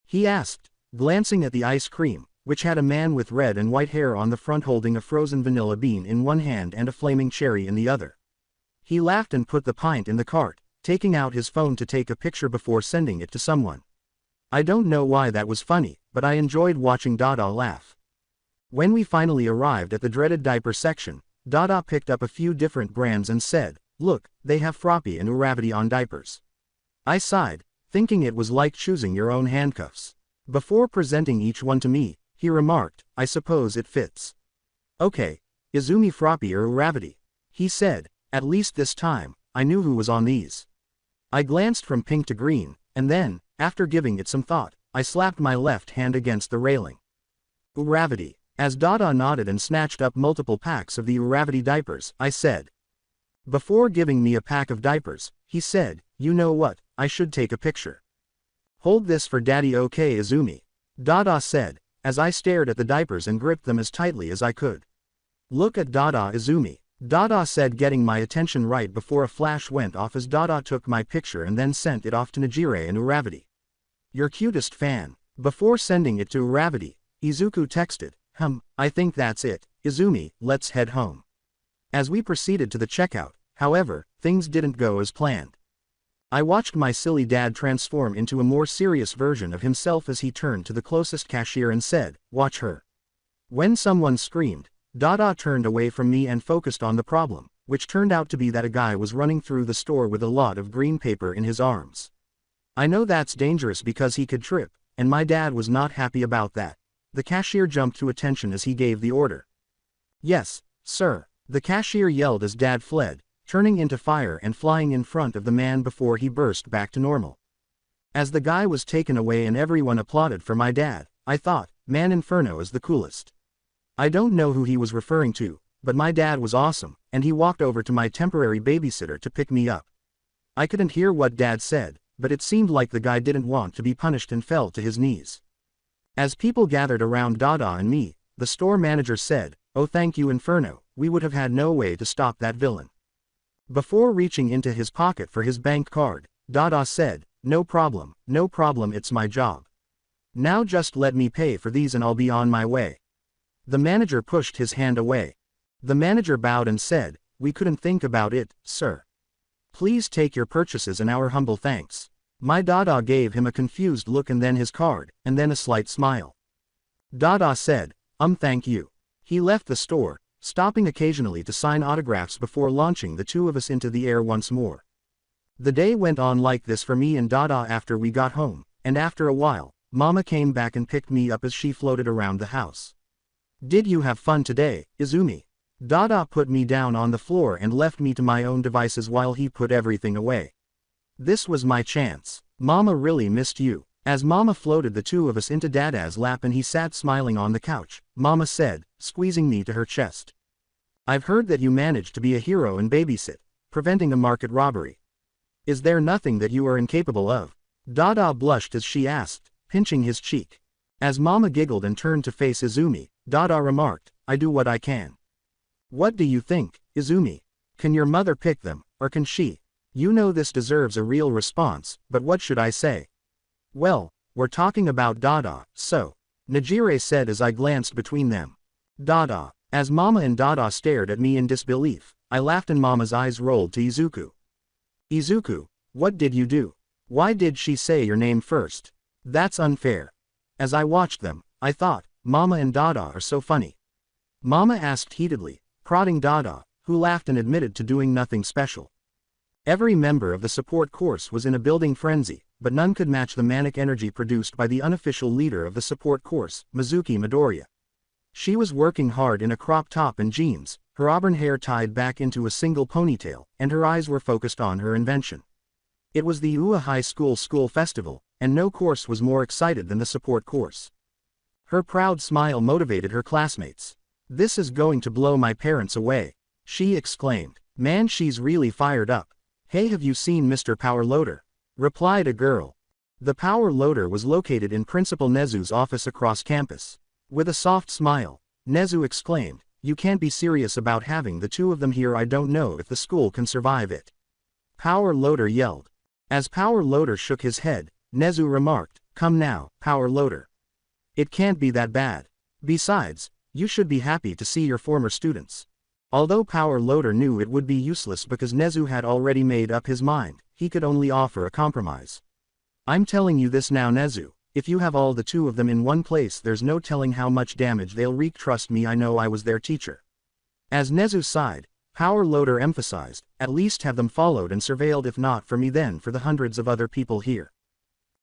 He asked, glancing at the ice cream, which had a man with red and white hair on the front holding a frozen vanilla bean in one hand and a flaming cherry in the other. He laughed and put the pint in the cart, taking out his phone to take a picture before sending it to someone. I don't know why that was funny, but I enjoyed watching Dada laugh. When we finally arrived at the dreaded diaper section, Dada picked up a few different brands and said, "Look, they have Froppy and Uravity on diapers." I sighed, thinking it was like choosing your own handcuffs. Before presenting each one to me, he remarked, "I suppose it fits." "Okay, Izumi Froppy or Uravity," he said. At least this time, I knew who was on these. I glanced from pink to green, and then, after giving it some thought, I slapped my left hand against the railing. "Uravity." As Dada nodded and snatched up multiple packs of the Uravity diapers, I said. Before giving me a pack of diapers, he said, "You know what, I should take a picture." "Hold this for Daddy, okay Izumi," Dada said, as I stared at the diapers and gripped them as tightly as I could. "Look at Dada Izumi," Dada said, getting my attention right before a flash went off as Dada took my picture and then sent it off to Najire and Uravity. "Your cutest fan." Before sending it to Uravity, Izuku texted, "I think that's it, Izumi, let's head home." As we proceeded to the checkout, however, things didn't go as planned. I watched my silly dad transform into a more serious version of himself as he turned to the closest cashier and said, "Watch her." When someone screamed, Dada turned away from me and focused on the problem, which turned out to be that a guy was running through the store with a lot of green paper in his arms. I know that's dangerous because he could trip, and my dad was not happy about that. The cashier jumped to attention as he gave the order. "Yes, sir," the cashier yelled as Dad fled, turning into fire and flying in front of the man before he burst back to normal. As the guy was taken away and everyone applauded for my dad, I thought, man, Inferno is the coolest. I don't know who he was referring to, but my dad was awesome, and he walked over to my temporary babysitter to pick me up. I couldn't hear what Dad said, but it seemed like the guy didn't want to be punished and fell to his knees. As people gathered around Dada and me, the store manager said, "Oh, thank you Inferno, we would have had no way to stop that villain." Before reaching into his pocket for his bank card, Dada said, no problem, it's my job. Now just let me pay for these and I'll be on my way." The manager pushed his hand away. The manager bowed and said, "We couldn't think about it, sir. Please take your purchases and our humble thanks." My Dada gave him a confused look and then his card, and then a slight smile. Dada said, Thank you." He left the store, stopping occasionally to sign autographs before launching the two of us into the air once more. The day went on like this for me and Dada after we got home, and after a while, Mama came back and picked me up as she floated around the house. "Did you have fun today, Izumi?" Dada put me down on the floor and left me to my own devices while he put everything away. This was my chance. "Mama really missed you." As Mama floated the two of us into Dada's lap and he sat smiling on the couch, Mama said, squeezing me to her chest, "I've heard that you managed to be a hero and babysit, preventing a market robbery. Is there nothing that you are incapable of?" Dada blushed as she asked, pinching his cheek. As Mama giggled and turned to face Izumi, Dada remarked, "I do what I can." "What do you think, Izumi? Can your mother pick them, or can she? You know this deserves a real response, but what should I say?" "Well, we're talking about Dada, so," Najire said as I glanced between them. "Dada." As Mama and Dada stared at me in disbelief, I laughed and Mama's eyes rolled to Izuku. "Izuku, what did you do? Why did she say your name first? That's unfair." As I watched them, I thought, Mama and Dada are so funny. Mama asked heatedly, prodding Dada, who laughed and admitted to doing nothing special. Every member of the support course was in a building frenzy, but none could match the manic energy produced by the unofficial leader of the support course, Mizuki Midoriya. She was working hard in a crop top and jeans, her auburn hair tied back into a single ponytail, and her eyes were focused on her invention. It was the UA High School School Festival, and no course was more excited than the support course. Her proud smile motivated her classmates. "This is going to blow my parents away," she exclaimed. "Man, she's really fired up." "Hey, have you seen Mr. Power Loader?" replied a girl. The Power Loader was located in Principal Nezu's office across campus. With a soft smile, Nezu exclaimed, "You can't be serious about having the two of them here. I don't know if the school can survive it." Power Loader yelled. As Power Loader shook his head, Nezu remarked, "Come now, Power Loader. It can't be that bad. Besides, you should be happy to see your former students." Although Power Loader knew it would be useless because Nezu had already made up his mind, he could only offer a compromise. "I'm telling you this now, Nezu. If you have all the two of them in one place, there's no telling how much damage they'll wreak. Trust me, I know, I was their teacher." As Nezu sighed, Power Loader emphasized, "At least have them followed and surveilled, if not for me then for the hundreds of other people here."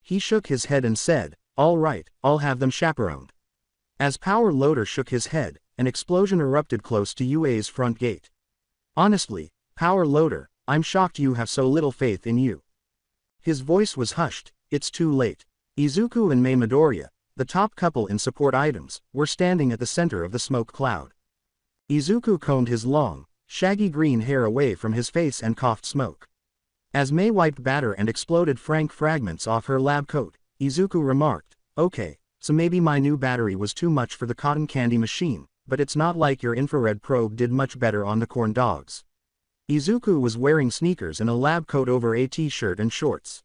He shook his head and said, "All right, I'll have them chaperoned." As Power Loader shook his head, an explosion erupted close to UA's front gate. "Honestly, Power Loader, I'm shocked you have so little faith in you." His voice was hushed. "It's too late." Izuku and Mei Midoriya, the top couple in support items, were standing at the center of the smoke cloud. Izuku combed his long, shaggy green hair away from his face and coughed smoke. As Mei wiped batter and exploded frank fragments off her lab coat, Izuku remarked, "Okay, so maybe my new battery was too much for the cotton candy machine, but it's not like your infrared probe did much better on the corn dogs." Izuku was wearing sneakers and a lab coat over a t-shirt and shorts.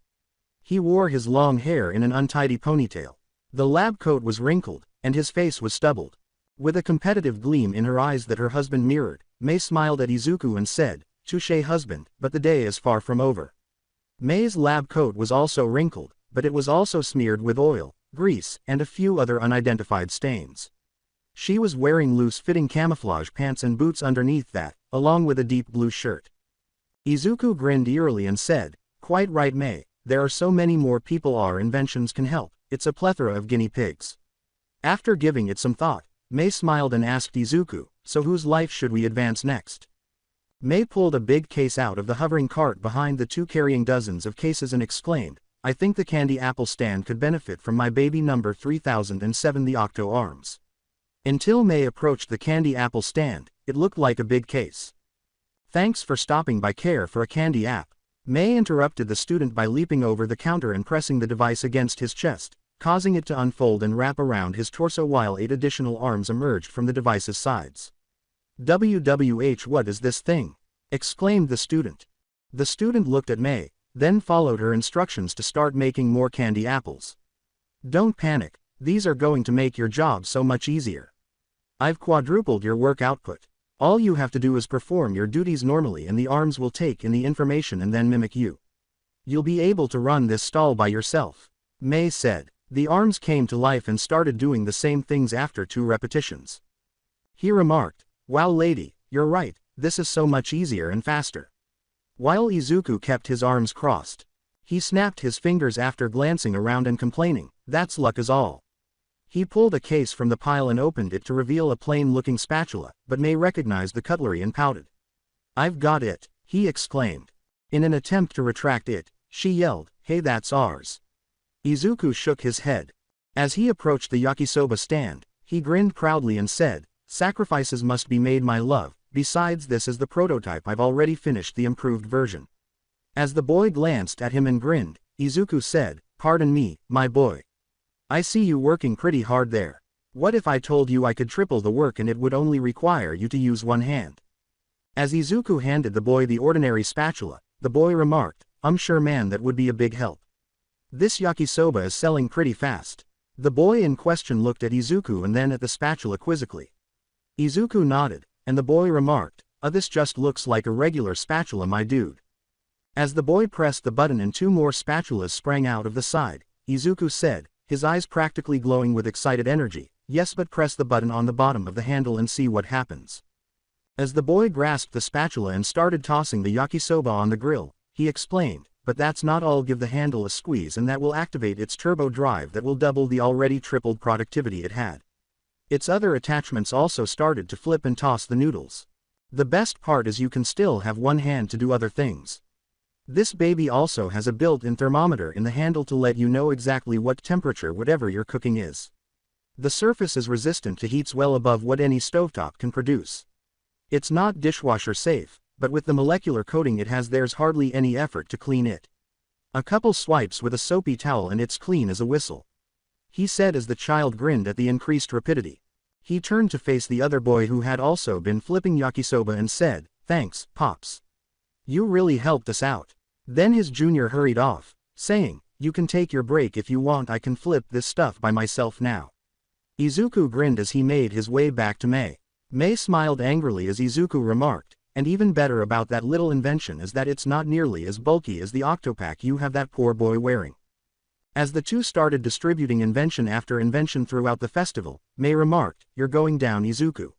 He wore his long hair in an untidy ponytail. The lab coat was wrinkled, and his face was stubbled. With a competitive gleam in her eyes that her husband mirrored, Mei smiled at Izuku and said, "Touché, husband, but the day is far from over." Mei's lab coat was also wrinkled, but it was also smeared with oil, grease, and a few other unidentified stains. She was wearing loose-fitting camouflage pants and boots underneath that, along with a deep blue shirt. Izuku grinned eerily and said, "Quite right, Mei, there are so many more people our inventions can help, it's a plethora of guinea pigs." After giving it some thought, Mei smiled and asked Izuku, "So whose life should we advance next?" Mei pulled a big case out of the hovering cart behind the two carrying dozens of cases and exclaimed, "I think the candy apple stand could benefit from my baby number 3007, the Octo Arms." Until Mei approached the candy apple stand, it looked like a big case. "Thanks for stopping by. Care for a candy app?" Mei interrupted the student by leaping over the counter and pressing the device against his chest, causing it to unfold and wrap around his torso while 8 additional arms emerged from the device's sides. "WWH, what is this thing?" exclaimed the student. The student looked at Mei, then followed her instructions to start making more candy apples. "Don't panic, these are going to make your job so much easier. I've quadrupled your work output. All you have to do is perform your duties normally and the arms will take in the information and then mimic you. You'll be able to run this stall by yourself," Mei said. The arms came to life and started doing the same things after 2 repetitions. He remarked, "Wow lady, you're right, this is so much easier and faster." While Izuku kept his arms crossed, he snapped his fingers after glancing around and complaining, "That's luck is all." He pulled a case from the pile and opened it to reveal a plain-looking spatula, but Mei recognized the cutlery and pouted. "I've got it," he exclaimed. In an attempt to retract it, she yelled, "Hey, that's ours." Izuku shook his head. As he approached the yakisoba stand, he grinned proudly and said, "Sacrifices must be made, my love, besides this is the prototype, I've already finished the improved version." As the boy glanced at him and grinned, Izuku said, "Pardon me, my boy. I see you working pretty hard there. What if I told you I could triple the work and it would only require you to use one hand?" As Izuku handed the boy the ordinary spatula, the boy remarked, Sure man, that would be a big help. This yakisoba is selling pretty fast." The boy in question looked at Izuku and then at the spatula quizzically. Izuku nodded, and the boy remarked, This just looks like a regular spatula, my dude." As the boy pressed the button and 2 more spatulas sprang out of the side, Izuku said, his eyes practically glowing with excited energy, "Yes, but press the button on the bottom of the handle and see what happens." As the boy grasped the spatula and started tossing the yakisoba on the grill, he explained, "But that's not all, give the handle a squeeze and that will activate its turbo drive that will double the already tripled productivity it had." Its other attachments also started to flip and toss the noodles. "The best part is you can still have one hand to do other things." This baby also has a built-in thermometer in the handle to let you know exactly what temperature whatever you're cooking is. The surface is resistant to heats well above what any stovetop can produce. It's not dishwasher safe, but with the molecular coating it has there's hardly any effort to clean it. A couple swipes with a soapy towel and it's clean as a whistle. He said as the child grinned at the increased rapidity. He turned to face the other boy who had also been flipping yakisoba and said, "Thanks, Pops. You really helped us out." Then his junior hurried off, saying, "You can take your break if you want, I can flip this stuff by myself now." Izuku grinned as he made his way back to Mei. Mei smiled angrily as Izuku remarked, "And even better about that little invention is that it's not nearly as bulky as the octopack you have that poor boy wearing." As the two started distributing invention after invention throughout the festival, Mei remarked, "You're going down, Izuku.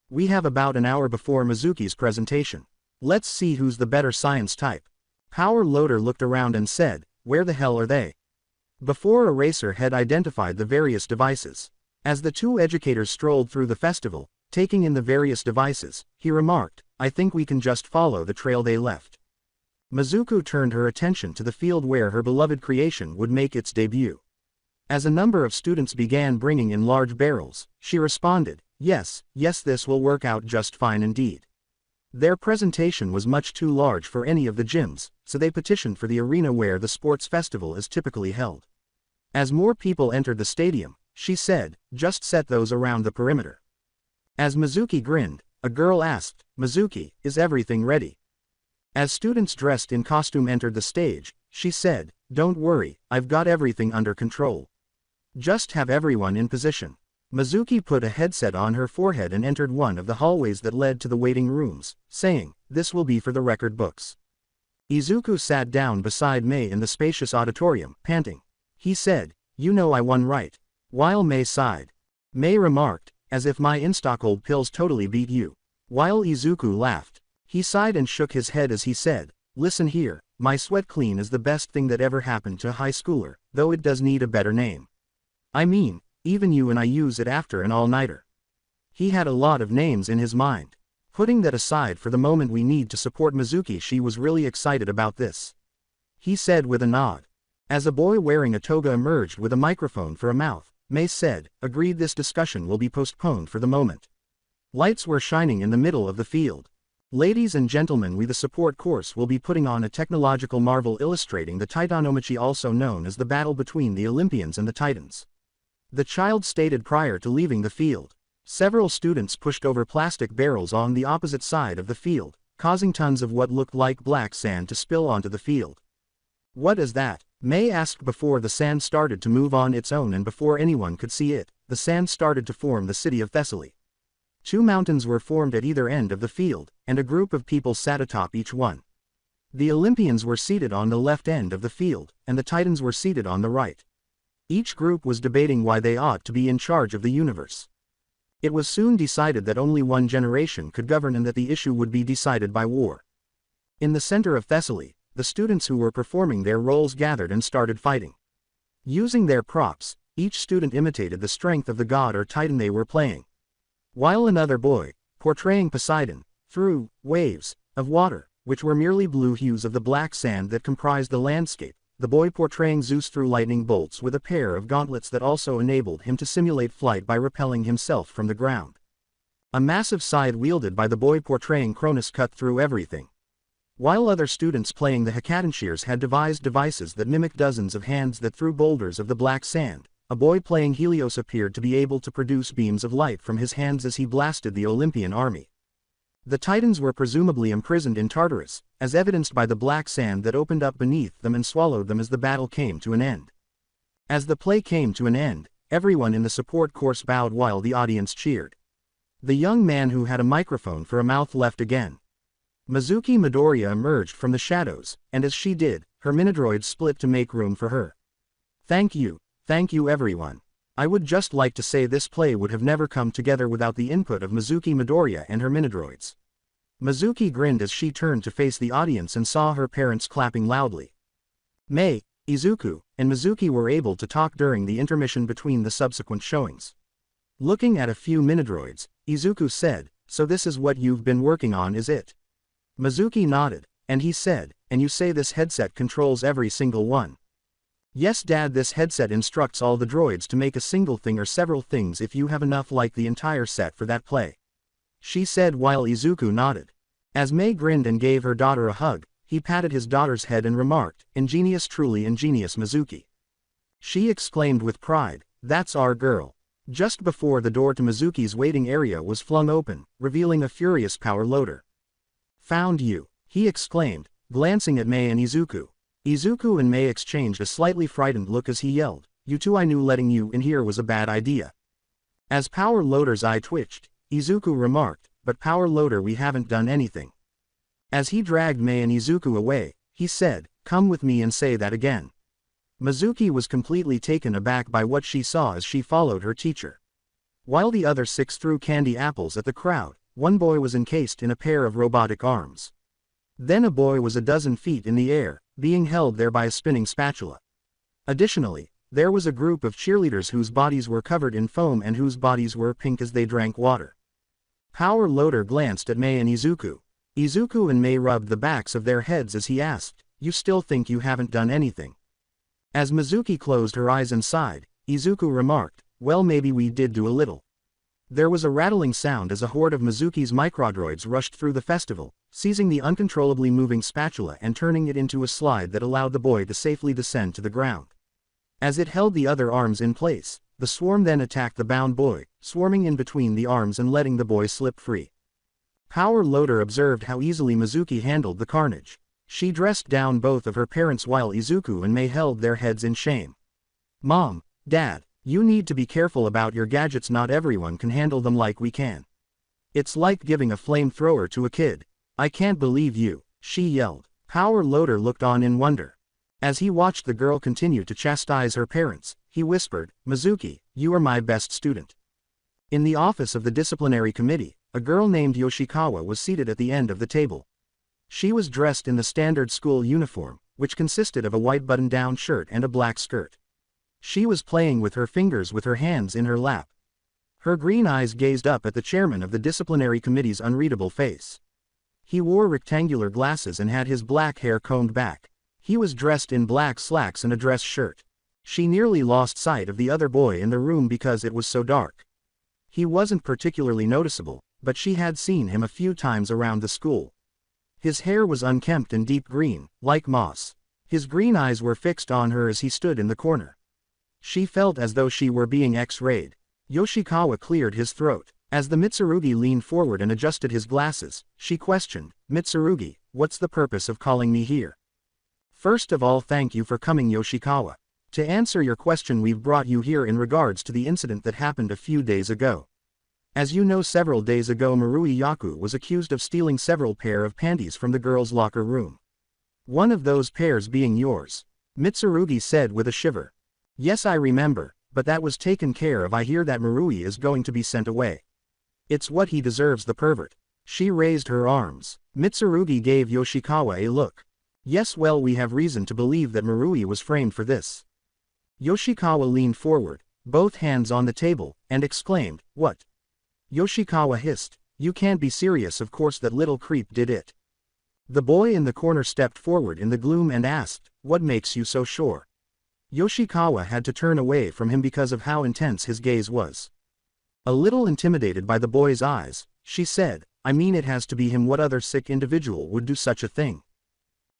We have about an hour before Mizuki's presentation. Let's see who's the better science type." Power Loader looked around and said, "Where the hell are they?" Before Eraser had identified the various devices. As the two educators strolled through the festival, taking in the various devices, he remarked, "I think we can just follow the trail they left." Mizuku turned her attention to the field where her beloved creation would make its debut. As a number of students began bringing in large barrels, she responded, yes, this will work out just fine indeed." Their presentation was much too large for any of the gyms, so they petitioned for the arena where the sports festival is typically held. As more people entered the stadium, she said, "Just set those around the perimeter." As Mizuki grinned, a girl asked, "Mizuki, is everything ready?" As students dressed in costume entered the stage, she said, "Don't worry, I've got everything under control. Just have everyone in position." Mizuki put a headset on her forehead and entered one of the hallways that led to the waiting rooms, saying, "This will be for the record books." Izuku sat down beside Mei in the spacious auditorium, panting. He said, "You know I won, right?" While Mei sighed. Mei remarked, "As if my in-stock pills totally beat you." While Izuku laughed. He sighed and shook his head as he said, "Listen here, my sweat clean is the best thing that ever happened to a high schooler, though it does need a better name. I mean, even you and I use it after an all-nighter." He had a lot of names in his mind. Putting that aside for the moment, we need to support Mizuki. She was really excited about this. He said with a nod. As a boy wearing a toga emerged with a microphone for a mouth, Mei said, "Agreed, this discussion will be postponed for the moment." Lights were shining in the middle of the field. "Ladies and gentlemen, we the support course will be putting on a technological marvel illustrating the Titanomachy, also known as the battle between the Olympians and the Titans," the child stated prior to leaving the field. Several students pushed over plastic barrels on the opposite side of the field, causing tons of what looked like black sand to spill onto the field. "What is that?" Mei asked before the sand started to move on its own, and before anyone could see it, the sand started to form the city of Thessaly. Two mountains were formed at either end of the field, and a group of people sat atop each one. The Olympians were seated on the left end of the field, and the Titans were seated on the right. Each group was debating why they ought to be in charge of the universe. It was soon decided that only one generation could govern and that the issue would be decided by war. In the center of Thessaly, the students who were performing their roles gathered and started fighting. Using their props, each student imitated the strength of the god or titan they were playing. While another boy, portraying Poseidon, threw waves of water, which were merely blue hues of the black sand that comprised the landscape. The boy portraying Zeus threw lightning bolts with a pair of gauntlets that also enabled him to simulate flight by repelling himself from the ground. A massive scythe wielded by the boy portraying Cronus cut through everything. While other students playing the Hecatoncheires had devised devices that mimicked dozens of hands that threw boulders of the black sand, a boy playing Helios appeared to be able to produce beams of light from his hands as he blasted the Olympian army. The Titans were presumably imprisoned in Tartarus, as evidenced by the black sand that opened up beneath them and swallowed them as the battle came to an end. As the play came to an end, everyone in the support course bowed while the audience cheered. The young man who had a microphone for a mouth left again. Mizuki Midoriya emerged from the shadows, and as she did, her minidroid split to make room for her. Thank you everyone. I would just like to say this play would have never come together without the input of Mizuki Midoriya and her minidroids." Mizuki grinned as she turned to face the audience and saw her parents clapping loudly. Mei, Izuku, and Mizuki were able to talk during the intermission between the subsequent showings. Looking at a few minidroids, Izuku said, "So this is what you've been working on, is it?" Mizuki nodded, And he said, and you say this headset controls every single one? Yes Dad, this headset instructs all the droids to make a single thing or several things if you have enough like the entire set for that play. She said while Izuku nodded. As Mei grinned and gave her daughter a hug, he patted his daughter's head and remarked, ingenious, truly ingenious Mizuki. She exclaimed with pride, that's our girl. Just before the door to Mizuki's waiting area was flung open, revealing a furious power loader. Found you, he exclaimed, glancing at Mei and Izuku. Izuku and Mei exchanged a slightly frightened look as he yelled, you two, I knew letting you in here was a bad idea. As power loader's eye twitched, Izuku remarked, but power loader, we haven't done anything. As he dragged Mei and Izuku away, he said, come with me and say that again. Mizuki was completely taken aback by what she saw as she followed her teacher. While the other 6 threw candy apples at the crowd, one boy was encased in a pair of robotic arms. Then a boy was a dozen feet in the air, being held there by a spinning spatula. Additionally, there was a group of cheerleaders whose bodies were covered in foam and whose bodies were pink as they drank water. Power loader glanced at Mei and Izuku. Izuku and Mei rubbed the backs of their heads as he asked, you still think you haven't done anything? As Mizuki closed her eyes and sighed, Izuku remarked, well maybe we did do a little. There was a rattling sound as a horde of Mizuki's microdroids rushed through the festival, seizing the uncontrollably moving spatula and turning it into a slide that allowed the boy to safely descend to the ground. As it held the other arms in place, the swarm then attacked the bound boy, swarming in between the arms and letting the boy slip free. Power loader observed how easily Mizuki handled the carnage. She dressed down both of her parents while Izuku and Mei held their heads in shame. Mom, Dad, you need to be careful about your gadgets, not everyone can handle them like we can. It's like giving a flamethrower to a kid. I can't believe you, she yelled. Power loader looked on in wonder. As he watched the girl continue to chastise her parents, he whispered, Mizuki, you are my best student. In the office of the disciplinary committee, a girl named Yoshikawa was seated at the end of the table. She was dressed in the standard school uniform, which consisted of a white button-down shirt and a black skirt. She was playing with her fingers with her hands in her lap. Her green eyes gazed up at the chairman of the disciplinary committee's unreadable face. He wore rectangular glasses and had his black hair combed back. He was dressed in black slacks and a dress shirt. She nearly lost sight of the other boy in the room because it was so dark. He wasn't particularly noticeable, but she had seen him a few times around the school. His hair was unkempt and deep green, like moss. His green eyes were fixed on her as he stood in the corner. She felt as though she were being X-rayed. Yoshikawa cleared his throat. As the Mitsurugi leaned forward and adjusted his glasses, she questioned, Mitsurugi, what's the purpose of calling me here? First of all, thank you for coming, Yoshikawa. To answer your question, we've brought you here in regards to the incident that happened a few days ago. As you know, several days ago Marui Yaku was accused of stealing several pair of panties from the girls' locker room. One of those pairs being yours. Mitsurugi said with a shiver. Yes, I remember, but that was taken care of. I hear that Marui is going to be sent away. It's what he deserves, the pervert. She raised her arms. Mitsurugi gave Yoshikawa a look. Yes, well, we have reason to believe that Marui was framed for this. Yoshikawa leaned forward, both hands on the table, and exclaimed, what? Yoshikawa hissed, you can't be serious, of course that little creep did it. The boy in the corner stepped forward in the gloom and asked, what makes you so sure? Yoshikawa had to turn away from him because of how intense his gaze was. A little intimidated by the boy's eyes, she said, I mean, it has to be him. What other sick individual would do such a thing?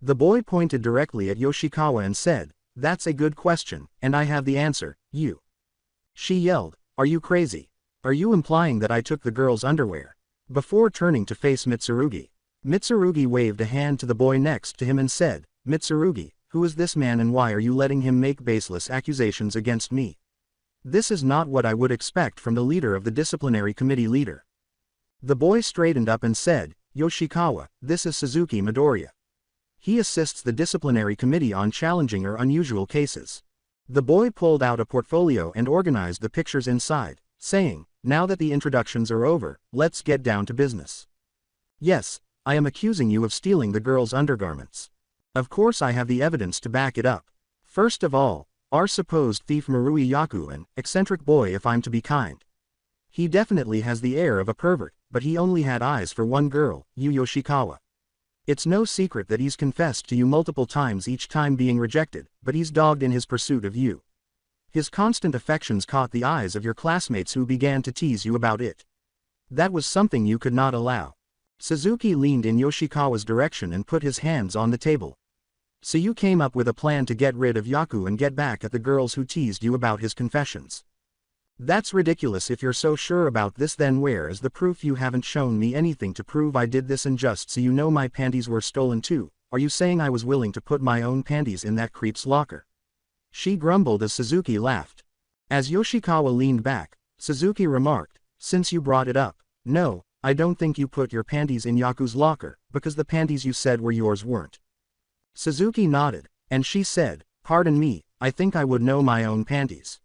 The boy pointed directly at Yoshikawa and said, that's a good question, and I have the answer, you. She yelled, are you crazy? Are you implying that I took the girl's underwear? Before turning to face Mitsurugi, Mitsurugi waved a hand to the boy next to him and said, Mitsurugi, who is this man and why are you letting him make baseless accusations against me? This is not what I would expect from the leader of the disciplinary committee leader. The boy straightened up and said, Yoshikawa, this is Suzuki Midoriya. He assists the disciplinary committee on challenging or unusual cases. The boy pulled out a portfolio and organized the pictures inside, saying, now that the introductions are over, let's get down to business. Yes, I am accusing you of stealing the girl's undergarments. Of course I have the evidence to back it up. First of all, our supposed thief Marui Yaku, an eccentric boy if I'm to be kind. He definitely has the air of a pervert, but he only had eyes for one girl, Yu Yoshikawa. It's no secret that he's confessed to you multiple times, each time being rejected, but he's dogged in his pursuit of you. His constant affections caught the eyes of your classmates who began to tease you about it. That was something you could not allow. Suzuki leaned in Yoshikawa's direction and put his hands on the table. So you came up with a plan to get rid of Yaku and get back at the girls who teased you about his confessions. That's ridiculous. If you're so sure about this, then where is the proof? You haven't shown me anything to prove I did this, and just so you know, my panties were stolen too. Are you saying I was willing to put my own panties in that creep's locker? She grumbled as Suzuki laughed. As Yoshikawa leaned back, Suzuki remarked, since you brought it up, no, I don't think you put your panties in Yaku's locker, because the panties you said were yours weren't. Suzuki nodded, and she said, pardon me, I think I would know my own panties.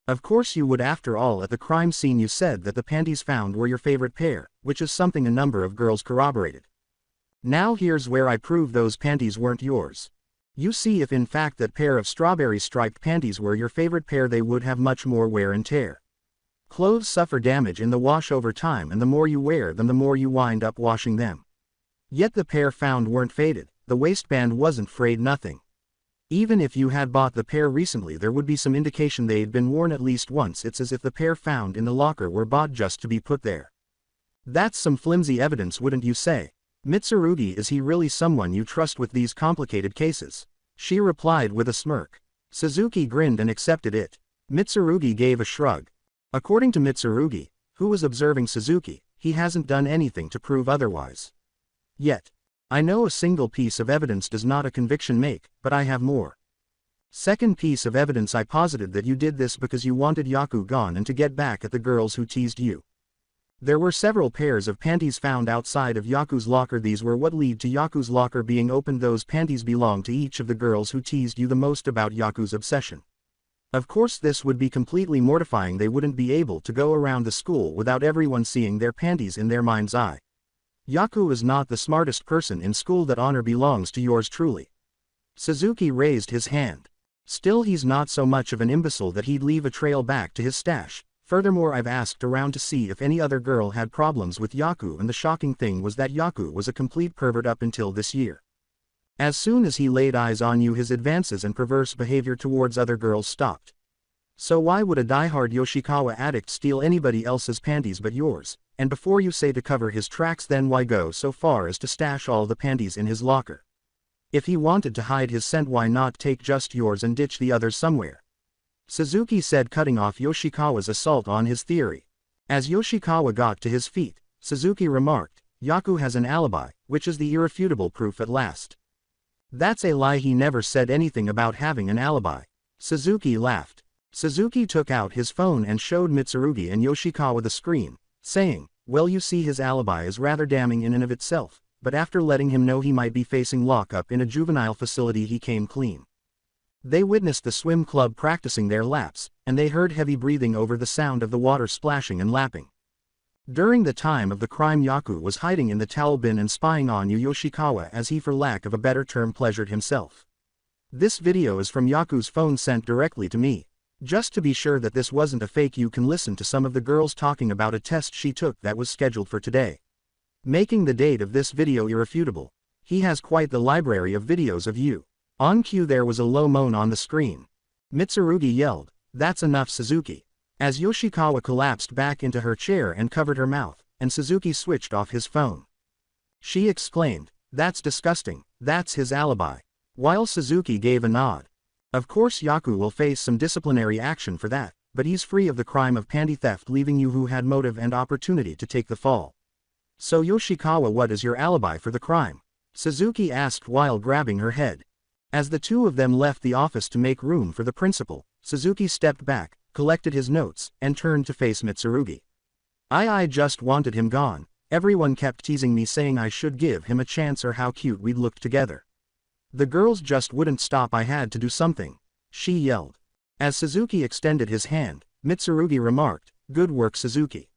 Of course you would. After all, at the crime scene you said that the panties found were your favorite pair, which is something a number of girls corroborated. Now here's where I prove those panties weren't yours. You see, if in fact that pair of strawberry striped panties were your favorite pair, they would have much more wear and tear. Clothes suffer damage in the wash over time, and the more you wear them, the more you wind up washing them. Yet the pair found weren't faded, the waistband wasn't frayed, nothing. Even if you had bought the pair recently, there would be some indication they'd been worn at least once. It's as if the pair found in the locker were bought just to be put there. That's some flimsy evidence, wouldn't you say? Mitsurugi, is he really someone you trust with these complicated cases? She replied with a smirk. Suzuki grinned and accepted it. Mitsurugi gave a shrug. According to Mitsurugi, who was observing Suzuki, he hasn't done anything to prove otherwise. Yet. I know a single piece of evidence does not a conviction make, but I have more. Second piece of evidence, I posited that you did this because you wanted Yaku gone and to get back at the girls who teased you. There were several pairs of panties found outside of Yaku's locker. These were what led to Yaku's locker being opened. Those panties belonged to each of the girls who teased you the most about Yaku's obsession. Of course this would be completely mortifying. They wouldn't be able to go around the school without everyone seeing their panties in their mind's eye. Yaku is not the smartest person in school. That honor belongs to yours truly. Suzuki raised his hand. Still, he's not so much of an imbecile that he'd leave a trail back to his stash. Furthermore, I've asked around to see if any other girl had problems with Yaku, and the shocking thing was that Yaku was a complete pervert up until this year. As soon as he laid eyes on you, his advances and perverse behavior towards other girls stopped. So why would a diehard Yoshikawa addict steal anybody else's panties but yours? And before you say to cover his tracks, then why go so far as to stash all the panties in his locker? If he wanted to hide his scent, why not take just yours and ditch the others somewhere? Suzuki said, cutting off Yoshikawa's assault on his theory. As Yoshikawa got to his feet, Suzuki remarked, Yaku has an alibi, which is the irrefutable proof at last. That's a lie. He never said anything about having an alibi. Suzuki laughed. Suzuki took out his phone and showed Mitsurugi and Yoshikawa the screen, saying, well, you see, his alibi is rather damning in and of itself, but after letting him know he might be facing lockup in a juvenile facility, he came clean. They witnessed the swim club practicing their laps, and they heard heavy breathing over the sound of the water splashing and lapping. During the time of the crime, Yaku was hiding in the towel bin and spying on you, Yoshikawa, as he, for lack of a better term, pleasured himself. This video is from Yaku's phone, sent directly to me. Just to be sure that this wasn't a fake, you can listen to some of the girls talking about a test she took that was scheduled for today, making the date of this video irrefutable. He has quite the library of videos of you. On cue, there was a low moan on the screen. Mitsurugi yelled, that's enough, Suzuki. As Yoshikawa collapsed back into her chair and covered her mouth, and Suzuki switched off his phone. She exclaimed, that's disgusting, that's his alibi. While Suzuki gave a nod. Of course Yaku will face some disciplinary action for that, but he's free of the crime of panty theft, leaving you who had motive and opportunity to take the fall. So Yoshikawa, what is your alibi for the crime? Suzuki asked while grabbing her head. As the two of them left the office to make room for the principal, Suzuki stepped back, collected his notes, and turned to face Mitsurugi. I just wanted him gone. Everyone kept teasing me, saying I should give him a chance or how cute we'd look together. The girls just wouldn't stop. I had to do something. She yelled. As Suzuki extended his hand, Mitsurugi remarked, good work, Suzuki.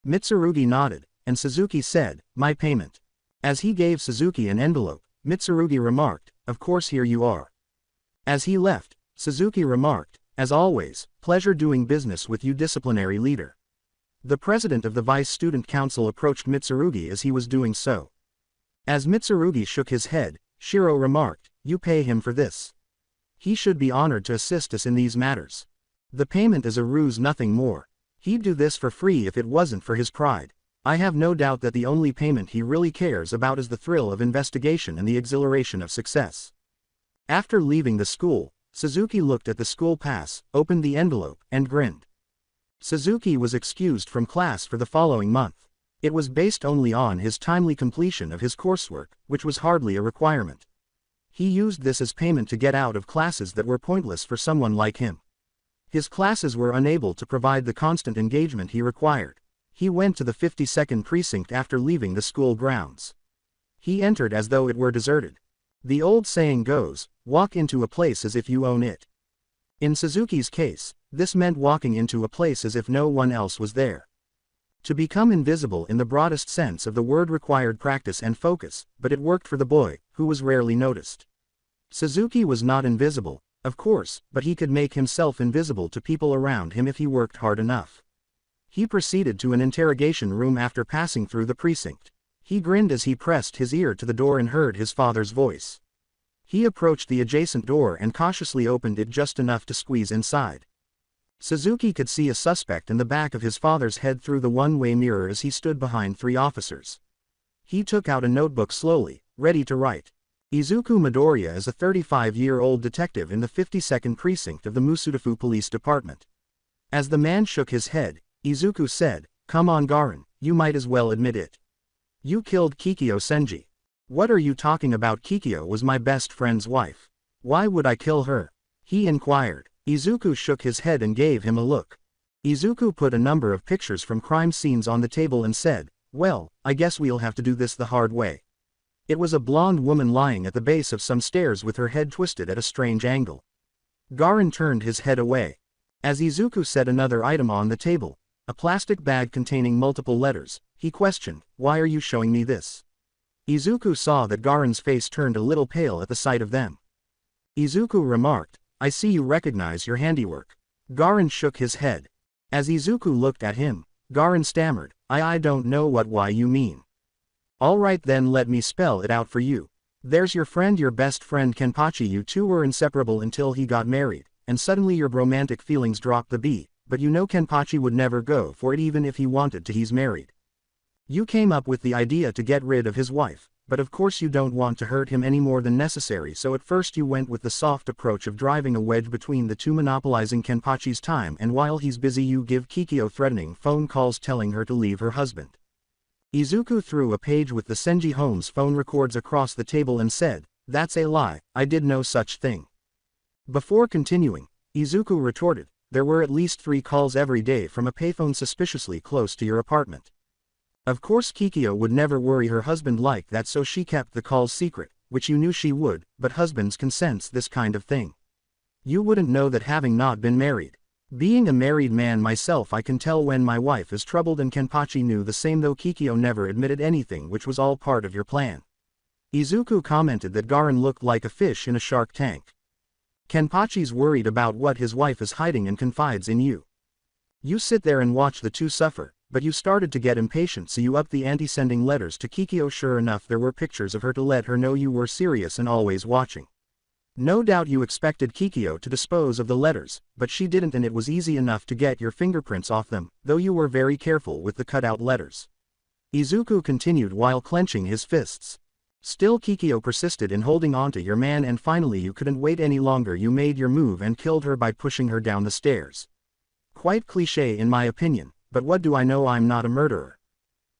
Mitsurugi nodded, and Suzuki said, my payment. As he gave Suzuki an envelope, Mitsurugi remarked, of course, here you are. As he left, Suzuki remarked, as always, pleasure doing business with you, disciplinary leader. The president of the Vice Student Council approached Mitsurugi as he was doing so. As Mitsurugi shook his head, Shiro remarked, "You pay him for this. He should be honored to assist us in these matters. The payment is a ruse, nothing more. He'd do this for free if it wasn't for his pride. I have no doubt that the only payment he really cares about is the thrill of investigation and the exhilaration of success." After leaving the school, Suzuki looked at the school pass, opened the envelope, and grinned. Suzuki was excused from class for the following month. It was based only on his timely completion of his coursework, which was hardly a requirement. He used this as payment to get out of classes that were pointless for someone like him. His classes were unable to provide the constant engagement he required. He went to the 52nd precinct after leaving the school grounds. He entered as though it were deserted. The old saying goes, "Walk into a place as if you own it." In Suzuki's case, this meant walking into a place as if no one else was there. To become invisible in the broadest sense of the word required practice and focus, but it worked for the boy, who was rarely noticed. Suzuki was not invisible, of course, but he could make himself invisible to people around him if he worked hard enough. He proceeded to an interrogation room after passing through the precinct. He grinned as he pressed his ear to the door and heard his father's voice. He approached the adjacent door and cautiously opened it just enough to squeeze inside. Suzuki could see a suspect in the back of his father's head through the one-way mirror as he stood behind 3 officers. He took out a notebook slowly, ready to write. Izuku Midoriya is a 35-year-old detective in the 52nd precinct of the Musudafu Police Department. As the man shook his head, Izuku said, "Come on Garin, you might as well admit it. You killed Kikyo Senji." "What are you talking about? Kikyo was my best friend's wife. Why would I kill her?" he inquired. Izuku shook his head and gave him a look. Izuku put a number of pictures from crime scenes on the table and said, "Well, I guess we'll have to do this the hard way." It was a blonde woman lying at the base of some stairs with her head twisted at a strange angle. Garin turned his head away. As Izuku set another item on the table, a plastic bag containing multiple letters, he questioned, "Why are you showing me this?" Izuku saw that Garin's face turned a little pale at the sight of them. Izuku remarked, "I see you recognize your handiwork." Garin shook his head. As Izuku looked at him, Garin stammered, I don't know why you mean." "Alright then, let me spell it out for you. There's your friend, your best friend Kenpachi. You two were inseparable until he got married, and suddenly your romantic feelings dropped the beat, but you know Kenpachi would never go for it even if he wanted to. He's married. You came up with the idea to get rid of his wife, but of course you don't want to hurt him any more than necessary, so at first you went with the soft approach of driving a wedge between the two, monopolizing Kenpachi's time, and while he's busy you give Kikyo threatening phone calls telling her to leave her husband." Izuku threw a page with the Senji Homes phone records across the table and said, "That's a lie, I did no such thing." Before continuing, Izuku retorted, "There were at least 3 calls every day from a payphone suspiciously close to your apartment. Of course Kikyo would never worry her husband like that, so she kept the calls secret, which you knew she would, but husbands can sense this kind of thing. You wouldn't know that having not been married. Being a married man myself, I can tell when my wife is troubled, and Kenpachi knew the same, though Kikyo never admitted anything, which was all part of your plan." Izuku commented that Garin looked like a fish in a shark tank. "Kenpachi's worried about what his wife is hiding and confides in you. You sit there and watch the two suffer, but you started to get impatient, so you upped the ante, sending letters to Kikyo. Sure enough, there were pictures of her to let her know you were serious and always watching. No doubt you expected Kikyo to dispose of the letters, but she didn't, and it was easy enough to get your fingerprints off them, though you were very careful with the cutout letters." Izuku continued while clenching his fists. "Still Kikyo persisted in holding onto your man, and finally you couldn't wait any longer. You made your move and killed her by pushing her down the stairs. Quite cliché in my opinion, but what do I know? I'm not a murderer,"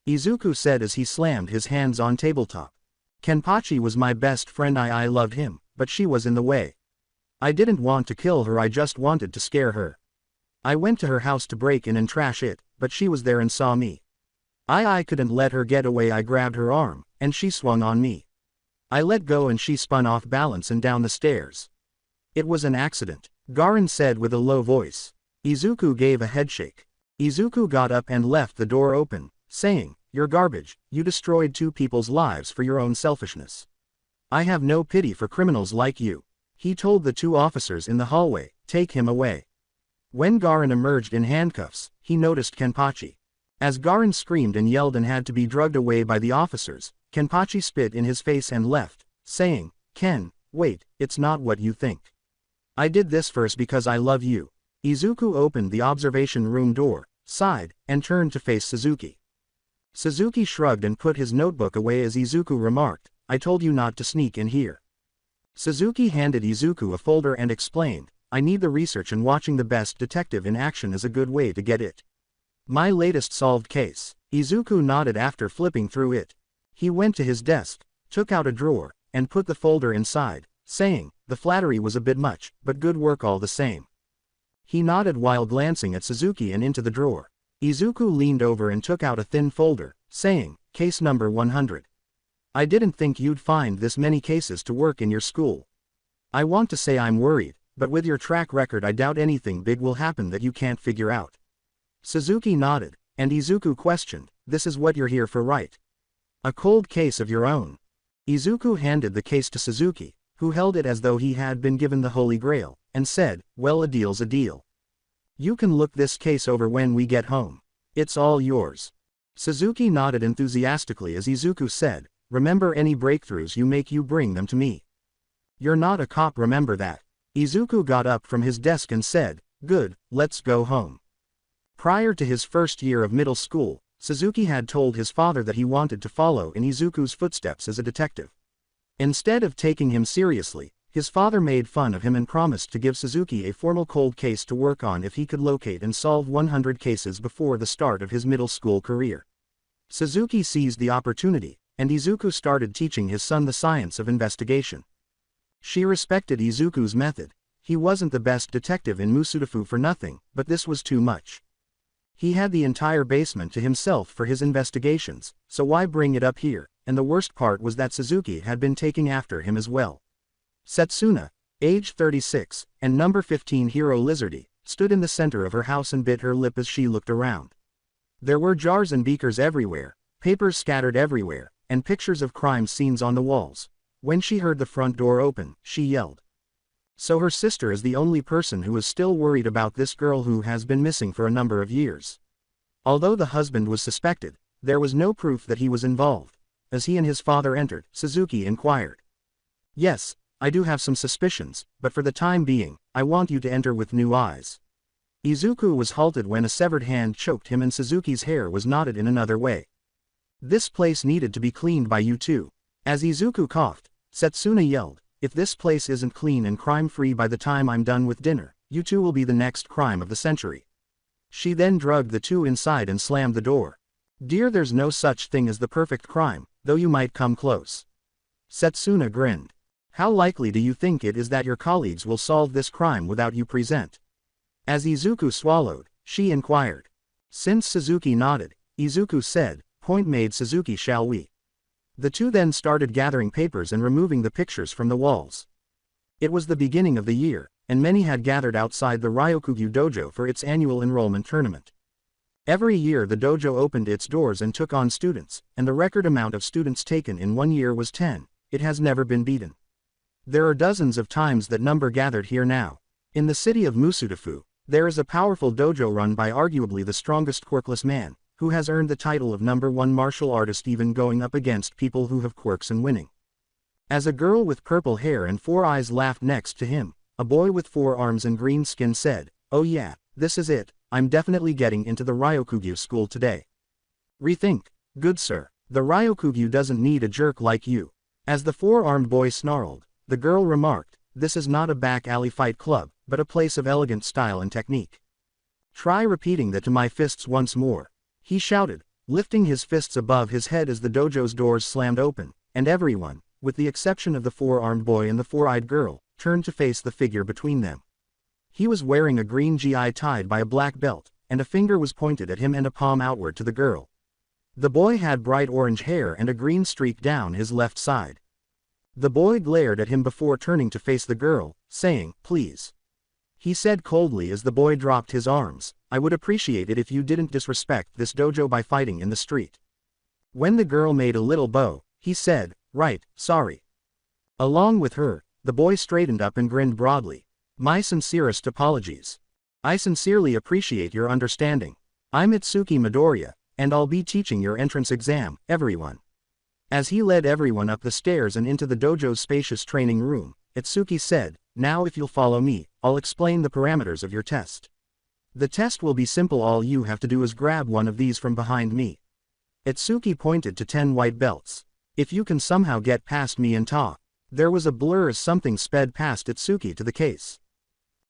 Izuku said as he slammed his hands on tabletop. "Kenpachi was my best friend. I loved him, but she was in the way. I didn't want to kill her, I just wanted to scare her. I went to her house to break in and trash it, but she was there and saw me. I couldn't let her get away. I grabbed her arm, and she swung on me. I let go and she spun off balance and down the stairs. It was an accident," Garin said with a low voice. Izuku gave a headshake. Izuku got up and left the door open, saying, "You're garbage, you destroyed 2 people's lives for your own selfishness. I have no pity for criminals like you." He told the 2 officers in the hallway, "Take him away." When Garin emerged in handcuffs, he noticed Kenpachi. As Garin screamed and yelled and had to be drugged away by the officers, Kenpachi spit in his face and left, saying, "Ken, wait, it's not what you think. I did this first because I love you." Izuku opened the observation room door, sighed, and turned to face Suzuki. Suzuki shrugged and put his notebook away as Izuku remarked, "I told you not to sneak in here." Suzuki handed Izuku a folder and explained, "I need the research and watching the best detective in action is a good way to get it. My latest solved case." Izuku nodded after flipping through it. He went to his desk, took out a drawer, and put the folder inside, saying, "The flattery was a bit much, but good work all the same." He nodded while glancing at Suzuki and into the drawer. Izuku leaned over and took out a thin folder, saying, "Case number 100. I didn't think you'd find this many cases to work in your school. I want to say I'm worried, but with your track record I doubt anything big will happen that you can't figure out." Suzuki nodded, and Izuku questioned, "This is what you're here for, right? A cold case of your own?" Izuku handed the case to Suzuki, who held it as though he had been given the Holy Grail, and said, "Well, a deal's a deal. You can look this case over when we get home. It's all yours." Suzuki nodded enthusiastically as Izuku said, "Remember, any breakthroughs you make, you bring them to me. You're not a cop, remember that." Izuku got up from his desk and said, "Good, let's go home." Prior to his first year of middle school, Suzuki had told his father that he wanted to follow in Izuku's footsteps as a detective. Instead of taking him seriously, his father made fun of him and promised to give Suzuki a formal cold case to work on if he could locate and solve 100 cases before the start of his middle school career. Suzuki seized the opportunity, and Izuku started teaching his son the science of investigation. She respected Izuku's method. He wasn't the best detective in Musudafu for nothing, but this was too much. He had the entire basement to himself for his investigations, so why bring it up here? And the worst part was that Suzuki had been taking after him as well. Setsuna, age 36, and number 15 Hero Lizardy, stood in the center of her house and bit her lip as she looked around. There were jars and beakers everywhere, papers scattered everywhere, and pictures of crime scenes on the walls. When she heard the front door open, she yelled. So her sister is the only person who is still worried about this girl who has been missing for a number of years. Although the husband was suspected, there was no proof that he was involved. As he and his father entered, Suzuki inquired. "Yes, I do have some suspicions, but for the time being, I want you to enter with new eyes." Izuku was halted when a severed hand choked him and Suzuki's hair was knotted in another way. "This place needed to be cleaned by you too." As Izuku coughed, Setsuna yelled, "If this place isn't clean and crime-free by the time I'm done with dinner, you two will be the next crime of the century." She then dragged the two inside and slammed the door. "Dear, there's no such thing as the perfect crime, though you might come close." Setsuna grinned. "How likely do you think it is that your colleagues will solve this crime without you present?" As Izuku swallowed, she inquired. Since Suzuki nodded, Izuku said, "Point made, Suzuki, shall we?" The two then started gathering papers and removing the pictures from the walls. It was the beginning of the year, and many had gathered outside the Ryokugyu dojo for its annual enrollment tournament. Every year the dojo opened its doors and took on students, and the record amount of students taken in one year was 10. It has never been beaten. There are dozens of times that number gathered here now. In the city of Musudafu, there is a powerful dojo run by arguably the strongest quirkless man, who has earned the title of #1 martial artist, even going up against people who have quirks and winning. As a girl with purple hair and 4 eyes laughed next to him, a boy with 4 arms and green skin said, "Oh yeah, this is it, I'm definitely getting into the Ryokugyu school today." "Rethink, good sir, the Ryokugyu doesn't need a jerk like you." As the 4-armed boy snarled, the girl remarked, "This is not a back alley fight club, but a place of elegant style and technique. Try repeating that to my fists once more," he shouted, lifting his fists above his head as the dojo's doors slammed open, and everyone, with the exception of the 4-armed boy and the 4-eyed girl, turned to face the figure between them. He was wearing a green gi tied by a black belt, and a finger was pointed at him and a palm outward to the girl. The boy had bright orange hair and a green streak down his left side. The boy glared at him before turning to face the girl, saying, "Please." He said coldly as the boy dropped his arms, "I would appreciate it if you didn't disrespect this dojo by fighting in the street." When the girl made a little bow, he said, "Right, sorry." Along with her, the boy straightened up and grinned broadly. "My sincerest apologies. I sincerely appreciate your understanding. I'm Itsuki Midoriya, and I'll be teaching your entrance exam, everyone." As he led everyone up the stairs and into the dojo's spacious training room, Itsuki said, "Now if you'll follow me, I'll explain the parameters of your test. The test will be simple, all you have to do is grab one of these from behind me." Itsuki pointed to 10 white belts. "If you can somehow get past me and Ta." There was a blur as something sped past Itsuki to the case.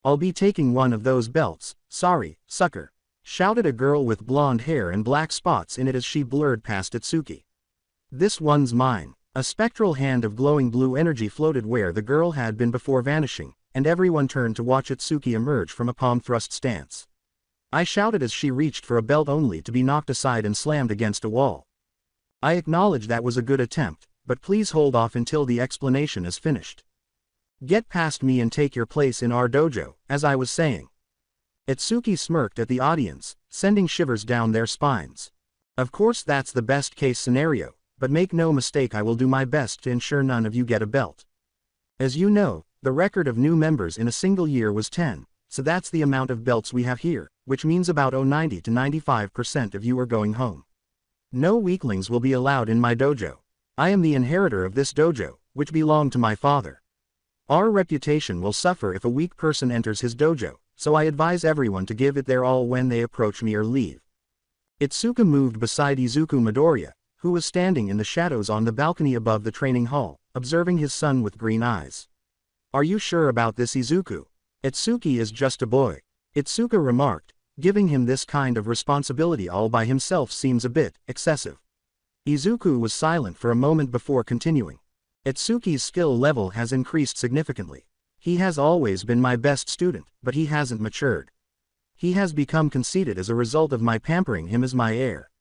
"I'll be taking one of those belts, sorry, sucker," shouted a girl with blonde hair and black spots in it as she blurred past Itsuki. "This one's mine." A spectral hand of glowing blue energy floated where the girl had been before vanishing, and everyone turned to watch Itsuki emerge from a palm thrust stance. I shouted as she reached for a belt only to be knocked aside and slammed against a wall. "I acknowledge that was a good attempt, but please hold off until the explanation is finished. Get past me and take your place in our dojo, as I was saying." Itsuki smirked at the audience, sending shivers down their spines. "Of course that's the best case scenario, but make no mistake, I will do my best to ensure none of you get a belt. As you know, the record of new members in a single year was 10, so that's the amount of belts we have here, which means about 90 to 95% of you are going home. No weaklings will be allowed in my dojo. I am the inheritor of this dojo, which belonged to my father. Our reputation will suffer if a weak person enters his dojo, so I advise everyone to give it their all when they approach me or leave." Itsuka moved beside Izuku Midoriya, who was standing in the shadows on the balcony above the training hall, observing his son with green eyes. "Are you sure about this, Izuku? Itsuki is just a boy," Itsuka remarked. "Giving him this kind of responsibility all by himself seems a bit excessive." Izuku was silent for a moment before continuing. "Itsuki's skill level has increased significantly. He has always been my best student, but he hasn't matured. He has become conceited as a result of my pampering him as my heir."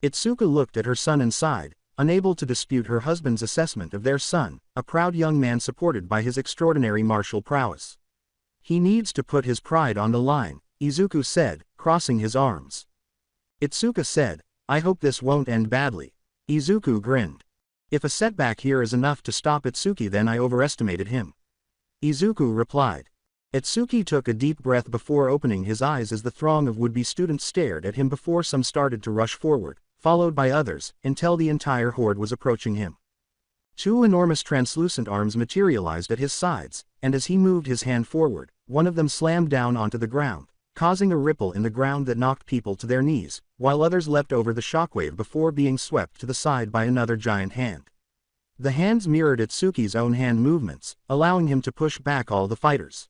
Itsuka looked at her son and sighed, unable to dispute her husband's assessment of their son, a proud young man supported by his extraordinary martial prowess. "He needs to put his pride on the line," Izuku said, crossing his arms. Itsuka said, "I hope this won't end badly." Izuku grinned. "If a setback here is enough to stop Itsuki, then I overestimated him," Izuku replied. Itsuki took a deep breath before opening his eyes as the throng of would-be students stared at him before some started to rush forward, followed by others, until the entire horde was approaching him. Two enormous translucent arms materialized at his sides, and as he moved his hand forward, one of them slammed down onto the ground, causing a ripple in the ground that knocked people to their knees, while others leapt over the shockwave before being swept to the side by another giant hand. The hands mirrored Itsuki's own hand movements, allowing him to push back all the fighters.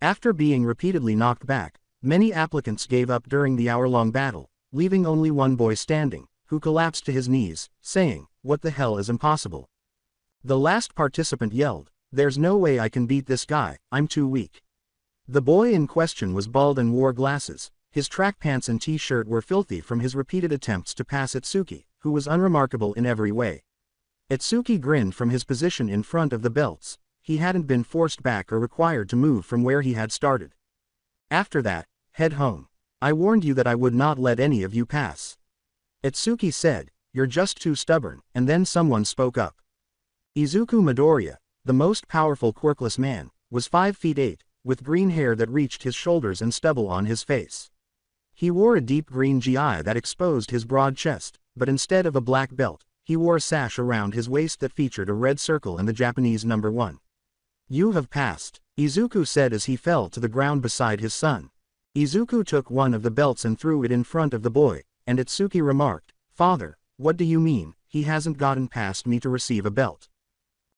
After being repeatedly knocked back, many applicants gave up during the hour-long battle, leaving only one boy standing, who collapsed to his knees, saying, "What the hell is impossible?" The last participant yelled, "There's no way I can beat this guy, I'm too weak." The boy in question was bald and wore glasses. His track pants and t-shirt were filthy from his repeated attempts to pass Itsuki, who was unremarkable in every way. Itsuki grinned from his position in front of the belts. He hadn't been forced back or required to move from where he had started. "After that, head home. I warned you that I would not let any of you pass." Itsuki said, "You're just too stubborn," and then someone spoke up. Izuku Midoriya, the most powerful quirkless man, was 5 feet 8, with green hair that reached his shoulders and stubble on his face. He wore a deep green gi that exposed his broad chest, but instead of a black belt, he wore a sash around his waist that featured a red circle and the Japanese number 1. "You have passed," Izuku said as he fell to the ground beside his son. Izuku took one of the belts and threw it in front of the boy, and Itsuki remarked, "Father, what do you mean, he hasn't gotten past me to receive a belt?"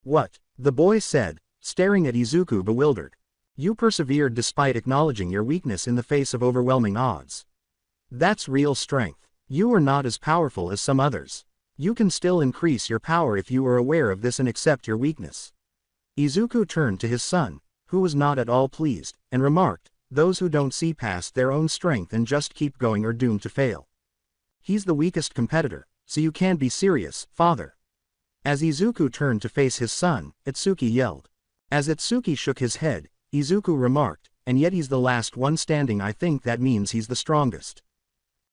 "What?" the boy said, staring at Izuku bewildered. "You persevered despite acknowledging your weakness in the face of overwhelming odds. That's real strength. You are not as powerful as some others. You can still increase your power if you are aware of this and accept your weakness." Izuku turned to his son, who was not at all pleased, and remarked, "Those who don't see past their own strength and just keep going are doomed to fail. He's the weakest competitor, so you can't be serious, father." As Izuku turned to face his son, Itsuki yelled. As Itsuki shook his head, Izuku remarked, "And yet he's the last one standing. I think that means he's the strongest."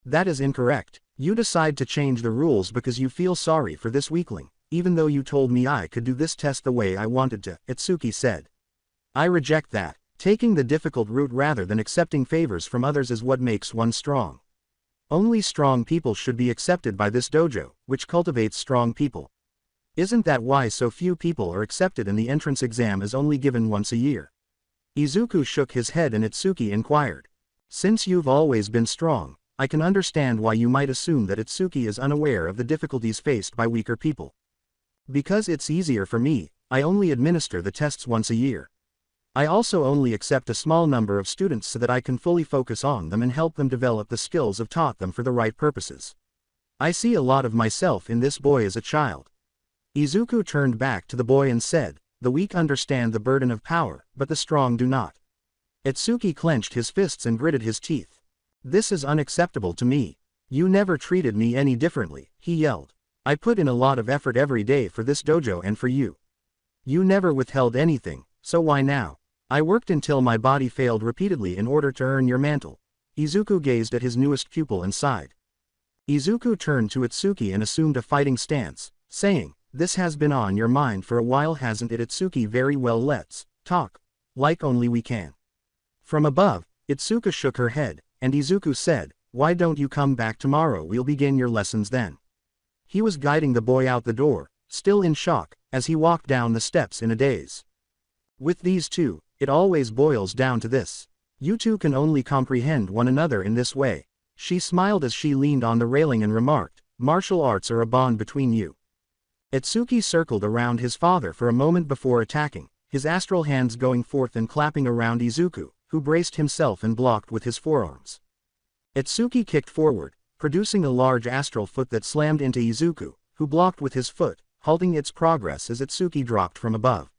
"That is incorrect. You decide to change the rules because you feel sorry for this weakling, even though you told me I could do this test the way I wanted to," Itsuki said. "I reject that. Taking the difficult route rather than accepting favors from others is what makes one strong. Only strong people should be accepted by this dojo, which cultivates strong people." Isn't that why so few people are accepted and the entrance exam is only given once a year? Izuku shook his head and Itsuki inquired. Since you've always been strong, I can understand why you might assume that Itsuki is unaware of the difficulties faced by weaker people. Because it's easier for me, I only administer the tests once a year. I also only accept a small number of students so that I can fully focus on them and help them develop the skills I've taught them for the right purposes. I see a lot of myself in this boy as a child. Izuku turned back to the boy and said, the weak understand the burden of power, but the strong do not. Itsuki clenched his fists and gritted his teeth. This is unacceptable to me. You never treated me any differently, he yelled. I put in a lot of effort every day for this dojo and for you. You never withheld anything, so why now? I worked until my body failed repeatedly in order to earn your mantle. Izuku gazed at his newest pupil and sighed. Izuku turned to Itsuki and assumed a fighting stance, saying, this has been on your mind for a while, hasn't it? Itsuki, very well, let's talk. Like only we can. From above, Itsuka shook her head, and Izuku said, why don't you come back tomorrow? We'll begin your lessons then. He was guiding the boy out the door, still in shock, as he walked down the steps in a daze. With these two, it always boils down to this. You two can only comprehend one another in this way. She smiled as she leaned on the railing and remarked, martial arts are a bond between you. Itsuki circled around his father for a moment before attacking, his astral hands going forth and clapping around Izuku, who braced himself and blocked with his forearms. Itsuki kicked forward, producing a large astral foot that slammed into Izuku, who blocked with his foot, halting its progress as Itsuki dropped from above.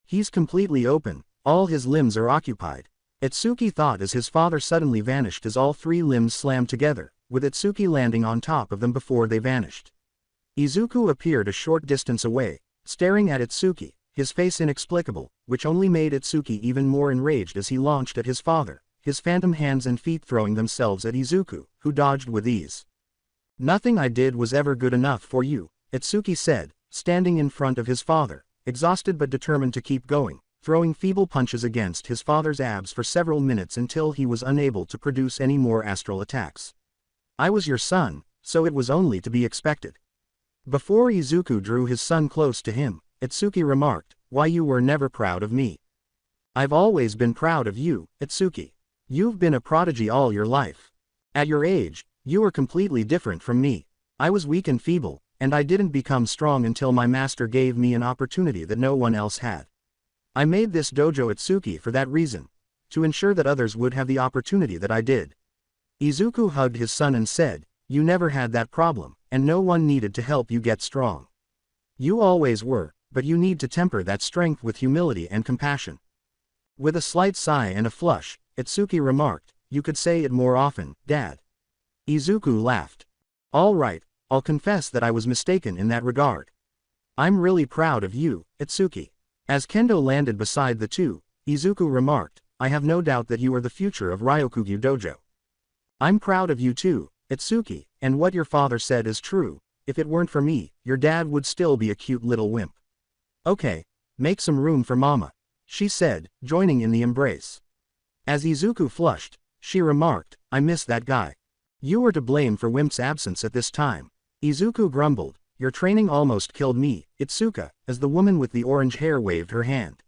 He's completely open, all his limbs are occupied. Itsuki thought as his father suddenly vanished as all three limbs slammed together, with Itsuki landing on top of them before they vanished. Izuku appeared a short distance away, staring at Itsuki, his face inexplicable, which only made Itsuki even more enraged as he launched at his father, his phantom hands and feet throwing themselves at Izuku, who dodged with ease. Nothing I did was ever good enough for you, Itsuki said, standing in front of his father, exhausted but determined to keep going, throwing feeble punches against his father's abs for several minutes until he was unable to produce any more astral attacks. I was your son, so it was only to be expected. Before Izuku drew his son close to him, Itsuki remarked, why you were never proud of me. I've always been proud of you, Itsuki. You've been a prodigy all your life. At your age, you were completely different from me. I was weak and feeble, and I didn't become strong until my master gave me an opportunity that no one else had. I made this dojo Itsuki for that reason, to ensure that others would have the opportunity that I did. Izuku hugged his son and said, you never had that problem, and no one needed to help you get strong. You always were, but you need to temper that strength with humility and compassion. With a slight sigh and a flush, Itsuki remarked, you could say it more often, Dad. Izuku laughed. All right, I'll confess that I was mistaken in that regard. I'm really proud of you, Itsuki. As Kendo landed beside the two, Izuku remarked, I have no doubt that you are the future of Ryokugyu Dojo. I'm proud of you too, Itsuki, and what your father said is true. If it weren't for me, your dad would still be a cute little wimp. Okay, make some room for mama, she said, joining in the embrace. As Izuku flushed, she remarked, I miss that guy. You were to blame for Wimp's absence at this time. Izuku grumbled, your training almost killed me, Itsuka, as the woman with the orange hair waved her hand.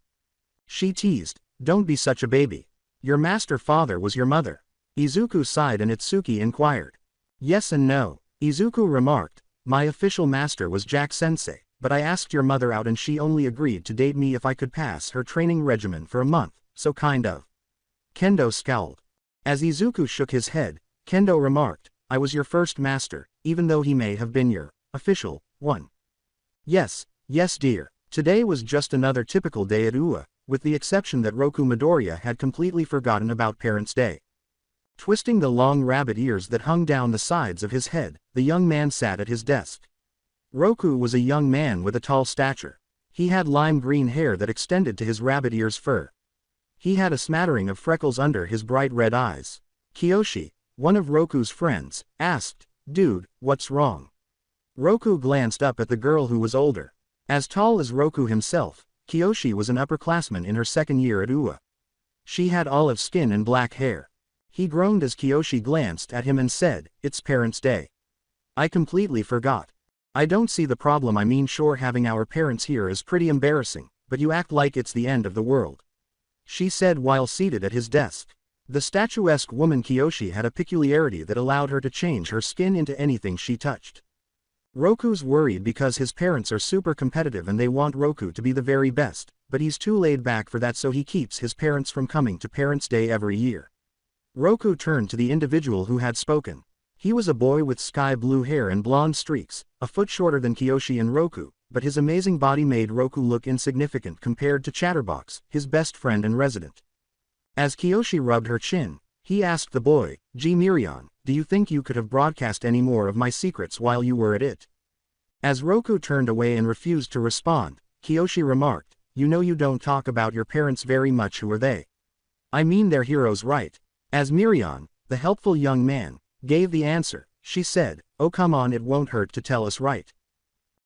She teased, don't be such a baby. Your master father was your mother. Izuku sighed and Itsuki inquired. Yes and no, Izuku remarked, my official master was Jack-sensei, but I asked your mother out and she only agreed to date me if I could pass her training regimen for a month, so kind of. Kendo scowled. As Izuku shook his head, Kendo remarked, I was your first master, even though he may have been your official one. Yes, dear. Today was just another typical day at UA, with the exception that Roku Midoriya had completely forgotten about Parents' Day. Twisting the long rabbit ears that hung down the sides of his head, the young man sat at his desk. Roku was a young man with a tall stature. He had lime green hair that extended to his rabbit ears fur. He had a smattering of freckles under his bright red eyes. Kiyoshi, one of Roku's friends, asked, dude, what's wrong? Roku glanced up at the girl who was older. As tall as Roku himself, Kiyoshi was an upperclassman in her second year at UA. She had olive skin and black hair. He groaned as Kiyoshi glanced at him and said, it's Parents' Day. I completely forgot. I don't see the problem. I mean, sure, having our parents here is pretty embarrassing, but you act like it's the end of the world," she said while seated at his desk. The statuesque woman Kiyoshi had a peculiarity that allowed her to change her skin into anything she touched. Roku's worried because his parents are super competitive and they want Roku to be the very best, but he's too laid back for that, so he keeps his parents from coming to Parents' Day every year. Roku turned to the individual who had spoken. He was a boy with sky blue hair and blonde streaks, a foot shorter than Kiyoshi and Roku, but his amazing body made Roku look insignificant compared to Chatterbox, his best friend and resident. As Kiyoshi rubbed her chin, he asked the boy, "Gee Mirion, do you think you could have broadcast any more of my secrets while you were at it?" As Roku turned away and refused to respond, Kiyoshi remarked, "You know you don't talk about your parents very much. Who are they?" "I mean, they're heroes, right?" As Mirion, the helpful young man, gave the answer, she said, "Oh come on, it won't hurt to tell us, right?"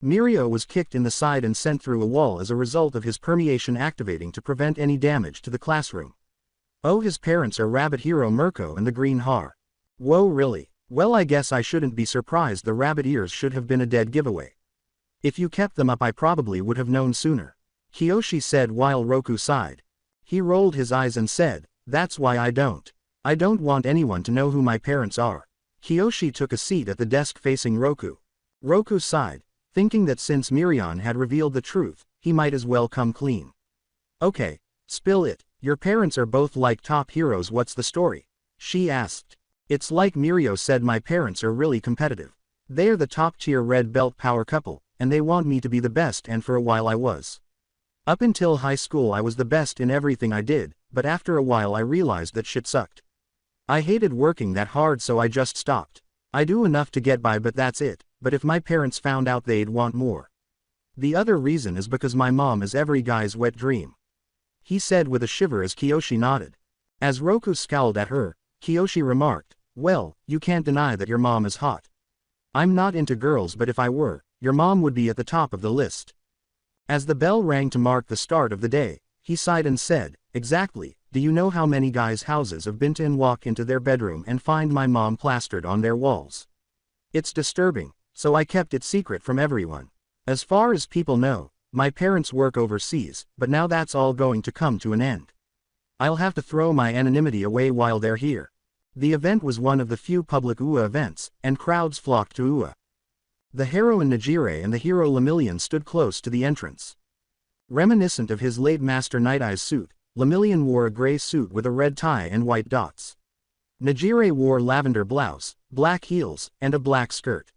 Mirio was kicked in the side and sent through a wall as a result of his permeation activating to prevent any damage to the classroom. Oh, his parents are Rabbit Hero Mirko and the Green Har. Whoa, really? Well, I guess I shouldn't be surprised. The rabbit ears should have been a dead giveaway. If you kept them up, I probably would have known sooner," Kiyoshi said while Roku sighed. He rolled his eyes and said, "That's why I don't want anyone to know who my parents are." Kiyoshi took a seat at the desk facing Roku. Roku sighed, thinking that since Mirion had revealed the truth, he might as well come clean. "Okay, spill it. Your parents are both like top heroes. What's the story?" she asked. "It's like Mirio said, my parents are really competitive. They're the top-tier red belt power couple, and they want me to be the best, and for a while I was. Up until high school I was the best in everything I did, but after a while I realized that shit sucked. I hated working that hard, so I just stopped. I do enough to get by, but that's it, but if my parents found out they'd want more. The other reason is because my mom is every guy's wet dream," he said with a shiver as Kiyoshi nodded. As Roku scowled at her, Kiyoshi remarked, "Well, you can't deny that your mom is hot. I'm not into girls, but if I were, your mom would be at the top of the list." As the bell rang to mark the start of the day, he sighed and said, "Exactly. Do you know how many guys' houses have been to and walk into their bedroom and find my mom plastered on their walls? It's disturbing, so I kept it secret from everyone. As far as people know, my parents work overseas, but now that's all going to come to an end. I'll have to throw my anonymity away while they're here." The event was one of the few public UA events, and crowds flocked to UA. The heroine Najire and the hero Lemillion stood close to the entrance. Reminiscent of his late master Night Eye's suit, Lemillion wore a gray suit with a red tie and white dots. Najire wore lavender blouse, black heels, and a black skirt.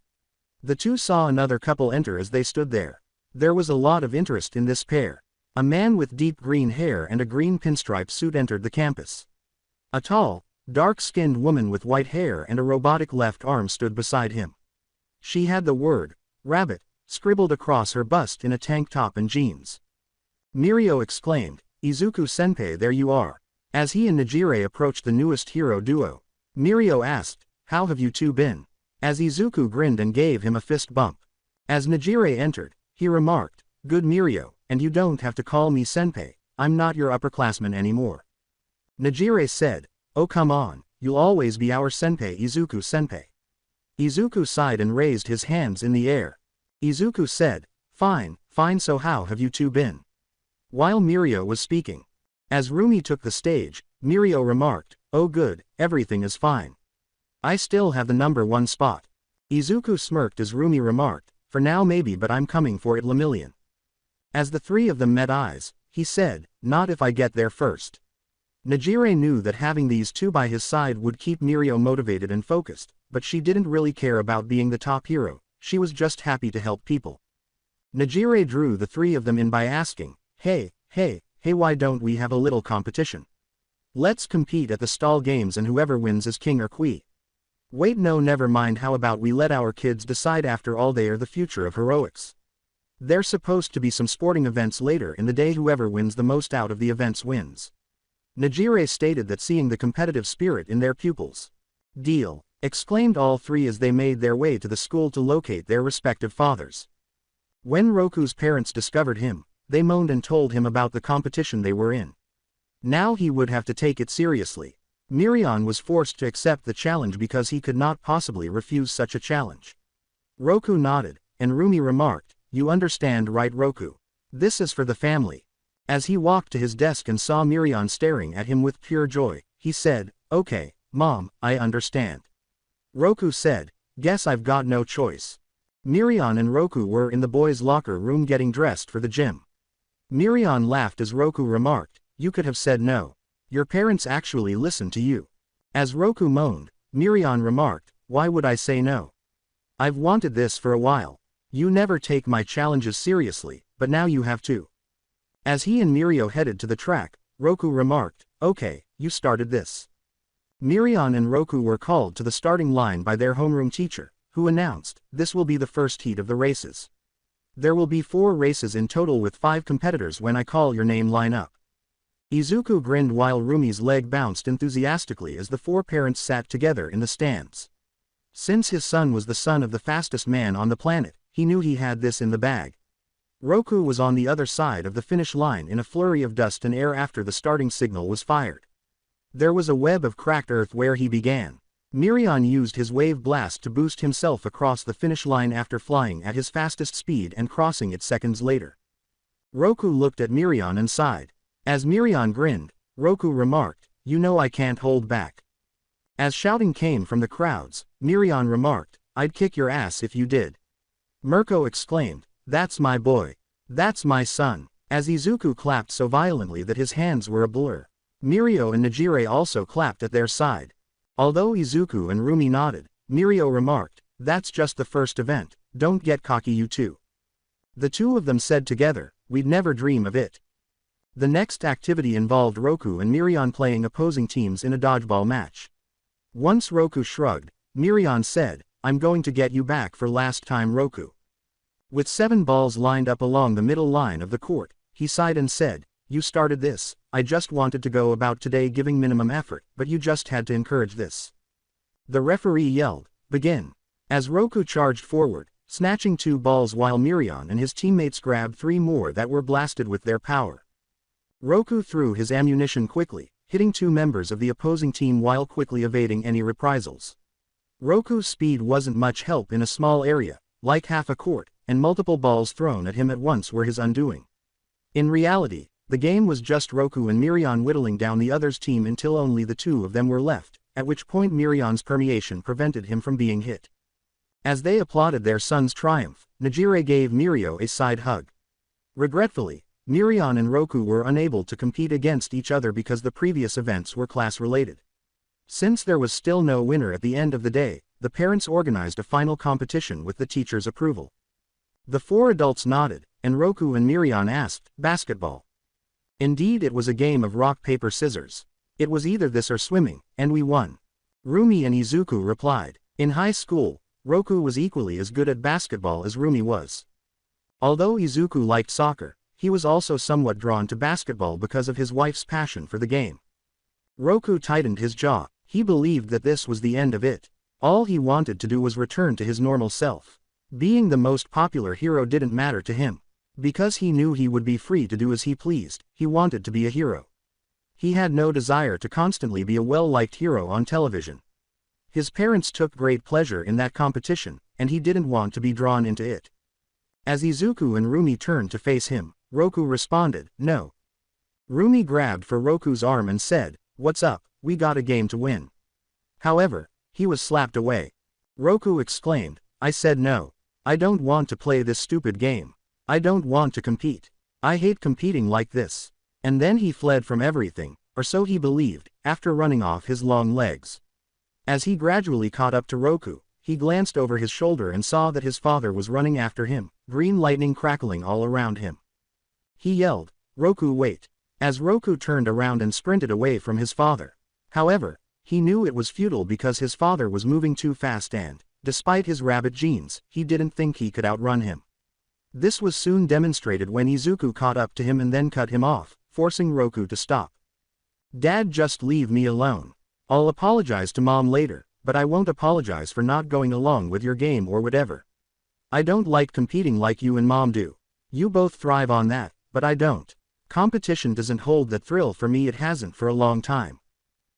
The two saw another couple enter as they stood there. There was a lot of interest in this pair. A man with deep green hair and a green pinstripe suit entered the campus. A tall, dark-skinned woman with white hair and a robotic left arm stood beside him. She had the word, "Rabbit," scribbled across her bust in a tank top and jeans. Mirio exclaimed, "Izuku-senpai, there you are." As he and Najire approached the newest hero duo, Mirio asked, "How have you two been?" As Izuku grinned and gave him a fist bump. As Najire entered, he remarked, "Good Mirio, and you don't have to call me senpai, I'm not your upperclassman anymore." Najire said, "Oh come on, you'll always be our senpai, Izuku-senpai." Izuku sighed and raised his hands in the air. Izuku said, fine, so how have you two been?" While Mirio was speaking. As Rumi took the stage, Mirio remarked, "Oh good, everything is fine. I still have the #1 spot." Izuku smirked as Rumi remarked, "For now maybe, but I'm coming for it, Lemillion." As the three of them met eyes, he said, "Not if I get there first." Najire knew that having these two by his side would keep Mirio motivated and focused, but she didn't really care about being the top hero, she was just happy to help people. Najire drew the three of them in by asking, hey, why don't we have a little competition? Let's compete at the stall games and whoever wins is king or queen. Wait, no, never mind, how about we let our kids decide? After all, they are the future of heroics. There's supposed to be some sporting events later in the day, whoever wins the most out of the events wins." Najire stated that, seeing the competitive spirit in their pupils. "Deal," exclaimed all three as they made their way to the school to locate their respective fathers. When Roku's parents discovered him, they moaned and told him about the competition they were in. Now he would have to take it seriously. Mirion was forced to accept the challenge because he could not possibly refuse such a challenge. Roku nodded, and Rumi remarked, "You understand, right, Roku? This is for the family." As he walked to his desk and saw Miriam staring at him with pure joy, he said, "Okay, Mom, I understand." Roku said, "Guess I've got no choice." Miriam and Roku were in the boys' locker room getting dressed for the gym. Miriam laughed as Roku remarked, "You could have said no. Your parents actually listen to you." As Roku moaned, Miriam remarked, "Why would I say no? I've wanted this for a while. You never take my challenges seriously, but now you have to." As he and Mirio headed to the track, Roku remarked, "Okay, you started this." Miriam and Roku were called to the starting line by their homeroom teacher, who announced, "This will be the first heat of the races. There will be 4 races in total with 5 competitors. When I call your name, line up." Izuku grinned while Rumi's leg bounced enthusiastically as the 4 parents sat together in the stands. Since his son was the son of the fastest man on the planet, he knew he had this in the bag. Roku was on the other side of the finish line in a flurry of dust and air after the starting signal was fired. There was a web of cracked earth where he began. Miriam used his wave blast to boost himself across the finish line after flying at his fastest speed and crossing it seconds later. Roku looked at Miriam and sighed. As Miriam grinned, Roku remarked, "You know I can't hold back." As shouting came from the crowds, Miriam remarked, "I'd kick your ass if you did." Mirko exclaimed, "That's my boy. That's my son." As Izuku clapped so violently that his hands were a blur. Mirio and Najire also clapped at their side. Although Izuku and Rumi nodded, Mirio remarked, "That's just the first event, don't get cocky you two." The two of them said together, "We'd never dream of it." The next activity involved Roku and Miriam playing opposing teams in a dodgeball match. Once Roku shrugged, Miriam said, "I'm going to get you back for last time, Roku." With 7 balls lined up along the middle line of the court, he sighed and said, "You started this. I just wanted to go about today giving minimum effort, but you just had to encourage this." The referee yelled, "Begin." As Roku charged forward, snatching 2 balls while Miriam and his teammates grabbed 3 more that were blasted with their power. Roku threw his ammunition quickly, hitting 2 members of the opposing team while quickly evading any reprisals. Roku's speed wasn't much help in a small area, like half a court, and multiple balls thrown at him at once were his undoing. In reality, the game was just Roku and Miriam whittling down the other's team until only the 2 of them were left, at which point Miriam's permeation prevented him from being hit. As they applauded their son's triumph, Najire gave Mirio a side hug. Regretfully, Miriam and Roku were unable to compete against each other because the previous events were class-related. Since there was still no winner at the end of the day, the parents organized a final competition with the teacher's approval. The 4 adults nodded, and Roku and Miriam asked, "Basketball?" Indeed, it was a game of rock paper scissors. It was either this or swimming, and we won. Rumi and Izuku replied. In high school, Roku was equally as good at basketball as Rumi was. Although Izuku liked soccer, he was also somewhat drawn to basketball because of his wife's passion for the game. Roku tightened his jaw. He believed that this was the end of it. All he wanted to do was return to his normal self. Being the most popular hero didn't matter to him. Because he knew he would be free to do as he pleased, he wanted to be a hero. He had no desire to constantly be a well-liked hero on television. His parents took great pleasure in that competition, and he didn't want to be drawn into it. As Izuku and Rumi turned to face him, Roku responded, "No." Rumi grabbed for Roku's arm and said, "What's up, we got a game to win." However, he was slapped away. Roku exclaimed, "I said no. I don't want to play this stupid game. I don't want to compete. I hate competing like this." And then he fled from everything, or so he believed, after running off his long legs. As he gradually caught up to Roku, he glanced over his shoulder and saw that his father was running after him, green lightning crackling all around him. He yelled, "Roku, wait." As Roku turned around and sprinted away from his father. However, he knew it was futile because his father was moving too fast and, despite his rabbit genes, he didn't think he could outrun him. This was soon demonstrated when Izuku caught up to him and then cut him off, forcing Roku to stop. "Dad, just leave me alone. I'll apologize to Mom later, but I won't apologize for not going along with your game or whatever. I don't like competing like you and Mom do. You both thrive on that, but I don't. Competition doesn't hold that thrill for me, it hasn't for a long time,"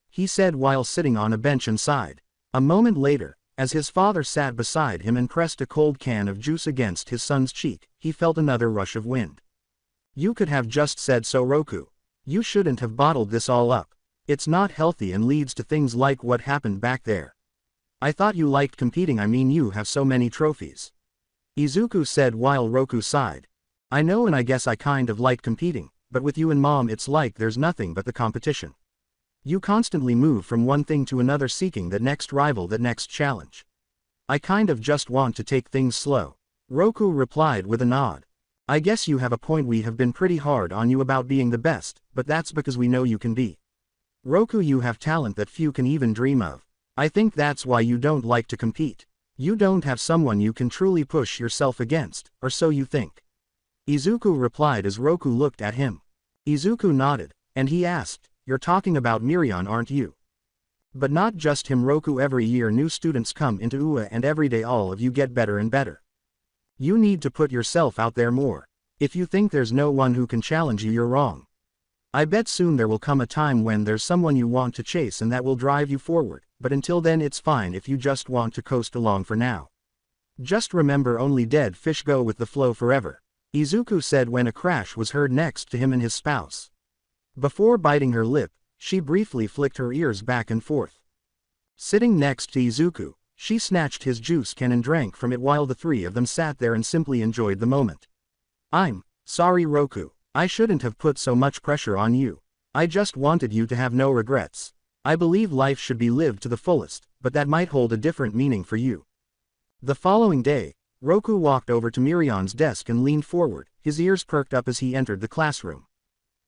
he said while sitting on a bench and sighed. A moment later, As his father sat beside him and pressed a cold can of juice against his son's cheek, he felt another rush of wind. You could have just said so, Roku. You shouldn't have bottled this all up. It's not healthy and leads to things like what happened back there. I thought you liked competing. I mean, you have so many trophies. Izuku said while Roku sighed. I know, and I guess I kind of like competing, but with you and Mom it's like there's nothing but the competition. You constantly move from one thing to another seeking that next rival, that next challenge. I kind of just want to take things slow. Roku replied with a nod. I guess you have a point. We have been pretty hard on you about being the best, but that's because we know you can be. Roku, you have talent that few can even dream of. I think that's why you don't like to compete. You don't have someone you can truly push yourself against, or so you think. Izuku replied as Roku looked at him. Izuku nodded, and he asked, You're talking about Mirion, aren't you? But not just him, Roku. Every year new students come into UA and every day all of you get better and better. You need to put yourself out there more. If you think there's no one who can challenge you, you're wrong. I bet soon there will come a time when there's someone you want to chase and that will drive you forward, but until then it's fine if you just want to coast along for now. Just remember, only dead fish go with the flow forever, Izuku said when a crash was heard next to him and his spouse. Before biting her lip, she briefly flicked her ears back and forth. Sitting next to Izuku, she snatched his juice can and drank from it while the three of them sat there and simply enjoyed the moment. I'm sorry, Roku. I shouldn't have put so much pressure on you. I just wanted you to have no regrets. I believe life should be lived to the fullest, but that might hold a different meaning for you. The following day, Roku walked over to Mirion's desk and leaned forward, his ears perked up as he entered the classroom.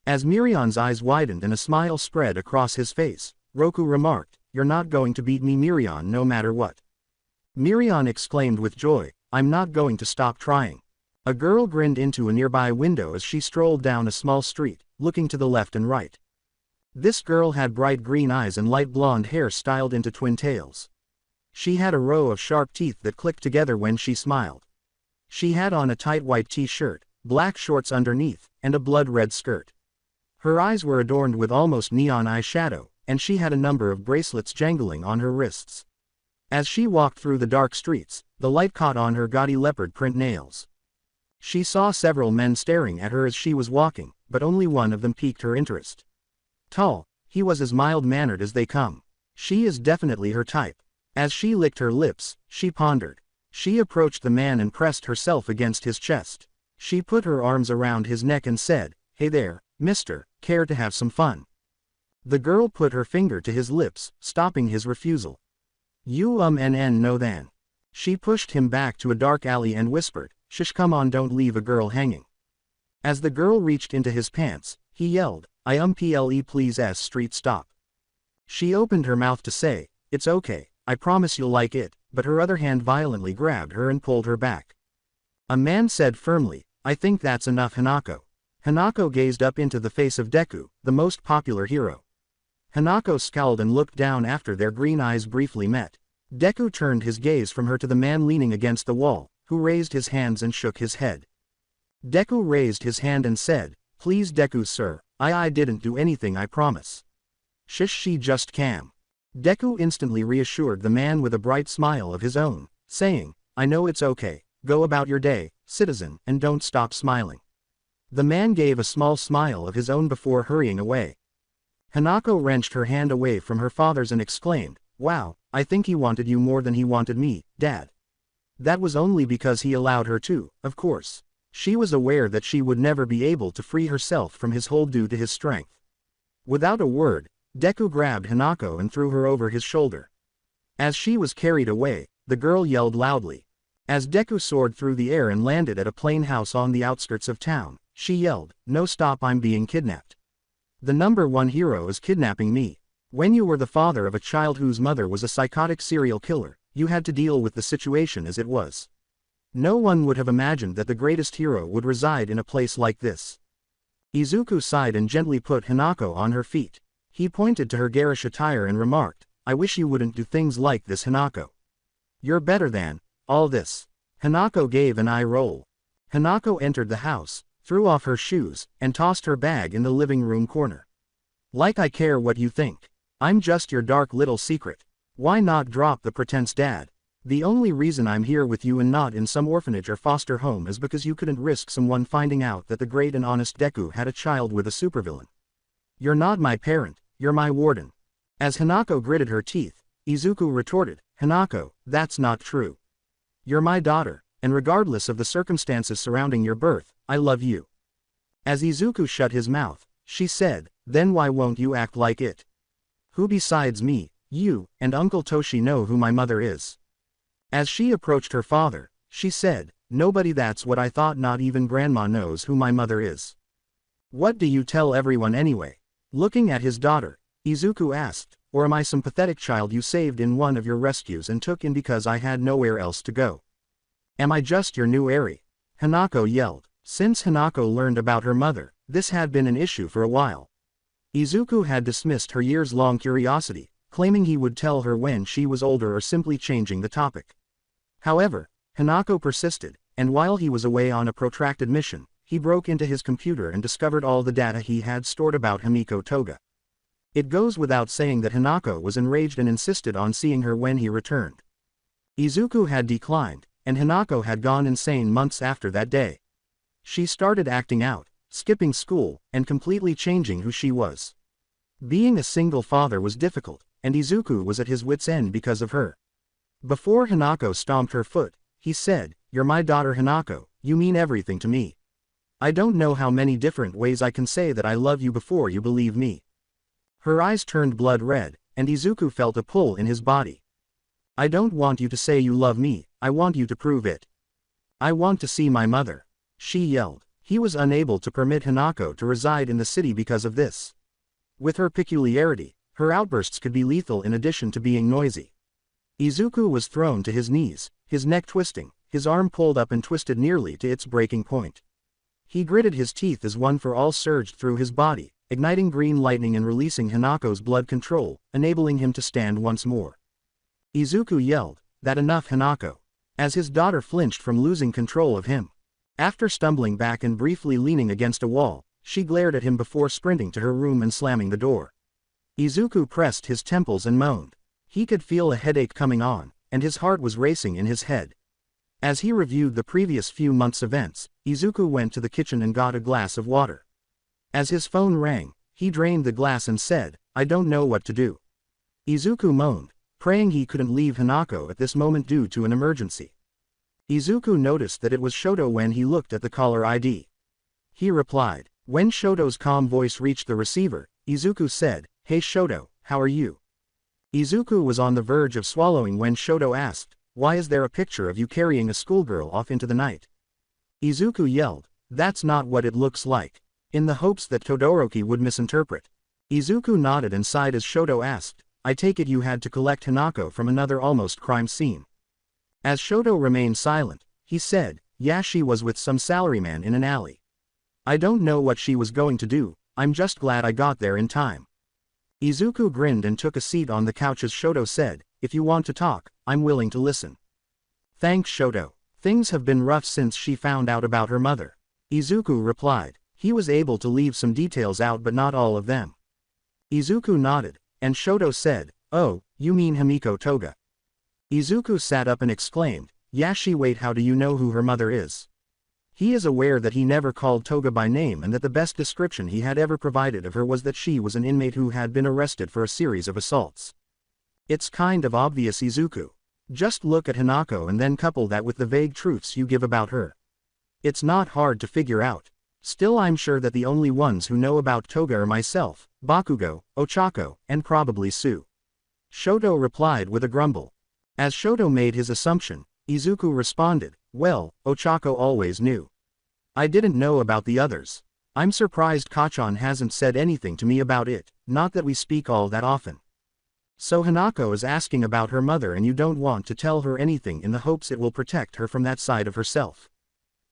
As Mirion's eyes widened and a smile spread across his face, Roku remarked, You're not going to beat me, Mirion, no matter what. Mirion exclaimed with joy, I'm not going to stop trying. A girl grinned into a nearby window as she strolled down a small street, looking to the left and right. This girl had bright green eyes and light blonde hair styled into twin tails. She had a row of sharp teeth that clicked together when she smiled. She had on a tight white t-shirt, black shorts underneath, and a blood-red skirt. Her eyes were adorned with almost neon eyeshadow, and she had a number of bracelets jangling on her wrists. As she walked through the dark streets, the light caught on her gaudy leopard print nails. She saw several men staring at her as she was walking, but only one of them piqued her interest. Tall, he was as mild-mannered as they come. She is definitely her type. As she licked her lips, she pondered. She approached the man and pressed herself against his chest. She put her arms around his neck and said, Hey there, mister, care to have some fun? The girl put her finger to his lips, stopping his refusal. You no then. She pushed him back to a dark alley and whispered, Shush, come on, don't leave a girl hanging. As the girl reached into his pants, he yelled, ple please street stop. She opened her mouth to say, It's okay, I promise you'll like it, but her other hand violently grabbed her and pulled her back. A man said firmly, I think that's enough, Hanako. Hanako gazed up into the face of Deku, the most popular hero. Hanako scowled and looked down after their green eyes briefly met. Deku turned his gaze from her to the man leaning against the wall, who raised his hands and shook his head. Deku raised his hand and said, Please Deku sir, I didn't do anything, I promise. Shish, she just cam. Deku instantly reassured the man with a bright smile of his own, saying, I know it's okay, go about your day, citizen, and don't stop smiling. The man gave a small smile of his own before hurrying away. Hanako wrenched her hand away from her father's and exclaimed, Wow, I think he wanted you more than he wanted me, Dad. That was only because he allowed her to, of course. She was aware that she would never be able to free herself from his hold due to his strength. Without a word, Deku grabbed Hanako and threw her over his shoulder. As she was carried away, the girl yelled loudly. As Deku soared through the air and landed at a plain house on the outskirts of town, she yelled, No stop, I'm being kidnapped. The #1 hero is kidnapping me. When you were the father of a child whose mother was a psychotic serial killer, you had to deal with the situation as it was. No one would have imagined that the greatest hero would reside in a place like this. Izuku sighed and gently put Hanako on her feet. He pointed to her garish attire and remarked, I wish you wouldn't do things like this, Hanako. You're better than all this. Hanako gave an eye roll. Hanako entered the house, threw off her shoes, and tossed her bag in the living room corner. Like I care what you think. I'm just your dark little secret. Why not drop the pretense, Dad? The only reason I'm here with you and not in some orphanage or foster home is because you couldn't risk someone finding out that the great and honest Deku had a child with a supervillain. You're not my parent, you're my warden. As Hanako gritted her teeth, Izuku retorted, Hanako, that's not true. You're my daughter, and regardless of the circumstances surrounding your birth, I love you. As Izuku shut his mouth, she said, then why won't you act like it? Who besides me, you, and Uncle Toshi know who my mother is? As she approached her father, she said, nobody. That's what I thought. Not even Grandma knows who my mother is. What do you tell everyone anyway? Looking at his daughter, Izuku asked, or am I some pathetic child you saved in one of your rescues and took in because I had nowhere else to go? Am I just your new heir? Hanako yelled. Since Hanako learned about her mother, this had been an issue for a while. Izuku had dismissed her years-long curiosity, claiming he would tell her when she was older or simply changing the topic. However, Hanako persisted, and while he was away on a protracted mission, he broke into his computer and discovered all the data he had stored about Himiko Toga. It goes without saying that Hanako was enraged and insisted on seeing her when he returned. Izuku had declined, and Hanako had gone insane months after that day. She started acting out, skipping school, and completely changing who she was. Being a single father was difficult, and Izuku was at his wits' end because of her. Before Hanako stomped her foot, he said, You're my daughter Hanako, you mean everything to me. I don't know how many different ways I can say that I love you before you believe me. Her eyes turned blood red, and Izuku felt a pull in his body. I don't want you to say you love me, I want you to prove it. I want to see my mother. She yelled. He was unable to permit Hanako to reside in the city because of this. With her peculiarity, her outbursts could be lethal in addition to being noisy. Izuku was thrown to his knees, his neck twisting, his arm pulled up and twisted nearly to its breaking point. He gritted his teeth as One for All surged through his body, igniting green lightning and releasing Hanako's blood control, enabling him to stand once more. Izuku yelled, That enough Hanako. As his daughter flinched from losing control of him. After stumbling back and briefly leaning against a wall, she glared at him before sprinting to her room and slamming the door. Izuku pressed his temples and moaned. He could feel a headache coming on, and his heart was racing in his head. As he reviewed the previous few months' events, Izuku went to the kitchen and got a glass of water. As his phone rang, he drained the glass and said, I don't know what to do. Izuku moaned, praying he couldn't leave Hanako at this moment due to an emergency. Izuku noticed that it was Shoto when he looked at the caller ID. He replied. When Shoto's calm voice reached the receiver, Izuku said, Hey Shoto, how are you? Izuku was on the verge of swallowing when Shoto asked, Why is there a picture of you carrying a schoolgirl off into the night? Izuku yelled, That's not what it looks like. In the hopes that Todoroki would misinterpret. Izuku nodded and sighed as Shoto asked, I take it you had to collect Hanako from another almost crime scene. As Shoto remained silent, he said, Yeah, she was with some salaryman in an alley. I don't know what she was going to do, I'm just glad I got there in time. Izuku grinned and took a seat on the couch as Shoto said, If you want to talk, I'm willing to listen. Thanks Shoto. Things have been rough since she found out about her mother. Izuku replied. He was able to leave some details out but not all of them. Izuku nodded, and Shoto said, Oh, you mean Himiko Toga. Izuku sat up and exclaimed, Yashi wait how do you know who her mother is? He is aware that he never called Toga by name and that the best description he had ever provided of her was that she was an inmate who had been arrested for a series of assaults. It's kind of obvious Izuku. Just look at Hanako and then couple that with the vague truths you give about her. It's not hard to figure out. Still I'm sure that the only ones who know about Toga are myself, Bakugo, Ochako, and probably Sue. Shoto replied with a grumble. As Shoto made his assumption, Izuku responded, Well, Ochako always knew. I didn't know about the others. I'm surprised Kachan hasn't said anything to me about it, not that we speak all that often. So Hanako is asking about her mother and you don't want to tell her anything in the hopes it will protect her from that side of herself.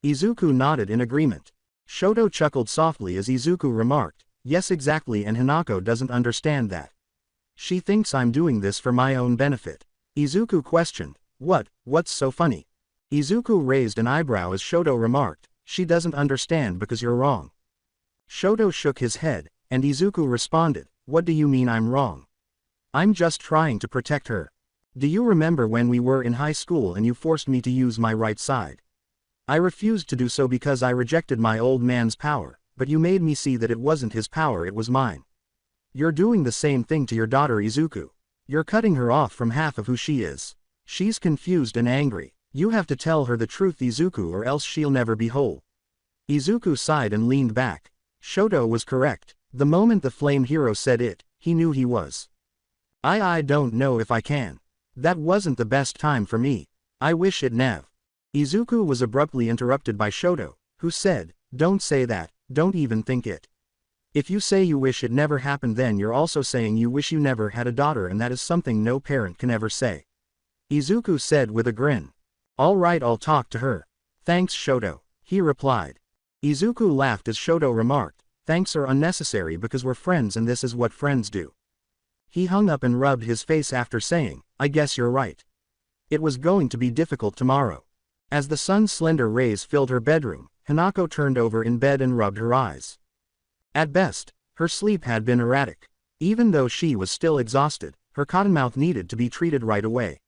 Izuku nodded in agreement. Shoto chuckled softly as Izuku remarked, Yes exactly and Hanako doesn't understand that. She thinks I'm doing this for my own benefit. Izuku questioned, What's so funny? Izuku raised an eyebrow as Shoto remarked, She doesn't understand because you're wrong. Shoto shook his head, and Izuku responded, What do you mean I'm wrong? I'm just trying to protect her. Do you remember when we were in high school and you forced me to use my right side? I refused to do so because I rejected my old man's power, but you made me see that it wasn't his power, it was mine. You're doing the same thing to your daughter Izuku. You're cutting her off from half of who she is. She's confused and angry. You have to tell her the truth, Izuku, or else she'll never be whole. Izuku sighed and leaned back. Shoto was correct. The moment the flame hero said it, he knew he was. I don't know if I can. That wasn't the best time for me. I wish it nev. Izuku was abruptly interrupted by Shoto, who said, "Don't say that, don't even think it. If you say you wish it never happened, then you're also saying you wish you never had a daughter, and that is something no parent can ever say." Izuku said with a grin. "All right, I'll talk to her. Thanks, Shoto," he replied. Izuku laughed as Shoto remarked, "Thanks are unnecessary because we're friends and this is what friends do." He hung up and rubbed his face after saying, "I guess you're right. It was going to be difficult tomorrow." As the sun's slender rays filled her bedroom, Hanako turned over in bed and rubbed her eyes. At best, her sleep had been erratic. Even though she was still exhausted, her cottonmouth needed to be treated right away.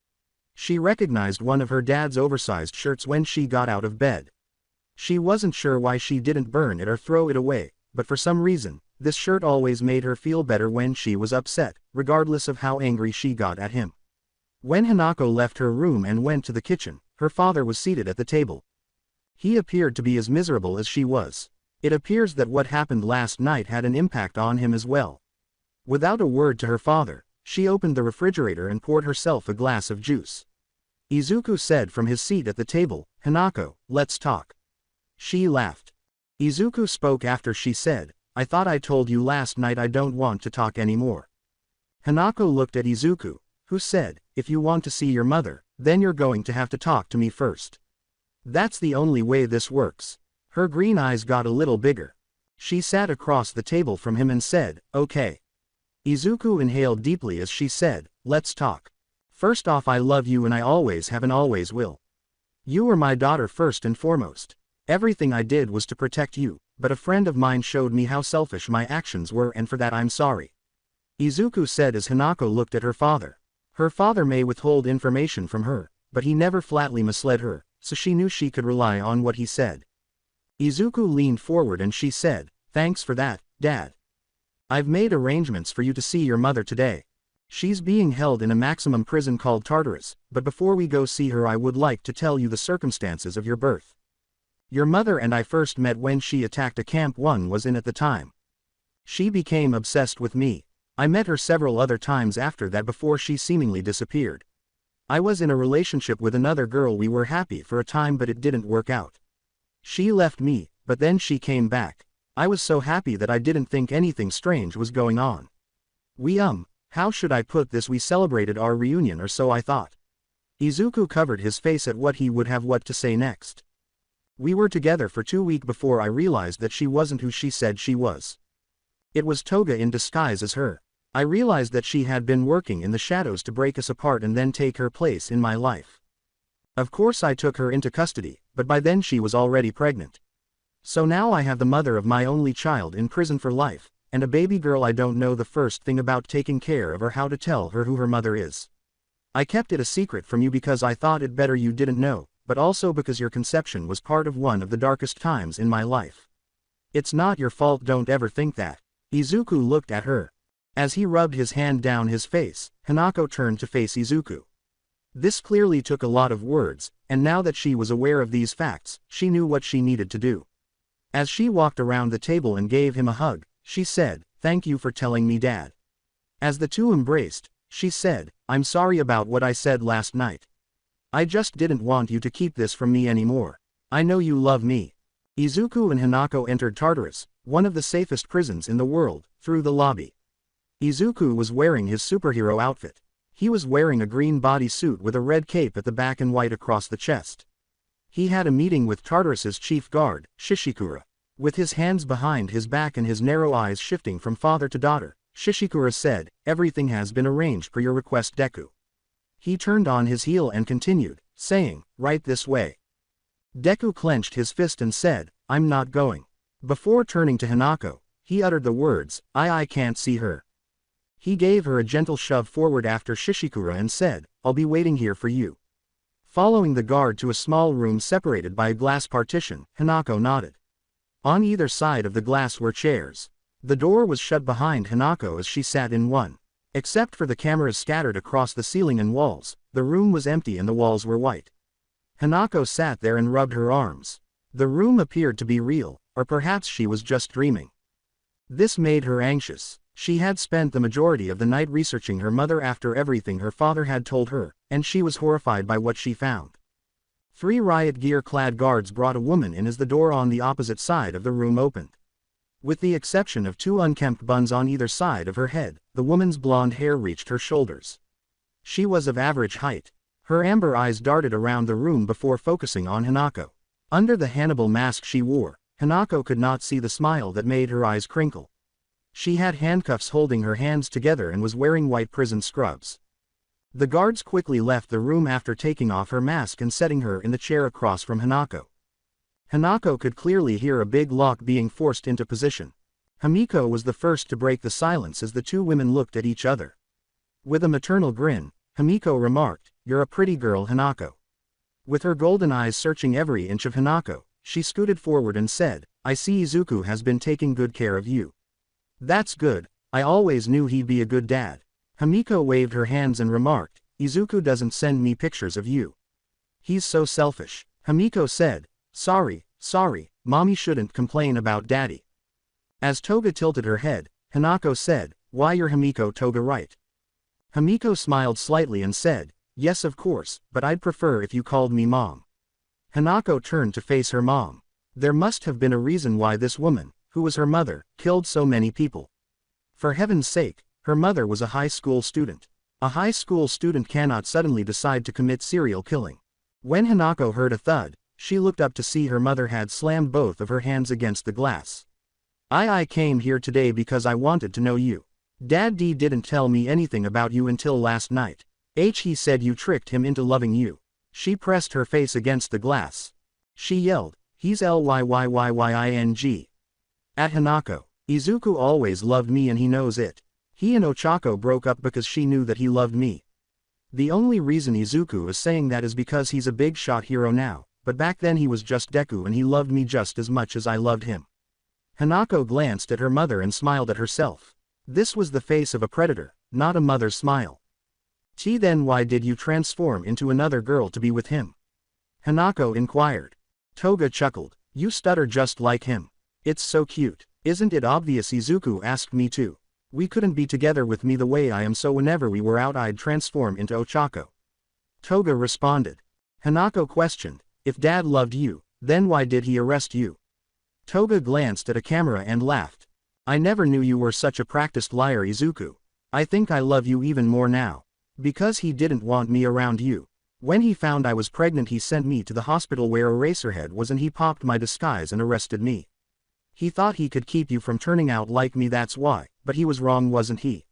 She recognized one of her dad's oversized shirts when she got out of bed. She wasn't sure why she didn't burn it or throw it away, but for some reason, this shirt always made her feel better when she was upset, regardless of how angry she got at him. When Hanako left her room and went to the kitchen, her father was seated at the table. He appeared to be as miserable as she was. It appears that what happened last night had an impact on him as well. Without a word to her father, she opened the refrigerator and poured herself a glass of juice. Izuku said from his seat at the table, "Hanako, let's talk." She laughed. Izuku spoke after she said, "I thought I told you last night I don't want to talk anymore." Hanako looked at Izuku, who said, "If you want to see your mother, then you're going to have to talk to me first. That's the only way this works." Her green eyes got a little bigger. She sat across the table from him and said, "Okay." Izuku inhaled deeply as she said, "Let's talk. First off, I love you and I always have and always will. You were my daughter first and foremost. Everything I did was to protect you, but a friend of mine showed me how selfish my actions were, and for that I'm sorry." Izuku said as Hanako looked at her father. Her father may withhold information from her, but he never flatly misled her, so she knew she could rely on what he said. Izuku leaned forward and she said, "Thanks for that, Dad. I've made arrangements for you to see your mother today. She's being held in a maximum prison called Tartarus, but before we go see her I would like to tell you the circumstances of your birth. Your mother and I first met when she attacked a camp one was in at the time. She became obsessed with me. I met her several other times after that before she seemingly disappeared. I was in a relationship with another girl, we were happy for a time but it didn't work out. She left me, but then she came back. I was so happy that I didn't think anything strange was going on. How should I put this, we celebrated our reunion, or so I thought." Izuku covered his face at what he would have what to say next. "We were together for 2 weeks before I realized that she wasn't who she said she was. It was Toga in disguise as her. I realized that she had been working in the shadows to break us apart and then take her place in my life. Of course I took her into custody, but by then she was already pregnant. So now I have the mother of my only child in prison for life, and a baby girl I don't know the first thing about taking care of or how to tell her who her mother is. I kept it a secret from you because I thought it better you didn't know, but also because your conception was part of one of the darkest times in my life. It's not your fault, don't ever think that." Izuku looked at her. As he rubbed his hand down his face, Hanako turned to face Izuku. This clearly took a lot of words, and now that she was aware of these facts, she knew what she needed to do. As she walked around the table and gave him a hug, she said, "Thank you for telling me, Dad." As the two embraced, she said, "I'm sorry about what I said last night. I just didn't want you to keep this from me anymore. I know you love me." Izuku and Hanako entered Tartarus, one of the safest prisons in the world, through the lobby. Izuku was wearing his superhero outfit. He was wearing a green bodysuit with a red cape at the back and white across the chest. He had a meeting with Tartarus's chief guard, Shishikura. With his hands behind his back and his narrow eyes shifting from father to daughter, Shishikura said, "Everything has been arranged per your request, Deku." He turned on his heel and continued, saying, "Right this way." Deku clenched his fist and said, "I'm not going." Before turning to Hanako, he uttered the words, I can't see her." He gave her a gentle shove forward after Shishikura and said, "I'll be waiting here for you." Following the guard to a small room separated by a glass partition, Hanako nodded. On either side of the glass were chairs. The door was shut behind Hanako as she sat in one. Except for the cameras scattered across the ceiling and walls, the room was empty and the walls were white. Hanako sat there and rubbed her arms. The room appeared to be real, or perhaps she was just dreaming. This made her anxious. She had spent the majority of the night researching her mother after everything her father had told her, and she was horrified by what she found. 3 riot gear-clad guards brought a woman in as the door on the opposite side of the room opened. With the exception of 2 unkempt buns on either side of her head, the woman's blonde hair reached her shoulders. She was of average height. Her amber eyes darted around the room before focusing on Hanako. Under the Hannibal mask she wore, Hanako could not see the smile that made her eyes crinkle. She had handcuffs holding her hands together and was wearing white prison scrubs. The guards quickly left the room after taking off her mask and setting her in the chair across from Hanako. Hanako could clearly hear a big lock being forced into position. Hamiko was the first to break the silence as the 2 women looked at each other. With a maternal grin, Hamiko remarked, "You're a pretty girl, Hanako." With her golden eyes searching every inch of Hanako, she scooted forward and said, "I see Izuku has been taking good care of you." "That's good, I always knew he'd be a good dad." Hamiko waved her hands and remarked, "Izuku doesn't send me pictures of you. He's so selfish." Hamiko said, Sorry, mommy shouldn't complain about daddy." As Toga tilted her head, Hanako said, "Why you're Hamiko Toga, right?" Hamiko smiled slightly and said, "Yes of course, but I'd prefer if you called me mom." Hanako turned to face her mom. There must have been a reason why this woman, who was her mother, killed so many people. For heaven's sake, her mother was a high school student. A high school student cannot suddenly decide to commit serial killing. When Hanako heard a thud, she looked up to see her mother had slammed both of her hands against the glass. I came here today because I wanted to know you. Dad D didn't tell me anything about you until last night. He said you tricked him into loving you." She pressed her face against the glass. She yelled, "He's Lyyyying." At Hanako. "Izuku always loved me and he knows it. He and Ochako broke up because she knew that he loved me. The only reason Izuku is saying that is because he's a big shot hero now, but back then he was just Deku and he loved me just as much as I loved him." Hanako glanced at her mother and smiled at herself. This was the face of a predator, not a mother's smile. Then why did you transform into another girl to be with him?" Hanako inquired. Toga chuckled, "You stutter just like him. It's so cute. Isn't it obvious Izuku asked me to? We couldn't be together with me the way I am, so whenever we were out I'd transform into Ochako." Toga responded. Hanako questioned, "If Dad loved you, then why did he arrest you?" Toga glanced at a camera and laughed. "I never knew you were such a practiced liar, Izuku. I think I love you even more now. Because he didn't want me around you. When he found I was pregnant he sent me to the hospital where Eraserhead was and he popped my disguise and arrested me. He thought he could keep you from turning out like me, that's why, but he was wrong, wasn't he?"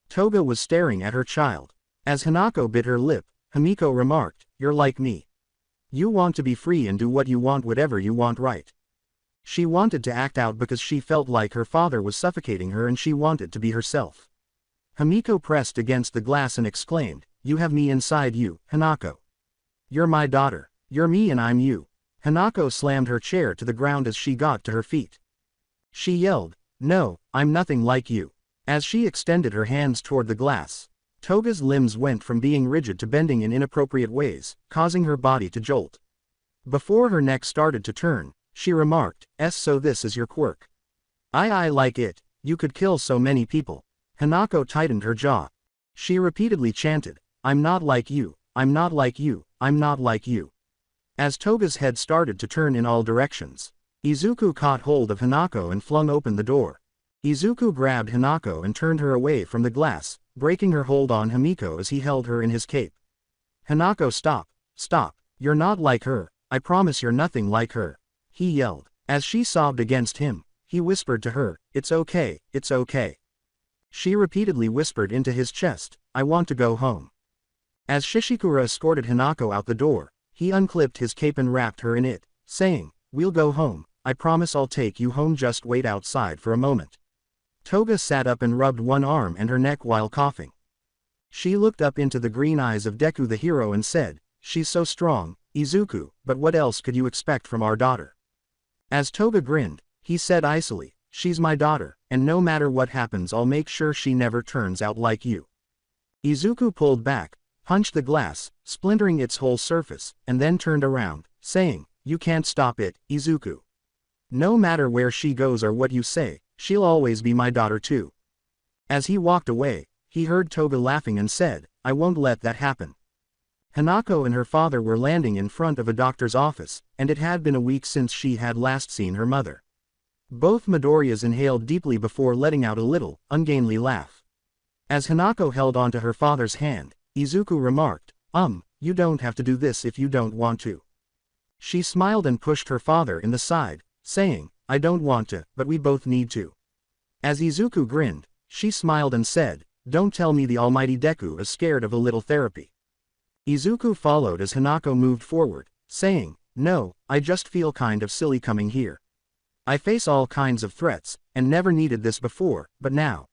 Toga was staring at her child. As Hanako bit her lip, Hamiko remarked, "You're like me. You want to be free and do what you want, whatever you want, right?" She wanted to act out because she felt like her father was suffocating her and she wanted to be herself. Hamiko pressed against the glass and exclaimed, "You have me inside you, Hanako. You're my daughter. You're me and I'm you." Hanako slammed her chair to the ground as she got to her feet. She yelled, "No, I'm nothing like you." As she extended her hands toward the glass, Toga's limbs went from being rigid to bending in inappropriate ways, causing her body to jolt. Before her neck started to turn, she remarked, "So this is your quirk. I like it. You could kill so many people." Hanako tightened her jaw. She repeatedly chanted, "I'm not like you, I'm not like you, I'm not like you." As Toga's head started to turn in all directions, Izuku caught hold of Hanako and flung open the door. Izuku grabbed Hanako and turned her away from the glass, breaking her hold on Hamiko as he held her in his cape. "Hanako, stop, you're not like her, I promise you're nothing like her," he yelled. As she sobbed against him, he whispered to her, "It's okay, it's okay." She repeatedly whispered into his chest, "I want to go home." As Shishikura escorted Hanako out the door, he unclipped his cape and wrapped her in it, saying, "We'll go home, I promise I'll take you home, just wait outside for a moment." Toga sat up and rubbed one arm and her neck while coughing. She looked up into the green eyes of Deku the hero and said, "She's so strong, Izuku, but what else could you expect from our daughter?" As Toga grinned, he said icily, "She's my daughter, and no matter what happens I'll make sure she never turns out like you." Izuku pulled back, punched the glass, splintering its whole surface, and then turned around, saying, "You can't stop it, Izuku. No matter where she goes or what you say, she'll always be my daughter too." As he walked away, he heard Toga laughing and said, "I won't let that happen." Hanako and her father were landing in front of a doctor's office, and it had been a week since she had last seen her mother. Both Midoriyas inhaled deeply before letting out a little, ungainly laugh. As Hanako held onto her father's hand, Izuku remarked, "You don't have to do this if you don't want to." She smiled and pushed her father in the side, saying, "I don't want to, but we both need to." As Izuku grinned, she smiled and said, "Don't tell me the almighty Deku is scared of a little therapy." Izuku followed as Hanako moved forward, saying, "No, I just feel kind of silly coming here. I face all kinds of threats, and never needed this before, but now."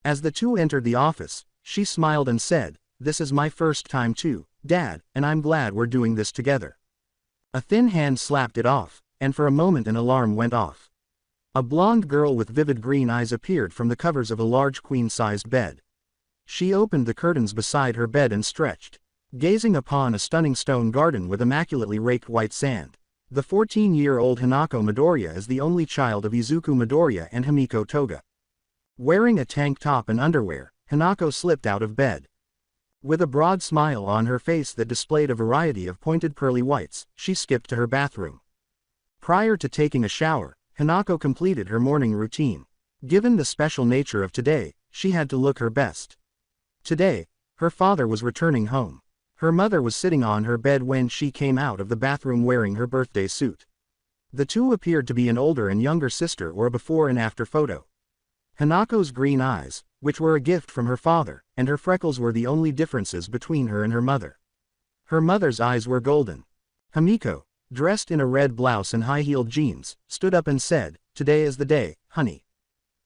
As the two entered the office, she smiled and said, "This is my first time too, Dad, and I'm glad we're doing this together." A thin hand slapped it off, and for a moment an alarm went off. A blonde girl with vivid green eyes appeared from the covers of a large queen-sized bed. She opened the curtains beside her bed and stretched, gazing upon a stunning stone garden with immaculately raked white sand. The 14-year-old Hanako Midoriya is the only child of Izuku Midoriya and Himiko Toga. Wearing a tank top and underwear, Hanako slipped out of bed. With a broad smile on her face that displayed a variety of pointed pearly whites, she skipped to her bathroom. Prior to taking a shower, Hanako completed her morning routine. Given the special nature of today, she had to look her best. Today, her father was returning home. Her mother was sitting on her bed when she came out of the bathroom wearing her birthday suit. The two appeared to be an older and younger sister or a before and after photo. Hanako's green eyes, which were a gift from her father, and her freckles were the only differences between her and her mother. Her mother's eyes were golden. Himiko, dressed in a red blouse and high-heeled jeans, stood up and said, "Today is the day, honey."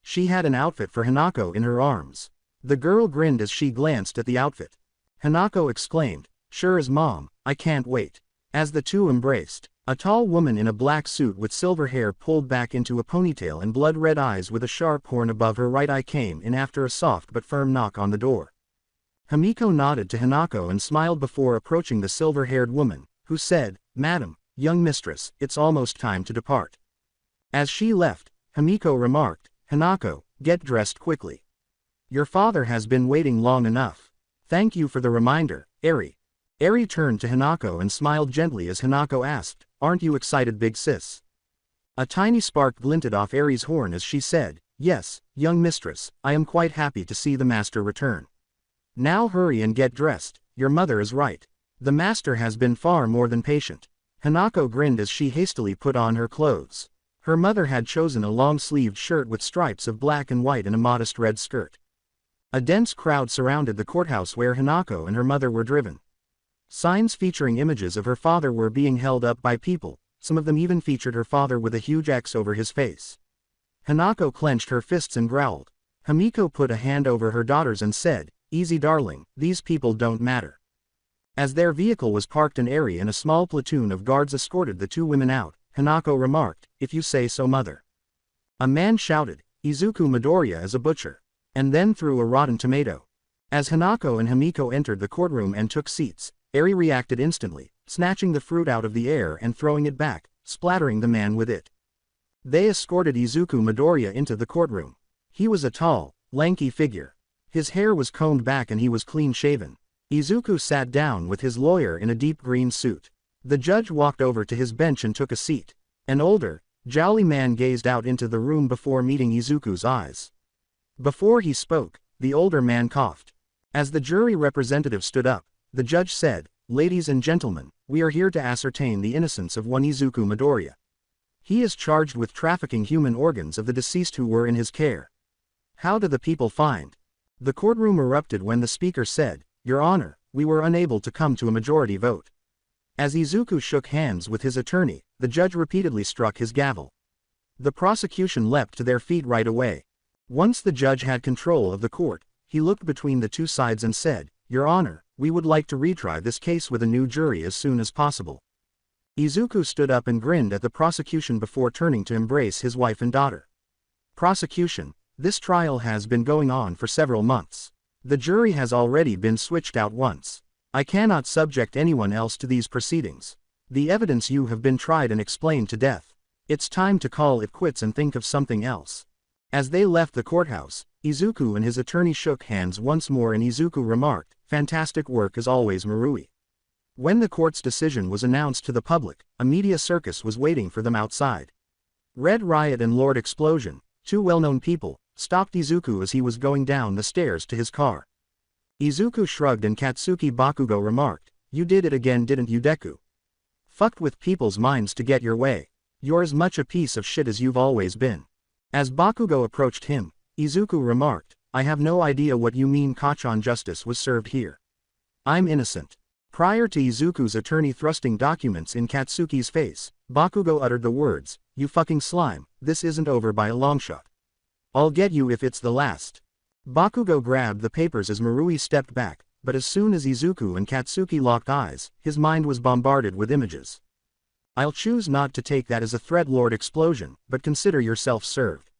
She had an outfit for Hanako in her arms. The girl grinned as she glanced at the outfit. Hanako exclaimed, "Sure as Mom, I can't wait." As the two embraced, a tall woman in a black suit with silver hair pulled back into a ponytail and blood-red eyes with a sharp horn above her right eye came in after a soft but firm knock on the door. Himiko nodded to Hanako and smiled before approaching the silver-haired woman, who said, "Madam, young mistress, it's almost time to depart." As she left, Himiko remarked, "Hanako, get dressed quickly. Your father has been waiting long enough." "Thank you for the reminder, Eri." Eri turned to Hanako and smiled gently as Hanako asked, "Aren't you excited, big sis?" A tiny spark glinted off Eri's horn as she said, "Yes, young mistress, I am quite happy to see the master return. Now hurry and get dressed, your mother is right. The master has been far more than patient." Hanako grinned as she hastily put on her clothes. Her mother had chosen a long-sleeved shirt with stripes of black and white and a modest red skirt. A dense crowd surrounded the courthouse where Hanako and her mother were driven. Signs featuring images of her father were being held up by people, some of them even featured her father with a huge X over his face. Hanako clenched her fists and growled. Himiko put a hand over her daughter's and said, "Easy darling, these people don't matter." As their vehicle was parked in Eri and a small platoon of guards escorted the two women out, Hanako remarked, "If you say so, mother." A man shouted, "Izuku Midoriya is a butcher," and then threw a rotten tomato. As Hanako and Himiko entered the courtroom and took seats, Eri reacted instantly, snatching the fruit out of the air and throwing it back, splattering the man with it. They escorted Izuku Midoriya into the courtroom. He was a tall, lanky figure. His hair was combed back and he was clean-shaven. Izuku sat down with his lawyer in a deep green suit. The judge walked over to his bench and took a seat. An older, jowly man gazed out into the room before meeting Izuku's eyes. Before he spoke, the older man coughed. As the jury representative stood up, the judge said, "Ladies and gentlemen, we are here to ascertain the innocence of one Izuku Midoriya. He is charged with trafficking human organs of the deceased who were in his care. How do the people find?" The courtroom erupted when the speaker said, "Your Honor, we were unable to come to a majority vote." As Izuku shook hands with his attorney, the judge repeatedly struck his gavel. The prosecution leapt to their feet right away. Once the judge had control of the court, he looked between the two sides and said, "Your Honor, we would like to retry this case with a new jury as soon as possible." Izuku stood up and grinned at the prosecution before turning to embrace his wife and daughter. "Prosecution, this trial has been going on for several months. The jury has already been switched out once. I cannot subject anyone else to these proceedings. The evidence you have been tried and explained to death. It's time to call it quits and think of something else." As they left the courthouse, Izuku and his attorney shook hands once more and Izuku remarked, "Fantastic work as always, Marui." When the court's decision was announced to the public, a media circus was waiting for them outside. Red Riot and Lord Explosion, two well-known people, stopped Izuku as he was going down the stairs to his car. Izuku shrugged and Katsuki Bakugo remarked, "You did it again, didn't you, Deku? Fucked with people's minds to get your way. You're as much a piece of shit as you've always been." As Bakugo approached him, Izuku remarked, "I have no idea what you mean. Kachan justice was served here. I'm innocent." Prior to Izuku's attorney thrusting documents in Katsuki's face, Bakugo uttered the words, "You fucking slime, this isn't over by a long shot. I'll get you if it's the last." Bakugo grabbed the papers as Marui stepped back, but as soon as Izuku and Katsuki locked eyes, his mind was bombarded with images. "I'll choose not to take that as a threat, Lord Explosion, but consider yourself served.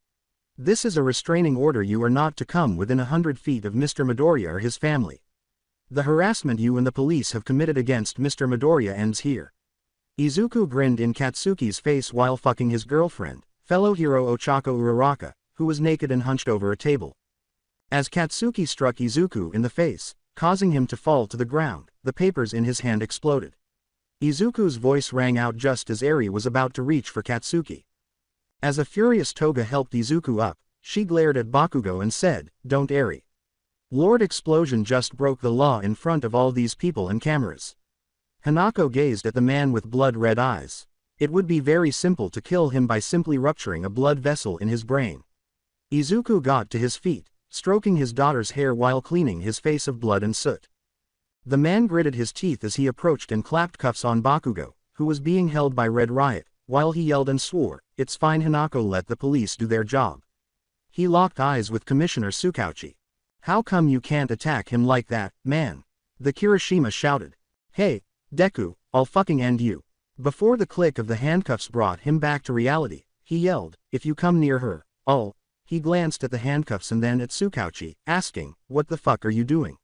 This is a restraining order. You are not to come within 100 feet of Mr. Midoriya or his family. The harassment you and the police have committed against Mr. Midoriya ends here." Izuku grinned in Katsuki's face while fucking his girlfriend, fellow hero Ochako Uraraka, who was naked and hunched over a table. As Katsuki struck Izuku in the face, causing him to fall to the ground, the papers in his hand exploded. Izuku's voice rang out just as Eri was about to reach for Katsuki. As a furious Toga helped Izuku up, she glared at Bakugo and said, "Don't, Eri. Lord Explosion just broke the law in front of all these people and cameras." Hanako gazed at the man with blood-red eyes. It would be very simple to kill him by simply rupturing a blood vessel in his brain. Izuku got to his feet, stroking his daughter's hair while cleaning his face of blood and soot. The man gritted his teeth as he approached and clapped cuffs on Bakugo, who was being held by Red Riot, while he yelled and swore, "It's fine, Hanako, let the police do their job." He locked eyes with Commissioner Tsukauchi. "How come you can't attack him like that, man?" The Kirishima shouted. "Hey, Deku, I'll fucking end you." Before the click of the handcuffs brought him back to reality, he yelled, "If you come near her, I'll—" He glanced at the handcuffs and then at Tsukauchi, asking, "What the fuck are you doing?"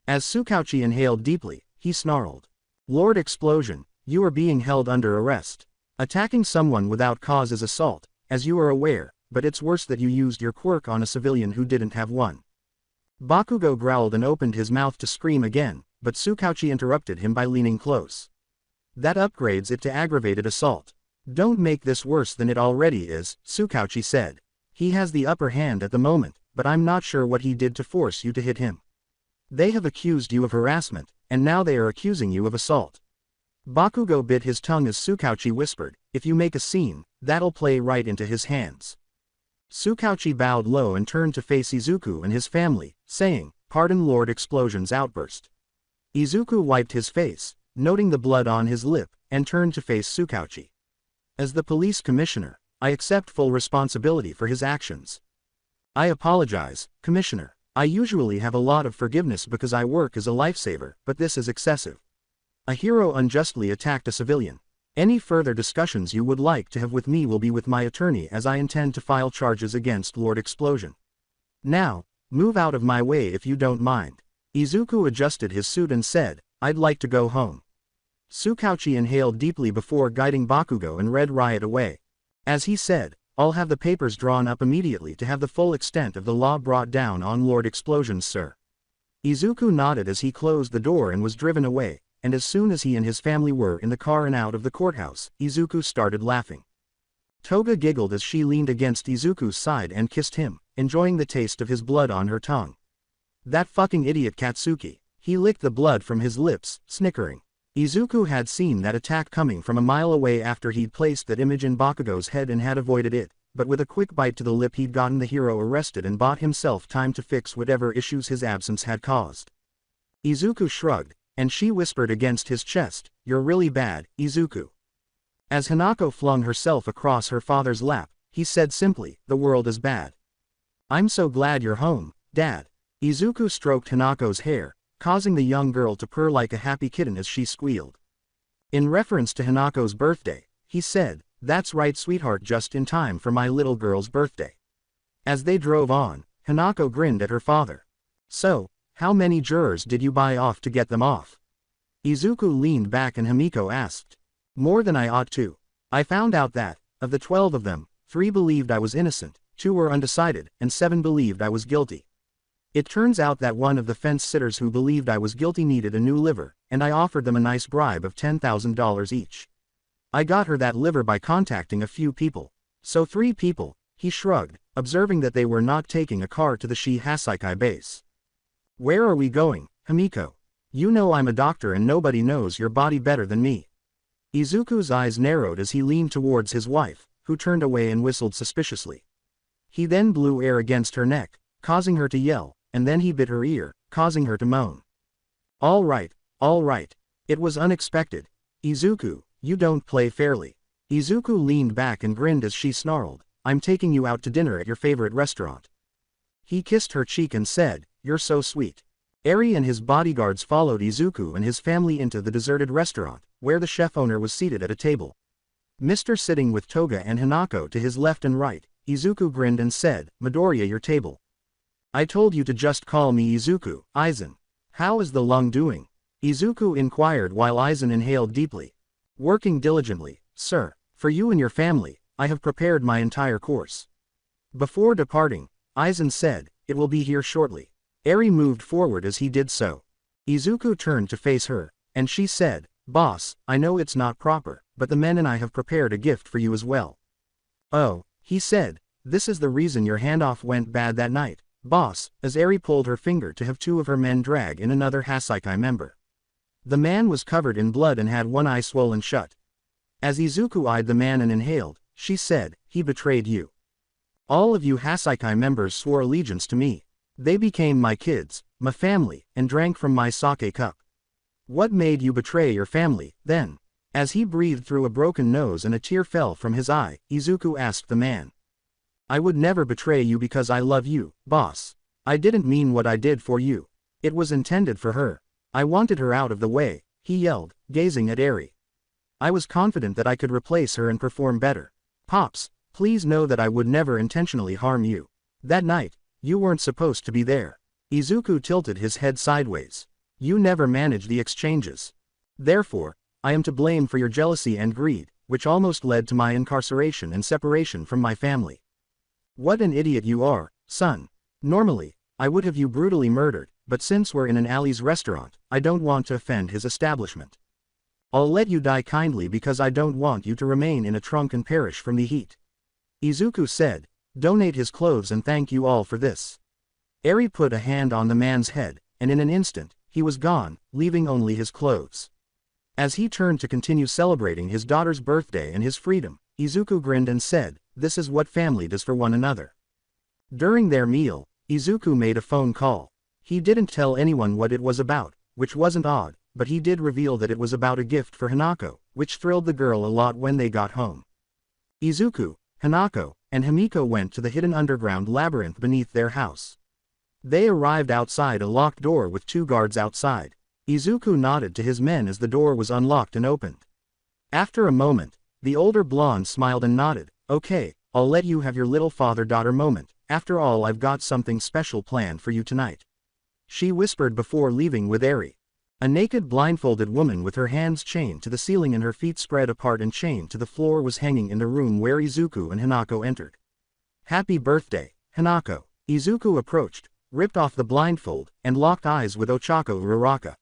As Tsukauchi inhaled deeply, he snarled, "Lord Explosion, you are being held under arrest. Attacking someone without cause is assault, as you are aware, but it's worse that you used your quirk on a civilian who didn't have one." Bakugo growled and opened his mouth to scream again, but Tsukauchi interrupted him by leaning close. "That upgrades it to aggravated assault. Don't make this worse than it already is," Tsukauchi said. "He has the upper hand at the moment, but I'm not sure what he did to force you to hit him. They have accused you of harassment, and now they are accusing you of assault." Bakugo bit his tongue as Tsukauchi whispered, "If you make a scene, that'll play right into his hands." Tsukauchi bowed low and turned to face Izuku and his family, saying, "Pardon Lord Explosion's outburst." Izuku wiped his face, noting the blood on his lip, and turned to face Tsukauchi. "As the police commissioner, I accept full responsibility for his actions. I apologize, Commissioner. I usually have a lot of forgiveness because I work as a lifesaver, but this is excessive. A hero unjustly attacked a civilian. Any further discussions you would like to have with me will be with my attorney, as I intend to file charges against Lord Explosion. Now, move out of my way if you don't mind." Izuku adjusted his suit and said, "I'd like to go home." Tsukauchi inhaled deeply before guiding Bakugo and Red Riot away. As he said, "I'll have the papers drawn up immediately to have the full extent of the law brought down on Lord Explosion, sir." Izuku nodded as he closed the door and was driven away, and as soon as he and his family were in the car and out of the courthouse, Izuku started laughing. Toga giggled as she leaned against Izuku's side and kissed him, enjoying the taste of his blood on her tongue. "That fucking idiot Katsuki." He licked the blood from his lips, snickering. Izuku had seen that attack coming from a mile away after he'd placed that image in Bakugo's head and had avoided it, but with a quick bite to the lip he'd gotten the hero arrested and bought himself time to fix whatever issues his absence had caused. Izuku shrugged, and she whispered against his chest, "You're really bad, Izuku." As Hanako flung herself across her father's lap, he said simply, "The world is bad. I'm so glad you're home, Dad. Izuku stroked Hanako's hair, causing the young girl to purr like a happy kitten as she squealed. In reference to Hanako's birthday, he said, "That's right, sweetheart, just in time for my little girl's birthday." As they drove on, Hanako grinned at her father. "So, how many jurors did you buy off to get them off?" Izuku leaned back and Himiko asked. "More than I ought to. I found out that, of the 12 of them, 3 believed I was innocent, 2 were undecided, and 7 believed I was guilty. It turns out that one of the fence-sitters who believed I was guilty needed a new liver, and I offered them a nice bribe of $10,000 each. I got her that liver by contacting a few people. So 3 people," he shrugged, observing that they were not taking a car to the Hasaikai base. "Where are we going, Himiko? You know I'm a doctor and nobody knows your body better than me." Izuku's eyes narrowed as he leaned towards his wife, who turned away and whistled suspiciously. He then blew air against her neck, causing her to yell, and then he bit her ear, causing her to moan. All right. It was unexpected. Izuku, you don't play fairly." Izuku leaned back and grinned as she snarled, "I'm taking you out to dinner at your favorite restaurant." He kissed her cheek and said, "You're so sweet." Eri and his bodyguards followed Izuku and his family into the deserted restaurant, where the chef owner was seated at a table. Mr. sitting with Toga and Hanako to his left and right, Izuku grinned and said, "Midoriya, your table." "I told you to just call me Izuku, Aizen. How is the lung doing?" Izuku inquired while Aizen inhaled deeply. "Working diligently, sir. For you and your family, I have prepared my entire course." Before departing, Aizen said, "It will be here shortly." Eri moved forward as he did so. Izuku turned to face her, and she said, "Boss, I know it's not proper, but the men and I have prepared a gift for you as well." "Oh," he said, "this is the reason your handoff went bad that night, boss," as Eri pulled her finger to have 2 of her men drag in another Hasaikai member. The man was covered in blood and had one eye swollen shut. As Izuku eyed the man and inhaled, she said, "He betrayed you. All of you Hasaikai members swore allegiance to me. They became my kids, my family, and drank from my sake cup. What made you betray your family, then?" As he breathed through a broken nose and a tear fell from his eye, Izuku asked the man. "I would never betray you because I love you, boss. I didn't mean what I did for you. It was intended for her. I wanted her out of the way," he yelled, gazing at Eri. "I was confident that I could replace her and perform better. Pops, please know that I would never intentionally harm you. That night, you weren't supposed to be there." Izuku tilted his head sideways. "You never managed the exchanges. Therefore, I am to blame for your jealousy and greed, which almost led to my incarceration and separation from my family. What an idiot you are, son. Normally, I would have you brutally murdered, but since we're in an Ali's restaurant, I don't want to offend his establishment. I'll let you die kindly because I don't want you to remain in a trunk and perish from the heat." Izuku said, "Donate his clothes and thank you all for this." Eri put a hand on the man's head, and in an instant, he was gone, leaving only his clothes. As he turned to continue celebrating his daughter's birthday and his freedom, Izuku grinned and said, "This is what family does for one another." During their meal, Izuku made a phone call. He didn't tell anyone what it was about, which wasn't odd, but he did reveal that it was about a gift for Hanako, which thrilled the girl a lot when they got home. Izuku, Hanako, and Himiko went to the hidden underground labyrinth beneath their house. They arrived outside a locked door with 2 guards outside. Izuku nodded to his men as the door was unlocked and opened. After a moment, the older blonde smiled and nodded, "Okay, I'll let you have your little father-daughter moment. After all, I've got something special planned for you tonight," she whispered before leaving with Eri. A naked blindfolded woman with her hands chained to the ceiling and her feet spread apart and chained to the floor was hanging in the room where Izuku and Hanako entered. "Happy birthday, Hanako." Izuku approached, ripped off the blindfold, and locked eyes with Ochako Uraraka.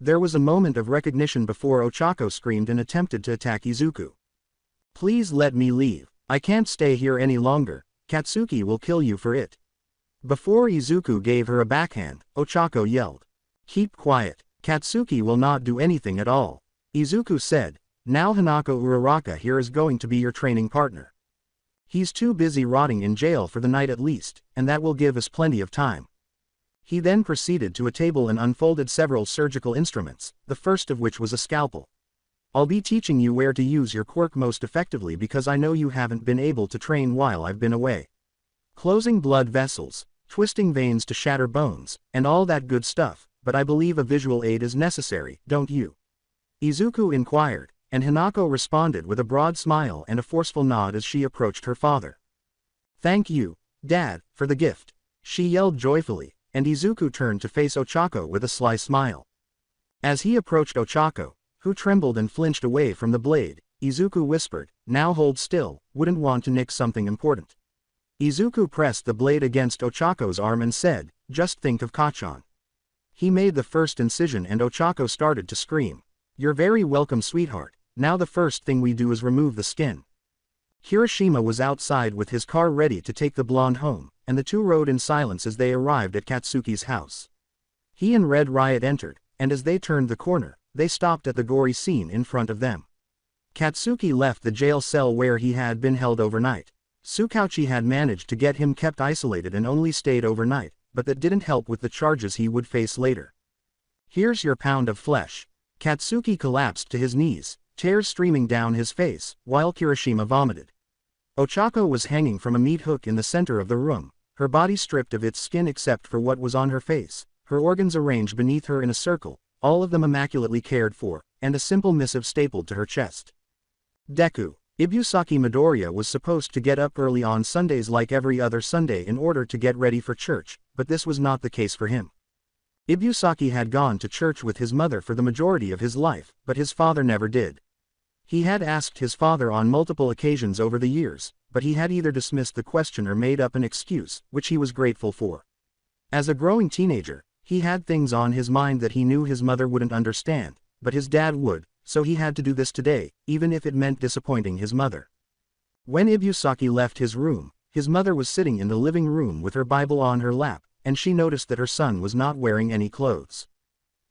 There was a moment of recognition before Ochako screamed and attempted to attack Izuku. "Please let me leave. I can't stay here any longer. Katsuki will kill you for it." Before Izuku gave her a backhand, Ochako yelled, "Keep quiet. Katsuki will not do anything at all." Izuku said, "Now Hanako Uraraka here is going to be your training partner. He's too busy rotting in jail for the night at least, and that will give us plenty of time." He then proceeded to a table and unfolded several surgical instruments, the first of which was a scalpel. "I'll be teaching you where to use your quirk most effectively because I know you haven't been able to train while I've been away. Closing blood vessels, twisting veins to shatter bones, and all that good stuff, but I believe a visual aid is necessary, don't you? Izuku inquired, and Hinako responded with a broad smile and a forceful nod as she approached her father. Thank you, Dad, for the gift, she yelled joyfully, and Izuku turned to face Ochako with a sly smile. As he approached Ochako, who trembled and flinched away from the blade, Izuku whispered, now hold still, wouldn't want to nick something important. Izuku pressed the blade against Ochako's arm and said, just think of Kachan. He made the first incision and Ochako started to scream. You're very welcome, sweetheart, now the first thing we do is remove the skin. Kirishima was outside with his car ready to take the blonde home, and the two rode in silence as they arrived at Katsuki's house. He and Red Riot entered, and as they turned the corner, they stopped at the gory scene in front of them. Katsuki left the jail cell where he had been held overnight. Tsukauchi had managed to get him kept isolated and only stayed overnight, but that didn't help with the charges he would face later. Here's your pound of flesh. Katsuki collapsed to his knees, tears streaming down his face, while Kirishima vomited. Ochako was hanging from a meat hook in the center of the room, her body stripped of its skin except for what was on her face, her organs arranged beneath her in a circle, all of them immaculately cared for, and a simple missive stapled to her chest. Deku. Ibusaki Midoriya was supposed to get up early on Sundays like every other Sunday in order to get ready for church, but this was not the case for him. Ibusaki had gone to church with his mother for the majority of his life, but his father never did. He had asked his father on multiple occasions over the years, but he had either dismissed the question or made up an excuse, which he was grateful for. As a growing teenager, he had things on his mind that he knew his mother wouldn't understand, but his dad would, so he had to do this today, even if it meant disappointing his mother. When Ibusaki left his room, his mother was sitting in the living room with her Bible on her lap, and she noticed that her son was not wearing any clothes.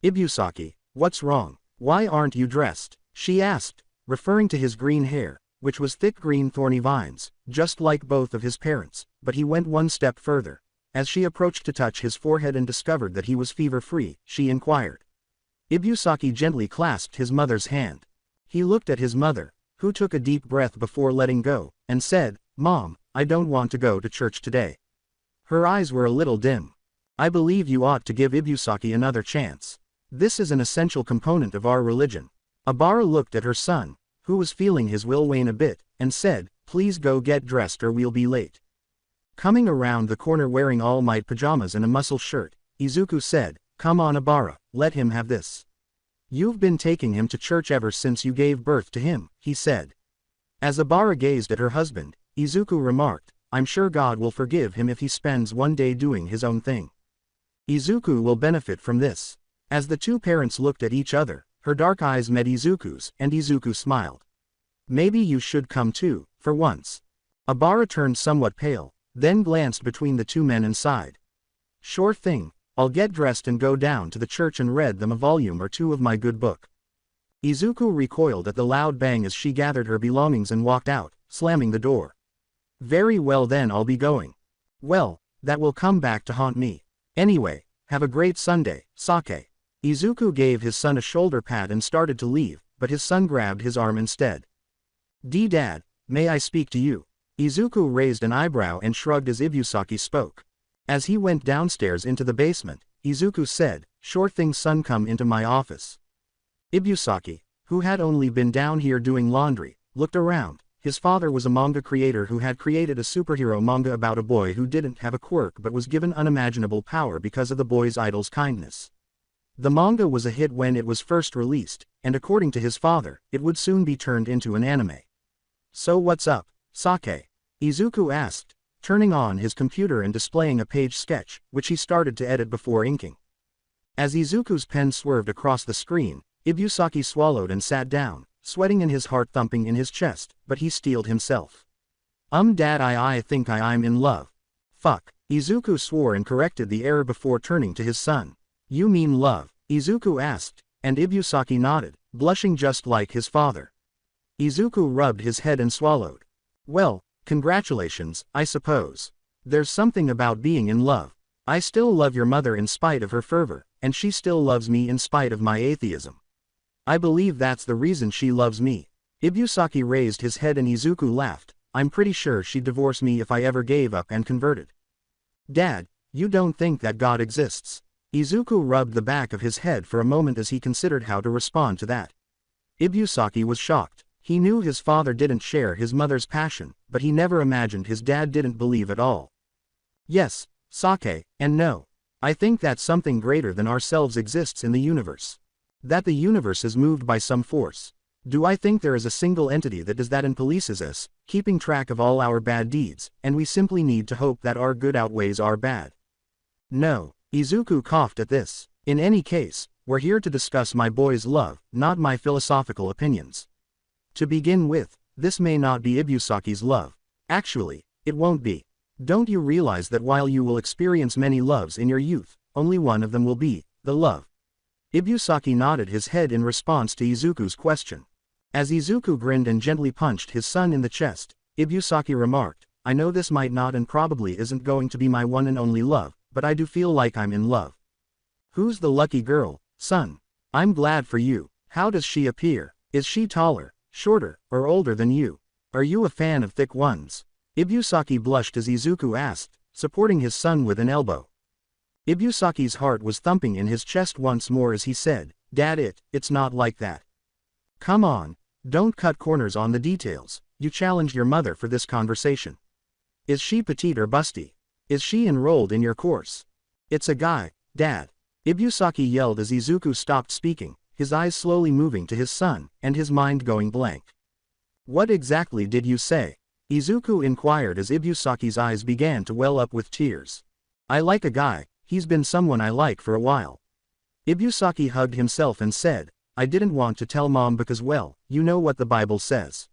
Ibusaki, what's wrong? Why aren't you dressed? She asked, referring to his green hair, which was thick green thorny vines, just like both of his parents, but he went one step further. As she approached to touch his forehead and discovered that he was fever-free, she inquired. Ibusaki gently clasped his mother's hand. He looked at his mother, who took a deep breath before letting go, and said, Mom, I don't want to go to church today. Her eyes were a little dim. I believe you ought to give Ibusaki another chance. This is an essential component of our religion. Abara looked at her son, who was feeling his will wane a bit, and said, please go get dressed or we'll be late. Coming around the corner wearing All Might pajamas and a muscle shirt, Izuku said, come on Abara, let him have this. You've been taking him to church ever since you gave birth to him, he said. As Abara gazed at her husband, Izuku remarked, I'm sure God will forgive him if he spends one day doing his own thing. Izuku will benefit from this. As the two parents looked at each other, her dark eyes met Izuku's, and Izuku smiled. Maybe you should come too, for once. Abara turned somewhat pale, then glanced between the two men and sighed. Sure thing, I'll get dressed and go down to the church and read them a volume or two of my good book. Izuku recoiled at the loud bang as she gathered her belongings and walked out, slamming the door. Very well then, I'll be going. Well, that will come back to haunt me. Anyway, have a great Sunday, Sake. Izuku gave his son a shoulder pat and started to leave, but his son grabbed his arm instead. Dad, may I speak to you? Izuku raised an eyebrow and shrugged as Ibusaki spoke. As he went downstairs into the basement, Izuku said, sure thing son, come into my office. Ibusaki, who had only been down here doing laundry, looked around. His father was a manga creator who had created a superhero manga about a boy who didn't have a quirk but was given unimaginable power because of the boy's idol's kindness. The manga was a hit when it was first released, and according to his father, it would soon be turned into an anime. So what's up, Sake? Izuku asked, turning on his computer and displaying a page sketch, which he started to edit before inking. As Izuku's pen swerved across the screen, Ibusaki swallowed and sat down, sweating and his heart thumping in his chest, but he steeled himself. Dad, I think I'm in love. Fuck. Izuku swore and corrected the error before turning to his son. You mean love? Izuku asked, and Ibusaki nodded, blushing just like his father. Izuku rubbed his head and swallowed. Well, congratulations, I suppose. There's something about being in love. I still love your mother in spite of her fervor, and she still loves me in spite of my atheism. I believe that's the reason she loves me. Ibusaki raised his head and Izuku laughed. I'm pretty sure she'd divorce me if I ever gave up and converted. Dad, you don't think that God exists? Izuku rubbed the back of his head for a moment as he considered how to respond to that. Ibusaki was shocked. He knew his father didn't share his mother's passion, but he never imagined his dad didn't believe at all. Yes, Sake, and no. I think that something greater than ourselves exists in the universe. That the universe is moved by some force. Do I think there is a single entity that does that and polices us, keeping track of all our bad deeds, and we simply need to hope that our good outweighs our bad? No. Izuku coughed at this. In any case, we're here to discuss my boy's love, not my philosophical opinions. To begin with, this may not be Ibusaki's love. Actually, it won't be. Don't you realize that while you will experience many loves in your youth, only one of them will be the love? Ibusaki nodded his head in response to Izuku's question. As Izuku grinned and gently punched his son in the chest, Ibusaki remarked, I know this might not and probably isn't going to be my one and only love, but I do feel like I'm in love. Who's the lucky girl, son? I'm glad for you. How does she appear? Is she taller, shorter, or older than you? Are you a fan of thick ones? Ibusaki blushed as Izuku asked, supporting his son with an elbow. Ibusaki's heart was thumping in his chest once more as he said, Dad, it's not like that. Come on, don't cut corners on the details. You challenged your mother for this conversation. Is she petite or busty? Is she enrolled in your course? It's a guy, Dad. Ibusaki yelled as Izuku stopped speaking, his eyes slowly moving to his son, and his mind going blank. What exactly did you say? Izuku inquired as Ibusaki's eyes began to well up with tears. I like a guy, he's been someone I like for a while. Ibusaki hugged himself and said, I didn't want to tell Mom because well, you know what the Bible says.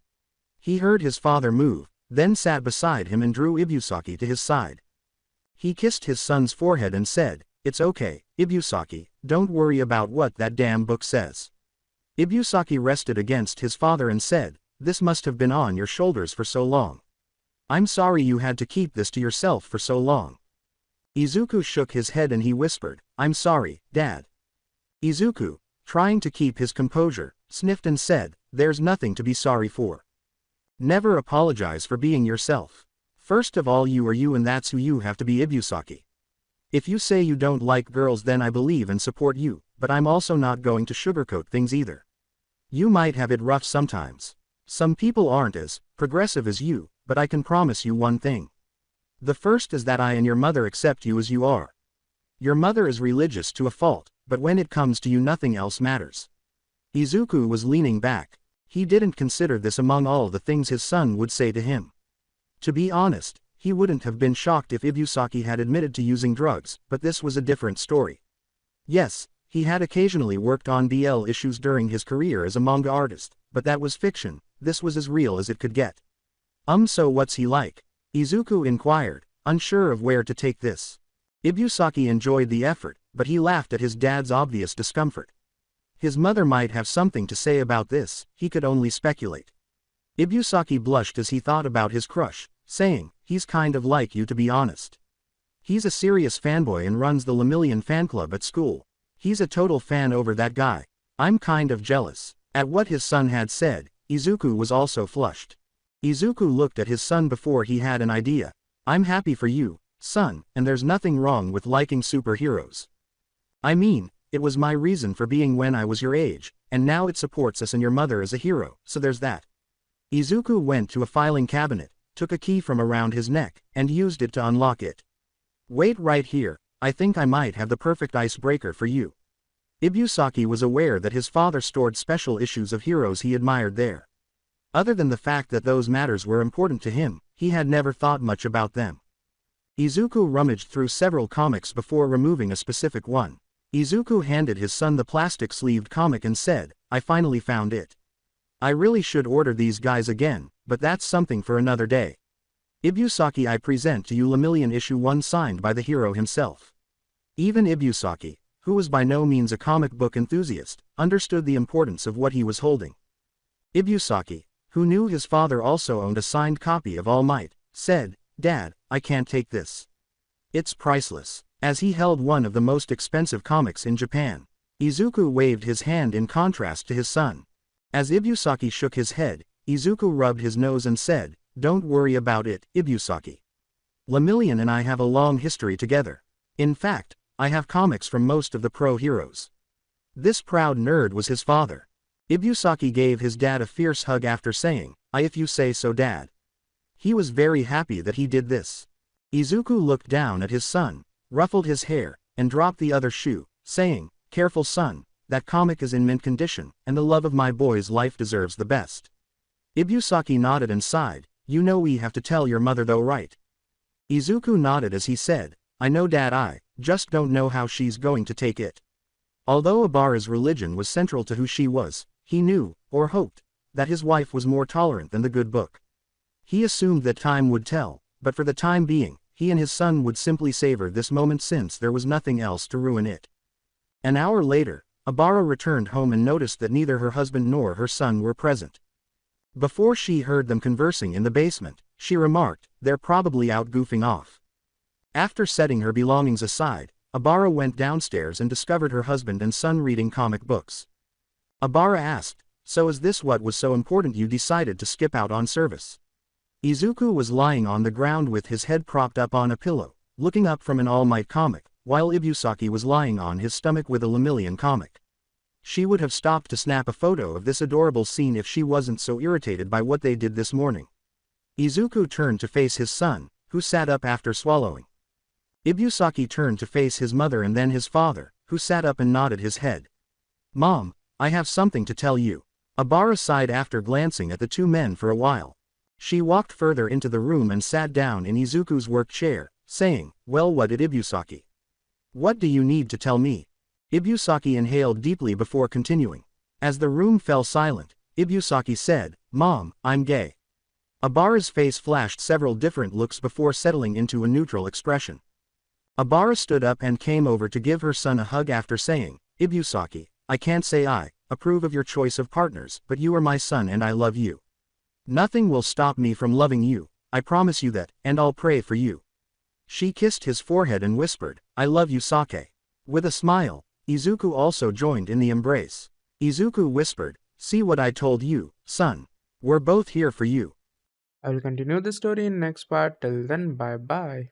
He heard his father move, then sat beside him and drew Ibusaki to his side. He kissed his son's forehead and said, It's okay, Ibusaki, don't worry about what that damn book says. Ibusaki rested against his father and said, This must have been on your shoulders for so long. I'm sorry you had to keep this to yourself for so long. Izuku shook his head and he whispered, I'm sorry, Dad. Izuku, trying to keep his composure, sniffed and said, There's nothing to be sorry for. Never apologize for being yourself. First of all, you are you and that's who you have to be, Ibusaki. If you say you don't like girls, then I believe and support you, but I'm also not going to sugarcoat things either. You might have it rough sometimes. Some people aren't as progressive as you, but I can promise you one thing. The first is that I and your mother accept you as you are. Your mother is religious to a fault, but when it comes to you nothing else matters. Izuku was leaning back. He didn't consider this among all the things his son would say to him. To be honest, he wouldn't have been shocked if Ibusaki had admitted to using drugs, but this was a different story. Yes, he had occasionally worked on BL issues during his career as a manga artist, but that was fiction. This was as real as it could get. So what's he like? Izuku inquired, unsure of where to take this. Ibusaki enjoyed the effort, but he laughed at his dad's obvious discomfort. His mother might have something to say about this, he could only speculate. Ibusaki blushed as he thought about his crush, saying, He's kind of like you to be honest. He's a serious fanboy and runs the Lemillion fan club at school. He's a total fan over that guy. I'm kind of jealous. At what his son had said, Izuku was also flushed. Izuku looked at his son before he had an idea. I'm happy for you, son, and there's nothing wrong with liking superheroes. I mean, it was my reason for being when I was your age, and now it supports us and your mother as a hero, so there's that. Izuku went to a filing cabinet, took a key from around his neck, and used it to unlock it. Wait right here, I think I might have the perfect icebreaker for you. Ibusaki was aware that his father stored special issues of heroes he admired there. Other than the fact that those matters were important to him, he had never thought much about them. Izuku rummaged through several comics before removing a specific one. Izuku handed his son the plastic-sleeved comic and said, I finally found it. I really should order these guys again, but that's something for another day. Ibusaki, I present to you Lemillion issue 1 signed by the hero himself. Even Ibusaki, who was by no means a comic book enthusiast, understood the importance of what he was holding. Ibusaki, who knew his father also owned a signed copy of All Might, said, Dad, I can't take this. It's priceless. As he held one of the most expensive comics in Japan, Izuku waved his hand in contrast to his son. As Ibusaki shook his head, Izuku rubbed his nose and said, Don't worry about it, Ibusaki. Lemillion and I have a long history together. In fact, I have comics from most of the pro heroes. This proud nerd was his father. Ibusaki gave his dad a fierce hug after saying, "I if you say so, Dad." He was very happy that he did this. Izuku looked down at his son, ruffled his hair, and dropped the other shoe, saying, "Careful son, that comic is in mint condition, and the love of my boy's life deserves the best." Ibusaki nodded and sighed, "You know we have to tell your mother though, right?" Izuku nodded as he said, "I know Dad, I just don't know how she's going to take it." Although Abara's religion was central to who she was, he knew, or hoped, that his wife was more tolerant than the good book. He assumed that time would tell, but for the time being, he and his son would simply savor this moment since there was nothing else to ruin it. An hour later, Abara returned home and noticed that neither her husband nor her son were present. Before she heard them conversing in the basement, she remarked, "They're probably out goofing off." After setting her belongings aside, Abara went downstairs and discovered her husband and son reading comic books. Abara asked, "So is this what was so important you decided to skip out on service?" Izuku was lying on the ground with his head propped up on a pillow, looking up from an All Might comic, while Ibusaki was lying on his stomach with a Lemillion comic. She would have stopped to snap a photo of this adorable scene if she wasn't so irritated by what they did this morning. Izuku turned to face his son, who sat up after swallowing. Ibusaki turned to face his mother and then his father, who sat up and nodded his head. "Mom, I have something to tell you." Abara sighed after glancing at the two men for a while. She walked further into the room and sat down in Izuku's work chair, saying, "Well, what did Ibusaki? What do you need to tell me?" Ibusaki inhaled deeply before continuing. As the room fell silent, Ibusaki said, "Mom, I'm gay." Abara's face flashed several different looks before settling into a neutral expression. Abara stood up and came over to give her son a hug after saying, "Ibusaki, I can't say I approve of your choice of partners, but you are my son and I love you. Nothing will stop me from loving you, I promise you that, and I'll pray for you." She kissed his forehead and whispered, "I love you, Sake." With a smile, Izuku also joined in the embrace. Izuku whispered, "See what I told you, son. We're both here for you." I will continue the story in next part. Till then, bye bye.